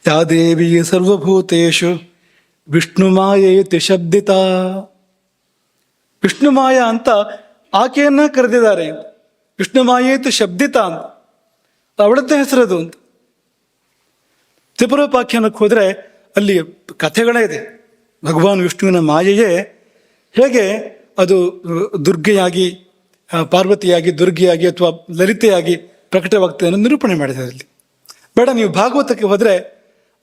ಯಾ ದೇವಿ ಸರ್ವಭೂತೇಷು ವಿಷ್ಣು ಮಾಯೇತಿ ಶಬ್ದಿತ. ವಿಷ್ಣು ಮಾಯ ಅಂತ ಆಕೆಯನ್ನ ಕರೆದಿದ್ದಾರೆ. ವಿಷ್ಣು ಮಾಯೇತಿ ಶಬ್ದಿತ ಅಂತ ಅವಳದ್ದೇ ಹೆಸರದು ಅಂತ. ತ್ರಿಪುರೋಪಾಖ್ಯಾನಕ್ಕೆ ಹೋದ್ರೆ ಅಲ್ಲಿ ಕಥೆಗಳೇ ಇದೆ. ಭಗವಾನ್ ವಿಷ್ಣುವಿನ ಮಾಯೆಯೇ ಹೇಗೆ ಅದು ದುರ್ಗೆಯಾಗಿ, ಪಾರ್ವತಿಯಾಗಿ, ದುರ್ಗಿಯಾಗಿ ಅಥವಾ ಲಲಿತೆಯಾಗಿ ಪ್ರಕಟವಾಗ್ತದೆ ಅನ್ನೋ ನಿರೂಪಣೆ ಮಾಡಿದ್ದಾರೆ ಅಲ್ಲಿ. ಬೇಡ, ನೀವು ಭಾಗವತಕ್ಕೆ ಹೋದರೆ,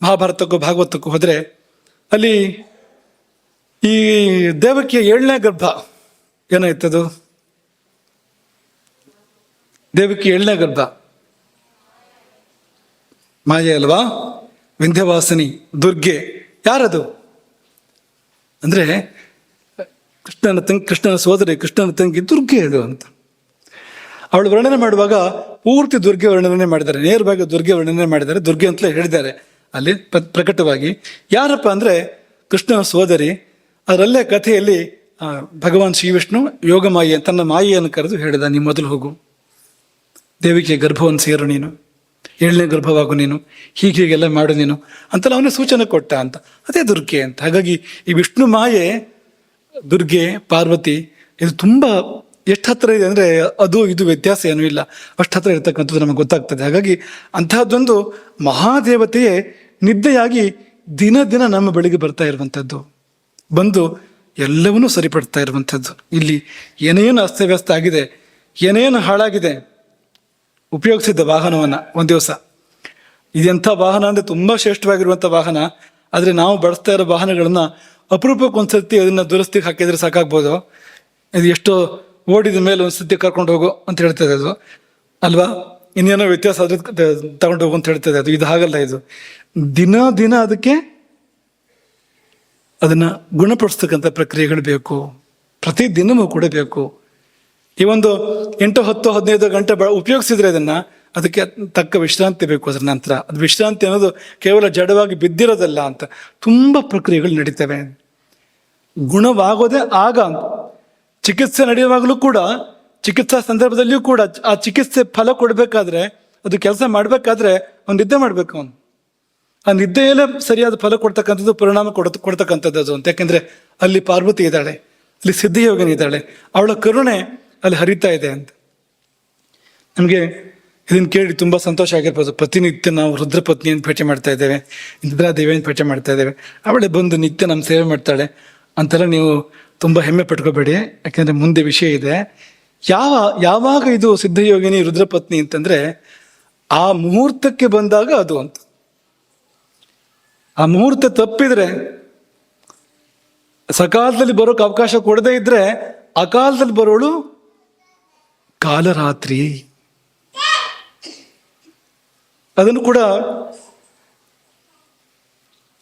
ಮಹಾಭಾರತಕ್ಕೂ ಭಾಗವತಕ್ಕೂ ಹೋದರೆ ಅಲ್ಲಿ ಈ ದೇವಕಿಯ 7ನೇ ಗರ್ಭ ಏನಾಯ್ತದು? ದೇವಕಿ 7ನೇ ಗರ್ಭ ಮಾಯೆ ಅಲ್ವಾ? ವಿಂಧ್ಯವಾಸಿನಿ ದುರ್ಗೆ ಯಾರದು ಅಂದ್ರೆ ಕೃಷ್ಣನ ಸೋದರಿ, ಕೃಷ್ಣನ ತಂಗಿ ದುರ್ಗೆ ಅದು ಅಂತ. ಅವಳು ವರ್ಣನೆ ಮಾಡುವಾಗ ಪೂರ್ತಿ ದುರ್ಗೆ ವರ್ಣನೆ ಮಾಡಿದ್ದಾರೆ, ನೇರವಾಗಿ ದುರ್ಗೆ ವರ್ಣನೆ ಮಾಡಿದ್ದಾರೆ, ದುರ್ಗೆ ಅಂತಲೇ ಹೇಳಿದ್ದಾರೆ ಅಲ್ಲಿ ಪ್ರಕಟವಾಗಿ. ಯಾರಪ್ಪ ಅಂದ್ರೆ ಕೃಷ್ಣನ ಸೋದರಿ. ಅದರಲ್ಲೇ ಕಥೆಯಲ್ಲಿ ಭಗವಾನ್ ಶ್ರೀ ವಿಷ್ಣು ಯೋಗ ಮಾಯೆ, ತನ್ನ ಮಾಯೆಯನ್ನು ಕರೆದು ಹೇಳಿದ, ನೀ ಮೊದಲು ಹೋಗು, ದೇವಿಗೆ ಗರ್ಭವನ್ನು ಸೇರು ನೀನು, 7ನೇ ಗರ್ಭವಾಗು ನೀನು, ಹೀಗೆಲ್ಲ ಮಾಡು ನೀನು ಅಂತೆಲ್ಲ ಅವನೇ ಸೂಚನೆ ಕೊಟ್ಟ ಅಂತ. ಅದೇ ದುರ್ಗೆ ಅಂತ. ಹಾಗಾಗಿ ಈ ವಿಷ್ಣು ಮಾಯೆ, ದುರ್ಗೆ, ಪಾರ್ವತಿ ಇದು ತುಂಬಾ ಎಷ್ಟು ಹತ್ರ ಇದೆ ಅಂದ್ರೆ ಅದು ಇದು ವ್ಯತ್ಯಾಸ ಏನೂ ಇಲ್ಲ, ಅಷ್ಟು ಹತ್ರ ಇರ್ತಕ್ಕಂಥದ್ದು ನಮಗೆ ಗೊತ್ತಾಗ್ತದೆ. ಹಾಗಾಗಿ ಅಂತಹದ್ದೊಂದು ಮಹಾದೇವತೆಯೇ ನಿದ್ದೆಯಾಗಿ ದಿನ ದಿನ ನಮ್ಮ ಬಳಿಗೆ ಬರ್ತಾ ಇರುವಂಥದ್ದು, ಬಂದು ಎಲ್ಲವನ್ನೂ ಸರಿಪಡ್ತಾ ಇರುವಂಥದ್ದು. ಇಲ್ಲಿ ಏನೇನು ಅಸ್ತವ್ಯಸ್ತ ಆಗಿದೆ, ಏನೇನು ಹಾಳಾಗಿದೆ, ಉಪಯೋಗಿಸಿದ್ದ ವಾಹನವನ್ನ ಒಂದು ದಿವಸ, ಇದೆಂಥ ವಾಹನ ಅಂದ್ರೆ ತುಂಬಾ ಶ್ರೇಷ್ಠವಾಗಿರುವಂಥ ವಾಹನ. ಆದರೆ ನಾವು ಬಳಸ್ತಾ ಇರೋ ವಾಹನಗಳನ್ನ ಅಪರೂಪಕ್ಕೊಂದ್ಸತಿ ಅದನ್ನ ದುರಸ್ತಿಗೆ ಹಾಕಿದ್ರೆ ಸಾಕಾಗ್ಬೋದು. ಇದು ಎಷ್ಟೋ ಓಡಿದ ಮೇಲೆ ಒಂದ್ಸತಿ ಕರ್ಕೊಂಡು ಹೋಗು ಅಂತ ಹೇಳ್ತದೆ ಅದು ಅಲ್ವಾ, ಇನ್ನೇನೋ ವ್ಯತ್ಯಾಸ ಆದ್ರೆ ತಗೊಂಡು ಹೋಗು ಅಂತ ಹೇಳ್ತದೆ ಅದು. ಇದು ಹಾಗಲ್ಲ, ಇದು ದಿನ ದಿನ ಅದಕ್ಕೆ ಅದನ್ನ ಗುಣಪಡಿಸ್ತಕ್ಕಂಥ ಪ್ರಕ್ರಿಯೆಗಳು ಬೇಕು, ಪ್ರತಿದಿನವೂ ಕೂಡ ಬೇಕು. ಈ ಒಂದು 8, 10, 15 ಗಂಟೆ ಉಪಯೋಗಿಸಿದ್ರೆ ಅದಕ್ಕೆ ತಕ್ಕ ವಿಶ್ರಾಂತಿ ಬೇಕು. ಅದರ ನಂತರ ಅದು ವಿಶ್ರಾಂತಿ ಅನ್ನೋದು ಕೇವಲ ಜಡವಾಗಿ ಬಿದ್ದಿರೋದಲ್ಲ ಅಂತ, ತುಂಬಾ ಪ್ರಕ್ರಿಯೆಗಳು ನಡೀತವೆ. ಗುಣವಾಗೋದೇ ಆಗ ಅಂತ. ಚಿಕಿತ್ಸೆ ನಡೆಯುವಾಗಲೂ ಕೂಡ, ಚಿಕಿತ್ಸಾ ಸಂದರ್ಭದಲ್ಲಿಯೂ ಕೂಡ ಆ ಚಿಕಿತ್ಸೆ ಫಲ ಕೊಡಬೇಕಾದ್ರೆ, ಅದು ಕೆಲಸ ಮಾಡಬೇಕಾದ್ರೆ ಅವ್ನು ನಿದ್ದೆ ಮಾಡ್ಬೇಕು. ಅವನು ಆ ನಿದ್ದೆಯಲ್ಲೇ ಸರಿಯಾದ ಫಲ ಕೊಡ್ತಕ್ಕಂಥದ್ದು, ಪರಿಣಾಮ ಕೊಡ್ತಕ್ಕಂಥದ್ದು ಅದು ಅಂತ. ಯಾಕೆಂದ್ರೆ ಅಲ್ಲಿ ಪಾರ್ವತಿ ಇದ್ದಾಳೆ, ಅಲ್ಲಿ ಸಿದ್ಧಯೋಗಿನಿ ಇದ್ದಾಳೆ, ಅವಳ ಕರುಣೆ ಅಲ್ಲಿ ಹರಿತಾ ಇದೆ ಅಂತ. ನಮಗೆ ಇದನ್ನು ಕೇಳಿ ತುಂಬಾ ಸಂತೋಷ ಆಗಿರ್ಬೋದು. ಪ್ರತಿನಿತ್ಯ ನಾವು ರುದ್ರಪತ್ನಿಯನ್ನು ಭೇಟಿ ಮಾಡ್ತಾ ಇದ್ದೇವೆ, ಇಂದ್ರಾದೇವಿಯನ್ನು ಭೇಟಿ ಮಾಡ್ತಾ ಇದ್ದೇವೆ, ಅವಳೇ ಬಂದು ನಿತ್ಯ ನಮ್ಮ ಸೇವೆ ಮಾಡ್ತಾಳೆ ಅಂತೆಲ್ಲ ನೀವು ತುಂಬಾ ಹೆಮ್ಮೆ ಪಟ್ಕೋಬೇಡಿ. ಯಾಕೆಂದ್ರೆ ಮುಂದೆ ವಿಷಯ ಇದೆ. ಯಾವಾಗ ಇದು ಸಿದ್ಧಯೋಗಿನಿ ರುದ್ರಪತ್ನಿ ಅಂತಂದ್ರೆ ಆ ಮುಹೂರ್ತಕ್ಕೆ ಬಂದಾಗ ಅದು ಅಂತ. ಆ ಮುಹೂರ್ತ ತಪ್ಪಿದ್ರೆ, ಸಕಾಲದಲ್ಲಿ ಬರೋಕೆ ಅವಕಾಶ ಕೊಡದೇ ಇದ್ರೆ ಅಕಾಲದಲ್ಲಿ ಬರೋಳು ಕಾಲರಾತ್ರಿ. ಅದನ್ನು ಕೂಡ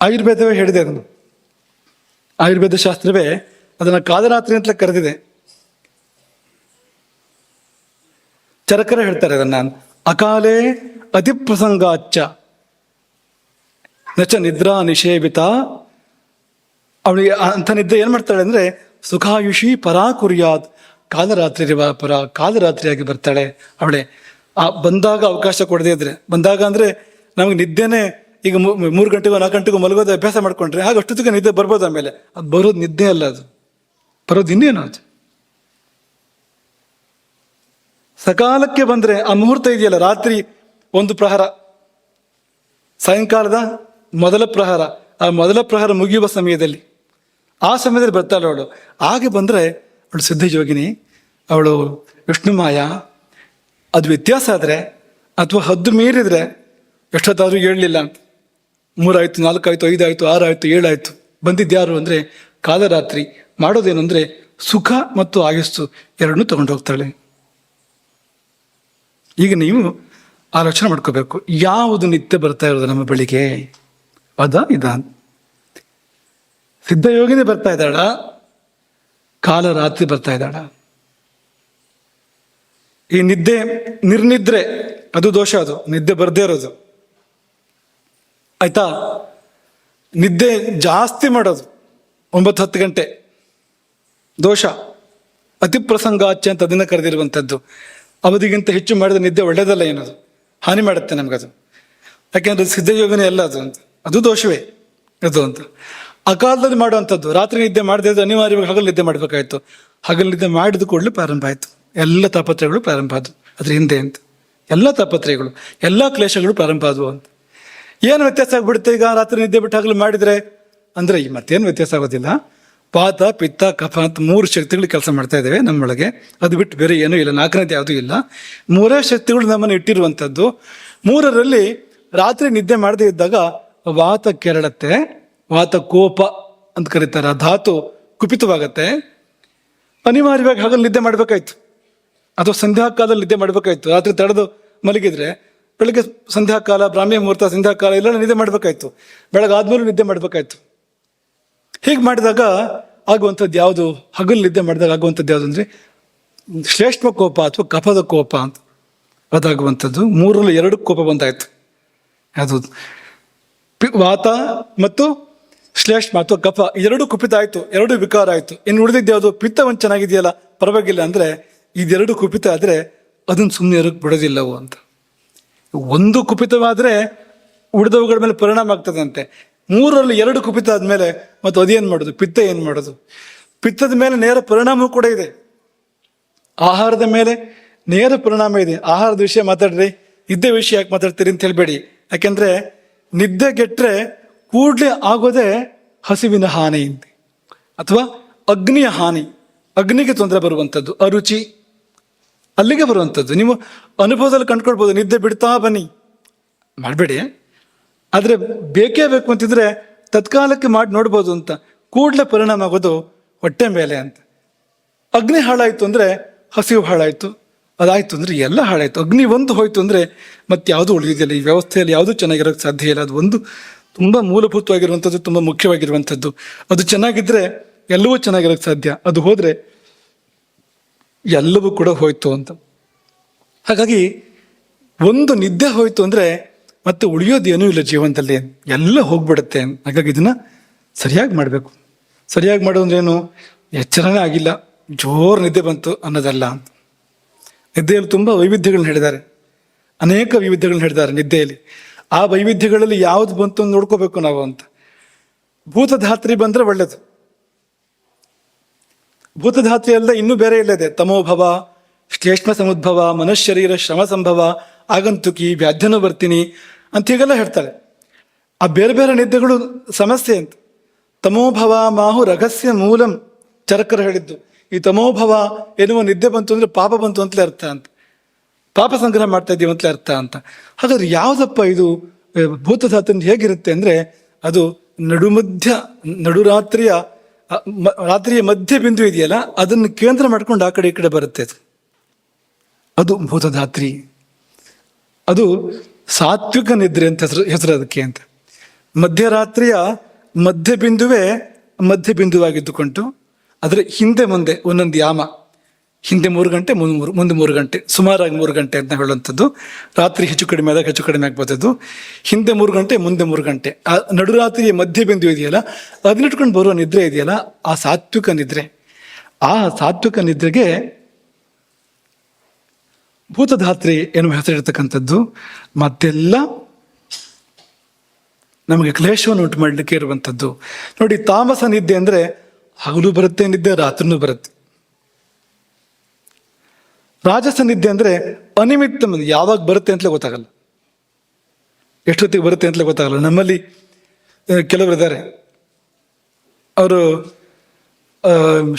ಆಯುರ್ವೇದವೇ ಹೇಳಿದೆ. ಅದನ್ನು ಆಯುರ್ವೇದ ಶಾಸ್ತ್ರವೇ ಅದನ್ನು ಕಾಲರಾತ್ರಿ ಅಂತಲೇ ಕರೆದಿದೆ. ಚರಕರ ಹೇಳ್ತಾರೆ ಅದನ್ನ, ಅಕಾಲೇ ಅತಿಪ್ರಸಂಗಾಚ್ಚ ನಚ ನಿದ್ರಾ ನಿಷೇವಿತ. ಅವಳಿಗೆ ಅಂಥ ನಿದ್ರೆ ಏನು ಮಾಡ್ತಾಳೆ ಅಂದರೆ ಸುಖಾಯುಷಿ ಪರಾ ಕುರ್ಯಾತ್, ಕಾಲರಾತ್ರಿ ಪರ, ಕಾಲರಾತ್ರಿಯಾಗಿ ಬರ್ತಾಳೆ ಅವಳೆ. ಬಂದಾಗ ಅವಕಾಶ ಕೊಡದೇ ಇದ್ರೆ, ಬಂದಾಗ ಅಂದರೆ ನಮಗೆ ನಿದ್ದೆನೇ ಈಗ 3 ಗಂಟೆಗೋ 4 ಗಂಟೆಗೋ ಮಲಗೋದು ಅಭ್ಯಾಸ ಮಾಡ್ಕೊಂಡ್ರೆ ಆಗ ಅಷ್ಟೊತ್ತಿಗೆ ನಿದ್ದೆ ಬರ್ಬೋದು. ಆಮೇಲೆ ಅದು ಬರೋದು ನಿದ್ದೆ ಅಲ್ಲ, ಅದು ಬರೋದು ಇನ್ನೇನು. ಅದು ಸಕಾಲಕ್ಕೆ ಬಂದರೆ ಆ ಮುಹೂರ್ತ ಇದೆಯಲ್ಲ, ರಾತ್ರಿ 1 ಪ್ರಹರ, ಸಾಯಂಕಾಲದ ಮೊದಲ ಪ್ರಹರ, ಆ ಮೊದಲ ಪ್ರಹರ ಮುಗಿಯುವ ಸಮಯದಲ್ಲಿ, ಆ ಸಮಯದಲ್ಲಿ ಬರ್ತಾಳೆ ಅವಳು. ಹಾಗೆ ಬಂದರೆ ಅವಳು ಸಿದ್ಧಯೋಗಿನಿ, ಅವಳು ವಿಷ್ಣುಮಾಯ. ಅದು ವ್ಯತ್ಯಾಸ ಆದರೆ ಅಥವಾ ಹದ್ದು ಮೀರಿದರೆ ಎಷ್ಟೊತ್ತಾದರೂ ಹೇಳಲಿಲ್ಲ ಅಂತ, 3 ಆಯಿತು, 4 ಆಯಿತು, 5 ಆಯಿತು, 6 ಆಯಿತು, 7 ಆಯಿತು, ಬಂದಿದ್ದ್ಯಾರು ಅಂದರೆ ಕಾಲರಾತ್ರಿ. ಮಾಡೋದೇನು ಅಂದರೆ ಸುಖ ಮತ್ತು ಆಯಸ್ಸು ಎರಡನ್ನೂ ತಗೊಂಡು ಹೋಗ್ತಾಳೆ. ಈಗ ನೀವು ಆಲೋಚನೆ ಮಾಡ್ಕೋಬೇಕು, ಯಾವುದು ನಿತ್ಯ ಬರ್ತಾ ಇರೋದು ನಮ್ಮ ಬಳಿಗೆ? ಇದ ಸಿದ್ಧಯೋಗಿನಿ ಬರ್ತಾ ಇದ್ದಾಳ, ಕಾಲರಾತ್ರಿ ಬರ್ತಾ ಇದ್ದಾಳ? ಈ ನಿದ್ದೆ ನಿರ್ನಿದ್ರೆ ಅದು ದೋಷ, ಅದು ನಿದ್ದೆ ಬರ್ದೇ ಇರೋದು ಆಯ್ತಾ. ನಿದ್ದೆ ಜಾಸ್ತಿ ಮಾಡೋದು 9-10 ಗಂಟೆ ದೋಷ. ಅತಿಪ್ರಸಂಗಾಚ್ಯ ಅಂತ ಅದನ್ನ ಕರೆದಿರುವಂಥದ್ದು. ಅವಧಿಗಿಂತ ಹೆಚ್ಚು ಮಾಡಿದ ನಿದ್ದೆ ಒಳ್ಳೇದಲ್ಲ, ಏನದು ಹಾನಿ ಮಾಡುತ್ತೆ ನಮಗದು. ಯಾಕೆಂದ್ರೆ ಸಿದ್ಧಯೋಗನೇ ಅಲ್ಲ ಅದು ಅಂತ, ಅದು ದೋಷವೇ ಅದು ಅಂತ. ಆ ಕಾಲದಲ್ಲಿ ಮಾಡುವಂಥದ್ದು ರಾತ್ರಿ ನಿದ್ದೆ ಮಾಡದೇ ಇದ್ರೆ ಅನಿವಾರ್ಯವಾಗಿ ಹಗಲು ನಿದ್ದೆ ಮಾಡಬೇಕಾಯ್ತು. ಹಗಲು ನಿದ್ದೆ ಮಾಡಿದ ಕೂಡಲೇ ಪ್ರಾರಂಭ ಆಯಿತು ಎಲ್ಲ ತಾಪತ್ರಯಗಳು, ಪ್ರಾರಂಭ ಆದವು ಅದ್ರ ಹಿಂದೆ ಅಂತ. ಎಲ್ಲ ತಾಪತ್ರಯಗಳು, ಎಲ್ಲ ಕ್ಲೇಶಗಳು ಪ್ರಾರಂಭ ಆದವು ಅಂತ. ಏನು ವ್ಯತ್ಯಾಸ ಆಗ್ಬಿಡುತ್ತೆ ಈಗ ರಾತ್ರಿ ನಿದ್ದೆ ಬಿಟ್ಟು ಹಗಲು ಮಾಡಿದರೆ ಅಂದರೆ? ಮತ್ತೇನು ವ್ಯತ್ಯಾಸ ಆಗೋದಿಲ್ಲ. ವಾತ ಪಿತ್ತ ಕಫ ಅಂತ 3 ಶಕ್ತಿಗಳು ಕೆಲಸ ಮಾಡ್ತಾ ಇದ್ದೇವೆ ನಮ್ಮೊಳಗೆ, ಅದು ಬಿಟ್ಟು ಬೇರೆ ಏನೂ ಇಲ್ಲ. 4ನೇದು ಯಾವುದೂ ಇಲ್ಲ. 3 ಶಕ್ತಿಗಳು ನಮ್ಮನ್ನು ಇಟ್ಟಿರುವಂಥದ್ದು. 3ರಲ್ಲಿ ರಾತ್ರಿ ನಿದ್ದೆ ಮಾಡದೇ ಇದ್ದಾಗ ವಾತ ಕೆರಳತ್ತೆ, ವಾತ ಕೋಪ ಅಂತ ಕರೀತಾರೆ, ಆ ಧಾತು ಕುಪಿತವಾಗತ್ತೆ. ಅನಿವಾರ್ಯವಾಗಿ ಹಗಲು ನಿದ್ದೆ ಮಾಡಬೇಕಾಯ್ತು, ಅಥವಾ ಸಂಧ್ಯಾಕಾಲದಲ್ಲಿ ನಿದ್ದೆ ಮಾಡಬೇಕಾಯ್ತು. ರಾತ್ರಿ ತಡೆದು ಮಲಗಿದ್ರೆ ಬೆಳಗ್ಗೆ ಸಂಧ್ಯಾಕಾಲ, ಬ್ರಾಹ್ಮಿ ಮುಹೂರ್ತ, ಸಂಧ್ಯಾಕಾಲ ಎಲ್ಲ ನಿದ್ದೆ ಮಾಡಬೇಕಾಯ್ತು. ಬೆಳಗ್ಗೆ ಆದ್ಮೇಲೂ ನಿದ್ದೆ ಮಾಡಬೇಕಾಯ್ತು. ಹೀಗೆ ಮಾಡಿದಾಗ ಆಗುವಂಥದ್ದು ಯಾವುದು? ಹಗಲು ನಿದ್ದೆ ಮಾಡಿದಾಗ ಆಗುವಂಥದ್ದು ಯಾವುದು ಅಂದರೆ ಶ್ಲೇಷ್ಮ ಕೋಪ ಅಥವಾ ಕಫದ ಕೋಪ ಅಂತ ಅದಾಗುವಂಥದ್ದು. 3ರಲ್ಲಿ 2 ಕೋಪ ಬಂದಾಯ್ತು. ಅದು ವಾತ ಮತ್ತು ಶ್ಲೇಷ್ಮ ಅಥವಾ ಕಫ 2 ಕುಪಿತ ಆಯಿತು, 2 ವಿಕಾರ ಆಯಿತು. ಇನ್ನು ಉಳಿದಿದ್ದು ಯಾವುದು? ಪಿತ್ತ ಒಂದು ಚೆನ್ನಾಗಿದೆಯಲ್ಲ, ಪರವಾಗಿಲ್ಲ ಅಂದರೆ, ಇದು 2 ಕುಪಿತ ಆದರೆ ಅದನ್ನು ಸುಮ್ಮನೆ ಇರೋಕ್ಕೆ ಬಿಡೋದಿಲ್ಲವು ಅಂತ. ಒಂದು ಕುಪಿತವಾದರೆ ಉಳಿದವುಗಳ ಮೇಲೆ ಪರಿಣಾಮ ಆಗ್ತದಂತೆ. 3ರಲ್ಲಿ 2 ಕುಪಿತ ಆದಮೇಲೆ ಮತ್ತು ಅದೇನು ಮಾಡೋದು? ಪಿತ್ತ ಏನು ಮಾಡೋದು? ಪಿತ್ತದ ಮೇಲೆ ನೇರ ಪರಿಣಾಮ ಕೂಡ ಇದೆ, ಆಹಾರದ ಮೇಲೆ ನೇರ ಪರಿಣಾಮ ಇದೆ. ಆಹಾರದ ವಿಷಯ ಮಾತಾಡ್ರಿ, ನಿದ್ದೆ ವಿಷಯ ಯಾಕೆ ಮಾತಾಡ್ತೀರಿ ಅಂತ ಹೇಳಬೇಡಿ. ಯಾಕೆಂದರೆ ನಿದ್ದೆಗೆಟ್ಟರೆ ಕೂಡಲೇ ಆಗೋದೇ ಹಸಿವಿನ ಹಾನಿ ಅಥವಾ ಅಗ್ನಿಯ ಹಾನಿ, ಅಗ್ನಿಗೆ ತೊಂದರೆ ಬರುವಂಥದ್ದು, ಅರುಚಿ ಅಲ್ಲಿಗೆ ಬರುವಂಥದ್ದು. ನೀವು ಅನುಭವದಲ್ಲಿ ಕಂಡುಕೊಳ್ಬೋದು. ನಿದ್ದೆ ಬಿಡ್ತಾ ಬನ್ನಿ, ಮಾಡಬೇಡಿ. ಆದರೆ ಬೇಕೇ ಬೇಕು ಅಂತಿದ್ರೆ ತತ್ಕಾಲಕ್ಕೆ ಮಾಡಿ ನೋಡ್ಬೋದು ಅಂತ. ಕೂಡಲೇ ಪರಿಣಾಮ ಆಗೋದು ಹೊಟ್ಟೆ ಮೇಲೆ ಅಂತ. ಅಗ್ನಿ ಹಾಳಾಯಿತು ಅಂದರೆ ಹಸಿವು ಹಾಳಾಯಿತು, ಅದಾಯಿತು ಅಂದರೆ ಎಲ್ಲ ಹಾಳಾಯಿತು. ಅಗ್ನಿ ಒಂದು ಹೋಯ್ತು ಅಂದರೆ ಮತ್ತೆ ಯಾವುದೂ ಉಳಿದಿದೆಯಲ್ಲ. ಈ ವ್ಯವಸ್ಥೆಯಲ್ಲಿ ಯಾವುದೂ ಚೆನ್ನಾಗಿರೋಕ್ಕೆ ಸಾಧ್ಯ ಇಲ್ಲ. ಅದು ಒಂದು ತುಂಬ ಮೂಲಭೂತವಾಗಿರುವಂಥದ್ದು, ತುಂಬ ಮುಖ್ಯವಾಗಿರುವಂಥದ್ದು. ಅದು ಚೆನ್ನಾಗಿದ್ದರೆ ಎಲ್ಲವೂ ಚೆನ್ನಾಗಿರೋಕ್ಕೆ ಸಾಧ್ಯ. ಅದು ಹೋದರೆ ಎಲ್ಲವೂ ಕೂಡ ಹೋಯ್ತು ಅಂತ. ಹಾಗಾಗಿ ಒಂದು ನಿದ್ದೆ ಹೋಯ್ತು ಅಂದರೆ ಮತ್ತೆ ಉಳಿಯೋದೇನೂ ಇಲ್ಲ ಜೀವನದಲ್ಲಿ, ಎಲ್ಲ ಹೋಗ್ಬಿಡುತ್ತೆ. ಹಾಗಾಗಿ ಇದನ್ನು ಸರಿಯಾಗಿ ಮಾಡಬೇಕು. ಸರಿಯಾಗಿ ಮಾಡೋದಂದ್ರೆ ಏನು? ಎಚ್ಚರನೇ ಆಗಿಲ್ಲ, ಜೋರು ನಿದ್ದೆ ಬಂತು ಅನ್ನೋದಲ್ಲ ಅಂತ. ನಿದ್ದೆಯಲ್ಲಿ ತುಂಬ ವೈವಿಧ್ಯಗಳನ್ನ ಹೇಳಿದ್ದಾರೆ, ಅನೇಕ ವೈವಿಧ್ಯಗಳನ್ನ ಹೇಳಿದ್ದಾರೆ ನಿದ್ದೆಯಲ್ಲಿ. ಆ ವೈವಿಧ್ಯಗಳಲ್ಲಿ ಯಾವುದು ಬಂತು ಅಂತ ನೋಡ್ಕೋಬೇಕು ನಾವು ಅಂತ. ಭೂತಧಾತ್ರಿ ಬಂದರೆ ಒಳ್ಳೆಯದು. ಭೂತಧಾತ್ರಿ ಅಲ್ಲ, ಇನ್ನೂ ಬೇರೆ ಇಲ್ಲದೆ ತಮೋಭವ, ಶ್ಲೇಷ್ಮ ಸಮುದ್ಭವ, ಮನಃಶರೀರ ಶ್ರಮ ಸಂಭವ, ಆಗಂತುಕಿ, ವ್ಯಾಧ್ಯನುವರ್ತಿನಿ ಅಂತ ಹೀಗೆಲ್ಲ ಹೇಳ್ತಾರೆ. ಆ ಬೇರೆ ಬೇರೆ ನಿದ್ದೆಗಳು ಸಮಸ್ಯೆ ಅಂತ. ತಮೋಭವ ಮಾಹು ರಹಸ್ಯ ಮೂಲಂ ಚರಕರು ಹೇಳಿದ್ದು. ಈ ತಮೋಭವ ಎನ್ನುವ ನಿದ್ದೆ ಬಂತು ಅಂದರೆ ಪಾಪ ಬಂತು ಅಂತಲೇ ಅರ್ಥ ಅಂತ, ಪಾಪ ಸಂಗ್ರಹ ಮಾಡ್ತಾ ಇದ್ದೀವಿ ಅಂತಲೇ ಅರ್ಥ ಅಂತ. ಹಾಗಾದ್ರೆ ಯಾವುದಪ್ಪ ಇದು ಭೂತಧಾತು ಹೇಗಿರುತ್ತೆ ಅಂದರೆ ಅದು ನಡುರಾತ್ರಿಯ ರಾತ್ರಿಯ ಮಧ್ಯ ಬಿಂದು ಇದೆಯಲ್ಲ, ಅದನ್ನು ಕೇಂದ್ರ ಮಾಡ್ಕೊಂಡು ಆ ಕಡೆ ಈ ಕಡೆ ಬರುತ್ತೆ. ಅದು ಭೂತಧಾತ್ರಿ. ಅದು ಸಾತ್ವಿಕ ನಿದ್ರೆ ಅಂತ ಹೆಸರು ಅದಕ್ಕೆ ಅಂತ. ಮಧ್ಯರಾತ್ರಿಯ ಮಧ್ಯಬಿಂದುವೇ ಮಧ್ಯಬಿಂದುವಾಗಿದ್ದುಕೊಂಡು ಆದರೆ ಹಿಂದೆ ಮುಂದೆ ಒಂದೊಂದು ಯಾಮ, ಹಿಂದೆ 3 ಗಂಟೆ ಮುಂದೆ 3 ಗಂಟೆ, ಸುಮಾರಾಗಿ 3 ಗಂಟೆ ಅಂತ ಹೇಳುವಂಥದ್ದು. ರಾತ್ರಿ ಹೆಚ್ಚು ಕಡಿಮೆ ಆದಾಗ ಹೆಚ್ಚು ಕಡಿಮೆ ಆಗ್ಬೋದದು. ಹಿಂದೆ 3 ಗಂಟೆ ಮುಂದೆ 3 ಗಂಟೆ, ಆ ನಡುರಾತ್ರಿಯ ಮಧ್ಯ ಬಿಂದು ಇದೆಯಲ್ಲ, ಅದನ್ನಿಟ್ಕೊಂಡು ಬರುವ ನಿದ್ರೆ ಇದೆಯಲ್ಲ, ಆ ಸಾತ್ವಿಕ ನಿದ್ರೆ. ಆ ಸಾತ್ವಿಕ ನಿದ್ರೆಗೆ ಭೂತಧಾತ್ರಿ ಎನ್ನುವ ಹೆಸರಿರ್ತಕ್ಕಂಥದ್ದು. ಮತ್ತೆಲ್ಲ ನಮಗೆ ಕ್ಲೇಶವನ್ನು ಉಂಟು ಮಾಡಲಿಕ್ಕೆ ಇರುವಂಥದ್ದು. ನೋಡಿ, ತಾಮಸ ನಿದ್ದೆ ಅಂದರೆ ಹಗಲು ಬರುತ್ತೆ ನಿದ್ದೆ, ರಾತ್ರಿನೂ ಬರುತ್ತೆ. ರಾಜಸ ನಿದ್ದೆ ಅಂದರೆ ಅನಿಮಿತ್ತ, ಯಾವಾಗ ಬರುತ್ತೆ ಅಂತಲೇ ಗೊತ್ತಾಗಲ್ಲ, ಎಷ್ಟೊತ್ತಿಗೆ ಬರುತ್ತೆ ಅಂತಲೇ ಗೊತ್ತಾಗಲ್ಲ. ನಮ್ಮಲ್ಲಿ ಕೆಲವರು ಇದ್ದಾರೆ, ಅವರು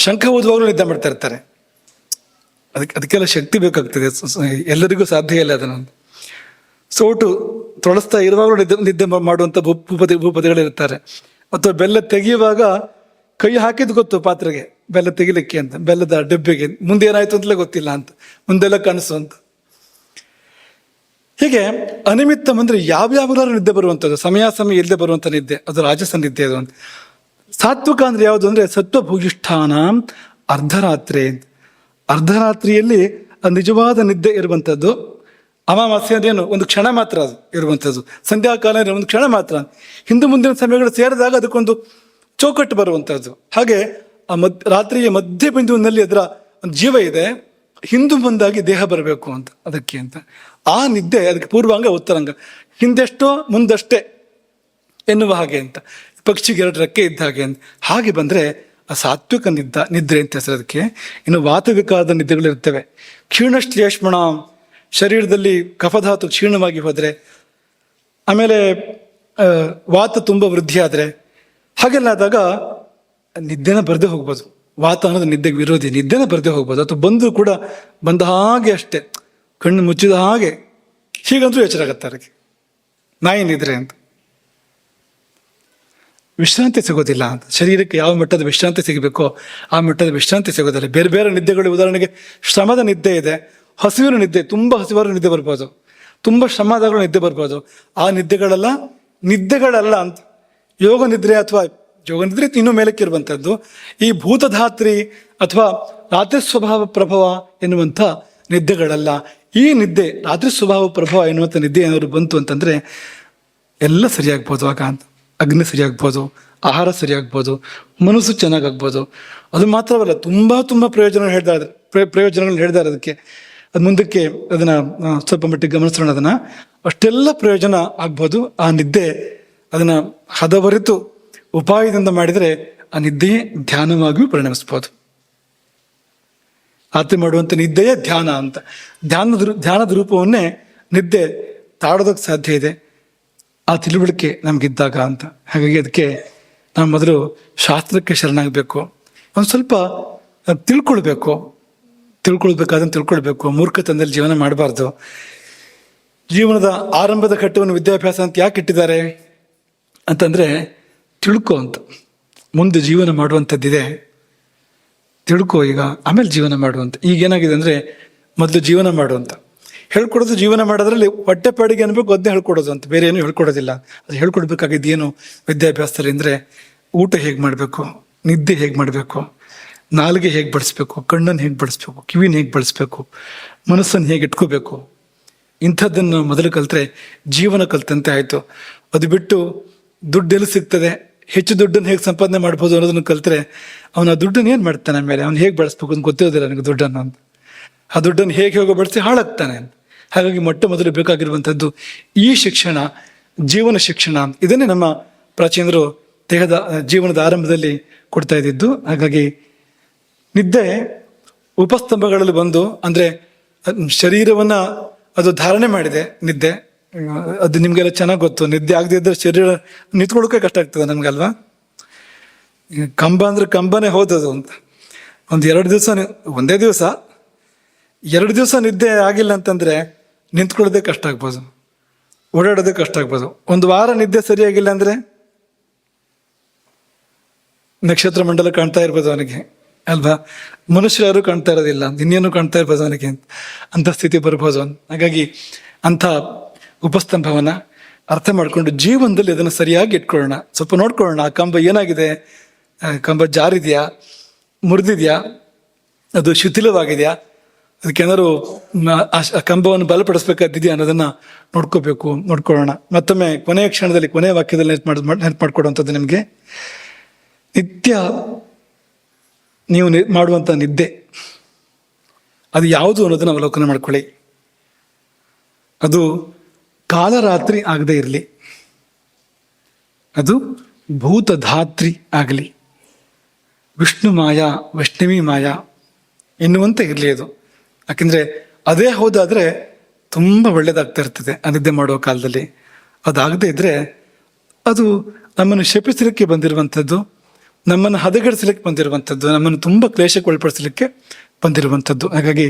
ಶಂಖ ಊದುವಾಗಲೂ ನಿದ್ದೆ ಮಾಡ್ತಾ ಇರ್ತಾರೆ. ಅದಕ್ಕೆಲ್ಲ ಶಕ್ತಿ ಬೇಕಾಗ್ತದೆ, ಎಲ್ಲರಿಗೂ ಸಾಧ್ಯ ಇಲ್ಲ ಅದನ್ನು. ಸೋಟು ತೊಳಸ್ತಾ ಇರುವಾಗಲೂ ನಿದ್ದೆ ಮಾಡುವಂಥ ಭೂಪತಿಗಳಿರ್ತಾರೆ. ಅಥವಾ ಬೆಲ್ಲ ತೆಗೆಯುವಾಗ ಕೈ ಹಾಕಿದ್ ಗೊತ್ತು ಪಾತ್ರೆಗೆ, ಬೆಲ್ಲ ತೆಗಿಲಿಕ್ಕೆ ಅಂತ, ಬೆಲ್ಲದ ಡಬ್ಬಿಗೆ, ಮುಂದೆ ಏನಾಯ್ತು ಅಂತಲೇ ಗೊತ್ತಿಲ್ಲ ಅಂತ, ಮುಂದೆಲ್ಲ ಕನಸು ಅಂತ. ಹೀಗೆ ಅನಿಮಿತ್ತ ಅಂದರೆ ಯಾವ್ಯಾವ ನಿದ್ದೆ ಬರುವಂಥದ್ದು, ಸಮಯ ಇಲ್ಲದೆ ಬರುವಂಥ ನಿದ್ದೆ, ಅದು ರಾಜಸ ನಿದ್ದೆ. ಅದು ಅಂತ. ಸಾತ್ವಿಕ ಅಂದ್ರೆ ಯಾವುದು ಅಂದರೆ ಸತ್ವಭೂಯಿಷ್ಠಾನ ಅರ್ಧರಾತ್ರಿ. ಅರ್ಧರಾತ್ರಿಯಲ್ಲಿ ನಿಜವಾದ ನಿದ್ದೆ ಇರುವಂಥದ್ದು. ಅಮಾವಾಸ್ಯೆ ಅಂದೇನು ಒಂದು ಕ್ಷಣ ಮಾತ್ರ ಅದು ಇರುವಂಥದ್ದು, ಸಂಧ್ಯಾಕಾಲ ಒಂದು ಕ್ಷಣ ಮಾತ್ರ. ಹಿಂದೆ ಮುಂದಿನ ಸಮಯಗಳು ಸೇರಿದಾಗ ಅದಕ್ಕೊಂದು ಚೌಕಟ್ಟು ಬರುವಂಥದ್ದು. ಹಾಗೆ ಆ ರಾತ್ರಿಯ ಮಧ್ಯ ಬಿಂದುವಿನಲ್ಲಿ ಅದರ ಒಂದು ಜೀವ ಇದೆ, ಹಿಂದು ಮುಂದಾಗಿ ದೇಹ ಬರಬೇಕು ಅಂತ, ಅದಕ್ಕೆ ಅಂತ. ಆ ನಿದ್ದೆ ಅದಕ್ಕೆ ಪೂರ್ವಾಂಗ ಉತ್ತರಾಂಗ, ಹಿಂದೆಷ್ಟೋ ಮುಂದಷ್ಟೇ ಎನ್ನುವ ಹಾಗೆ ಅಂತ, ಪಕ್ಷಿಗೆ 2 ರೆಕ್ಕೆ ಇದ್ದ ಹಾಗೆ ಅಂತ. ಹಾಗೆ ಬಂದರೆ ಆ ಸಾತ್ವಿಕ ನಿದ್ರೆ ಅಂತ ಹೆಸರು ಅದಕ್ಕೆ. ಇನ್ನು ವಾತವಿಕಾರದ ನಿದ್ದೆಗಳಿರ್ತವೆ. ಕ್ಷೀಣಶ್ಲೇಷ್ಮಣ, ಶರೀರದಲ್ಲಿ ಕಫಧಾತು ಕ್ಷೀಣವಾಗಿ ಹೋದರೆ, ಆಮೇಲೆ ವಾತ ತುಂಬ ವೃದ್ಧಿ ಆದರೆ, ಹಾಗೆಲ್ಲ ಆದಾಗ ನಿದ್ದೆನ ಬರದೇ ಹೋಗ್ಬೋದು. ವಾತ ಅನ್ನೋದು ನಿದ್ದೆಗೆ ವಿರೋಧಿ, ನಿದ್ದೆನ ಬರದೇ ಹೋಗ್ಬೋದು. ಅಥವಾ ಬಂದರೂ ಕೂಡ ಬಂದ ಹಾಗೆ ಅಷ್ಟೇ, ಕಣ್ಣು ಮುಚ್ಚಿದ ಹಾಗೆ, ಹೀಗಂದ್ರೂ ಎಚ್ಚರ ಆಗತ್ತೆ ಅದಕ್ಕೆ, ನಾಯಿ ನಿದ್ರೆ ಅಂತ. ವಿಶ್ರಾಂತಿ ಸಿಗೋದಿಲ್ಲ ಅಂತ, ಶರೀರಕ್ಕೆ ಯಾವ ಮಟ್ಟದ ವಿಶ್ರಾಂತಿ ಸಿಗಬೇಕೋ ಆ ಮಟ್ಟದ ವಿಶ್ರಾಂತಿ ಸಿಗೋದಿಲ್ಲ. ಬೇರೆ ಬೇರೆ ನಿದ್ದೆಗಳು, ಉದಾಹರಣೆಗೆ ಶ್ರಮದ ನಿದ್ದೆ ಇದೆ, ಹಸಿವಿನ ನಿದ್ದೆ, ತುಂಬ ಹಸಿವಾರ ನಿದ್ದೆ ಬರ್ಬೋದು, ತುಂಬ ಶ್ರಮದಾಗಳು ನಿದ್ದೆ ಬರ್ಬೋದು. ಆ ನಿದ್ದೆಗಳಲ್ಲ ಅಂತ. ಯೋಗ ನಿದ್ರೆ ಅಥವಾ ಯೋಗ ನಿದ್ರೆ ಇನ್ನೂ ಮೇಲಕ್ಕೆ ಇರುವಂಥದ್ದು. ಈ ಭೂತಧಾತ್ರಿ ಅಥವಾ ರಾತ್ರಿ ಸ್ವಭಾವ ಪ್ರಭಾವ ಎನ್ನುವಂಥ ನಿದ್ದೆಗಳಲ್ಲ. ಈ ನಿದ್ದೆ ರಾತ್ರಿ ಸ್ವಭಾವ ಪ್ರಭಾವ ಎನ್ನುವಂಥ ನಿದ್ದೆ ಏನಾದ್ರು ಬಂತು ಅಂತಂದರೆ ಎಲ್ಲ ಸರಿಯಾಗ್ಬೋದು ಆಗ ಅಂತ. ಅಗ್ನಿ ಸರಿಯಾಗ್ಬೋದು, ಆಹಾರ ಸರಿಯಾಗ್ಬೋದು, ಮನಸ್ಸು ಚೆನ್ನಾಗಾಗ್ಬೋದು. ಅದು ಮಾತ್ರವಲ್ಲ, ತುಂಬ ಪ್ರಯೋಜನಗಳನ್ನ ಹೇಳ್ತಾರೆ ಅದಕ್ಕೆ. ಅದು ಮುಂದಕ್ಕೆ ಅದನ್ನು ಸ್ವಲ್ಪ ಮಟ್ಟಿಗೆ ಗಮನಿಸೋಣ. ಅದನ್ನು ಅಷ್ಟೆಲ್ಲ ಪ್ರಯೋಜನ ಆಗ್ಬೋದು ಆ ನಿದ್ದೆ. ಅದನ್ನು ಹದವರಿತು ಉಪಾಯದಿಂದ ಮಾಡಿದರೆ ಆ ನಿದ್ದೆಯೇ ಧ್ಯಾನವಾಗಿಯೂ ಪರಿಣಮಿಸ್ಬೋದು. ರಾತ್ರಿ ಮಾಡುವಂಥ ನಿದ್ದೆಯೇ ಧ್ಯಾನ ಅಂತ. ಧ್ಯಾನದ ರೂಪವನ್ನೇ ನಿದ್ದೆ ತಾಡೋದಕ್ಕೆ ಸಾಧ್ಯ ಇದೆ, ಆ ತಿಳುವಳಿಕೆ ನಮಗಿದ್ದಾಗ ಅಂತ. ಹಾಗಾಗಿ ಅದಕ್ಕೆ ನಾವು ಮೊದಲು ಶಾಸ್ತ್ರಕ್ಕೆ ಶರಣಾಗಬೇಕು, ಒಂದು ಸ್ವಲ್ಪ ತಿಳ್ಕೊಳ್ಬೇಕಾದನ್ನು ತಿಳ್ಕೊಳ್ಬೇಕು. ಮೂರ್ಖತನದಲ್ಲಿ ಜೀವನ ಮಾಡಬಾರ್ದು. ಜೀವನದ ಆರಂಭದ ಘಟ್ಟವನ್ನು ವಿದ್ಯಾಭ್ಯಾಸ ಅಂತ ಯಾಕೆ ಇಟ್ಟಿದ್ದಾರೆ ಅಂತಂದರೆ, ತಿಳ್ಕೊ ಅಂತ. ಮುಂದೆ ಜೀವನ ಮಾಡುವಂಥದ್ದಿದೆ, ತಿಳ್ಕೊ ಈಗ, ಆಮೇಲೆ ಜೀವನ ಮಾಡುವಂಥ. ಈಗೇನಾಗಿದೆ ಅಂದರೆ, ಮೊದಲು ಜೀವನ ಮಾಡುವಂಥ ಹೇಳ್ಕೊಡೋದು, ಜೀವನ ಮಾಡೋದ್ರಲ್ಲಿ ಹೊಟ್ಟೆಪಾಡಿಗೆ ಅನ್ಬೇಕು, ಅದನ್ನೇ ಹೇಳ್ಕೊಡೋದು ಅಂತ, ಬೇರೆ ಏನೂ ಹೇಳ್ಕೊಡೋದಿಲ್ಲ. ಅದು ಹೇಳ್ಕೊಡ್ಬೇಕಾಗಿದ್ದು ಏನು ವಿದ್ಯಾಭ್ಯಾಸದಲ್ಲಿ ಅಂದರೆ, ಊಟ ಹೇಗೆ ಮಾಡಬೇಕು, ನಿದ್ದೆ ಹೇಗೆ ಮಾಡಬೇಕು, ನಾಲಿಗೆ ಹೇಗೆ ಬಳಸಬೇಕು, ಕಣ್ಣನ್ನು ಹೇಗೆ ಬಳಸಬೇಕು, ಕಿವಿನ ಹೇಗೆ ಬಳಸಬೇಕು, ಮನಸ್ಸನ್ನು ಹೇಗೆ ಇಟ್ಕೋಬೇಕು, ಇಂಥದ್ದನ್ನು ಮೊದಲು ಕಲಿತ್ರೆ ಜೀವನ ಕಲಿತಂತೆ ಆಯಿತು. ಅದು ಬಿಟ್ಟು ದುಡ್ಡೆಲ್ಲಿ ಸಿಗ್ತದೆ, ಹೆಚ್ಚು ದುಡ್ಡನ್ನು ಹೇಗೆ ಸಂಪಾದನೆ ಮಾಡ್ಬೋದು ಅನ್ನೋದನ್ನು ಕಲಿತ್ರೆ ಅವನು ಆ ದುಡ್ಡನ್ನು ಏನು ಮಾಡ್ತಾನೆ, ಆಮೇಲೆ ಅವ್ನು ಹೇಗೆ ಬಳಸ್ಬೇಕು ಅಂತ ಗೊತ್ತಿರೋದಿಲ್ಲ ನನಗೆ ದುಡ್ಡನ್ನು ಅಂತ. ಆ ದುಡ್ಡನ್ನು ಹೇಗೆ ಹೋಗೋ ಬಳಸಿ ಹಾಳಾಗ್ತಾನೆ ಅಂತ. ಹಾಗಾಗಿ ಮೊದಲು ಬೇಕಾಗಿರುವಂಥದ್ದು ಈ ಶಿಕ್ಷಣ, ಜೀವನ ಶಿಕ್ಷಣ. ಇದನ್ನೇ ನಮ್ಮ ಪ್ರಾಚೀನರು ಜೀವನದ ಆರಂಭದಲ್ಲಿ ಕೊಡ್ತಾ ಇದ್ದಿದ್ದು. ಹಾಗಾಗಿ ನಿದ್ದೆ ಉಪಸ್ತಂಭಗಳಲ್ಲಿ ಬಂದು, ಅಂದರೆ ಶರೀರವನ್ನು ಅದು ಧಾರಣೆ ಮಾಡಿದೆ ನಿದ್ದೆ. ಅದು ನಿಮಗೆಲ್ಲ ಚೆನ್ನಾಗಿ ಗೊತ್ತು. ನಿದ್ದೆ ಆಗದೆ ಇದ್ದರೆ ಶರೀರ ನಿಂತ್ಕೊಳ್ಳೋಕೆ ಕಷ್ಟ ಆಗ್ತದೆ ನಮಗಲ್ವಾ. ಕಂಬ ಅಂದರೆ ಕಂಬನೇ ಹೋದದು ಅಂತ. ಒಂದೇ ದಿವಸ ನಿದ್ದೆ ಆಗಿಲ್ಲ ಅಂತಂದರೆ ನಿಂತ್ಕೊಳ್ಳೋದೇ ಕಷ್ಟ ಆಗ್ಬೋದು, ಓಡಾಡೋದೇ ಕಷ್ಟ ಆಗ್ಬೋದು. ಒಂದು ವಾರ ನಿದ್ದೆ ಸರಿಯಾಗಿಲ್ಲ ಅಂದರೆ ನಕ್ಷತ್ರ ಮಂಡಲ ಕಾಣ್ತಾ ಇರ್ಬೋದು ಅವನಿಗೆ ಅಲ್ವಾ, ಮನುಷ್ಯರು ಯಾರು ಕಾಣ್ತಾ ಇರೋದಿಲ್ಲ, ಇನ್ನೇನು ಕಾಣ್ತಾ ಇರ್ಬೋದು ಅವನಿಗೆ ಅಂಥ ಸ್ಥಿತಿ ಬರ್ಬೋದು. ಹಾಗಾಗಿ ಅಂಥ ಉಪಸ್ತಂಭವನ್ನ ಅರ್ಥ ಮಾಡಿಕೊಂಡು ಜೀವನದಲ್ಲಿ ಅದನ್ನು ಸರಿಯಾಗಿ ಇಟ್ಕೊಳ್ಳೋಣ, ಸ್ವಲ್ಪ ನೋಡ್ಕೊಳ್ಳೋಣ. ಆ ಕಂಬ ಏನಾಗಿದೆ, ಕಂಬ ಜಾರಿದೆಯಾ, ಮುರಿದಿದೆಯಾ, ಅದು ಶಿಥಿಲವಾಗಿದೆಯಾ, ಅದಕ್ಕೇನಾದ್ರು ಆ ಕಂಬವನ್ನು ಬಲಪಡಿಸ್ಬೇಕಾದಿದೆಯಾ ಅನ್ನೋದನ್ನು ನೋಡ್ಕೊಳ್ಳೋಣ. ಮತ್ತೊಮ್ಮೆ ಕೊನೆಯ ಕ್ಷಣದಲ್ಲಿ, ಕೊನೆಯ ವಾಕ್ಯದಲ್ಲಿ ನೆನಪು ಮಾಡಿಕೊಡುವಂಥದ್ದು ನಿಮಗೆ, ನಿತ್ಯ ನೀವು ಮಾಡುವಂಥ ನಿದ್ದೆ ಅದು ಯಾವುದು ಅನ್ನೋದನ್ನು ಅವಲೋಕನ ಮಾಡ್ಕೊಳ್ಳಿ. ಅದು ಕಾಲರಾತ್ರಿ ಆಗದೆ ಇರಲಿ, ಅದು ಭೂತಧಾತ್ರಿ ಆಗಲಿ, ವಿಷ್ಣು ಮಾಯಾ ವೈಷ್ಣವಿ ಮಾಯಾ ಎನ್ನುವಂತೆ ಇರಲಿ ಅದು. ಯಾಕೆಂದರೆ ಅದೇ ಹೋದಾದರೆ ತುಂಬ ಒಳ್ಳೆಯದಾಗ್ತಾ ಇರ್ತದೆ ಆ ನಿದ್ದೆ ಮಾಡುವ ಕಾಲದಲ್ಲಿ. ಅದಾಗದೇ ಇದ್ದರೆ ಅದು ನಮ್ಮನ್ನು ಶಪಿಸಲಿಕ್ಕೆ ಬಂದಿರುವಂಥದ್ದು, ನಮ್ಮನ್ನು ಹದಗೆಡಿಸಲಿಕ್ಕೆ ಬಂದಿರುವಂಥದ್ದು, ನಮ್ಮನ್ನು ತುಂಬ ಕ್ಲೇಶಕ್ಕೆ ಒಳಪಡಿಸಲಿಕ್ಕೆ ಬಂದಿರುವಂಥದ್ದು. ಹಾಗಾಗಿ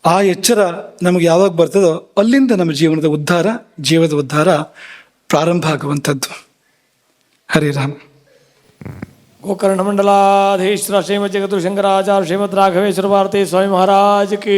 ಆ ಎಚ್ಚರ ನಮಗೆ ಯಾವಾಗ ಬರ್ತದೋ ಅಲ್ಲಿಂದ ನಮ್ಮ ಜೀವದ ಉದ್ಧಾರ ಪ್ರಾರಂಭ ಆಗುವಂಥದ್ದು. ಹರಿರಾಮ್. ಗೋಕರ್ಣ ಮಂಡಲಾಧೀಶ್ವರ ಶ್ರೀಮದ್ ಜಗದ್ಗುರು ಶಂಕರಾಚಾರ್ಯ ಶ್ರೀಮದ್ ರಾಘವೇಶ್ವರ ಭಾರತಿ ಸ್ವಾಮಿ ಮಹಾರಾಜ್ ಕಿ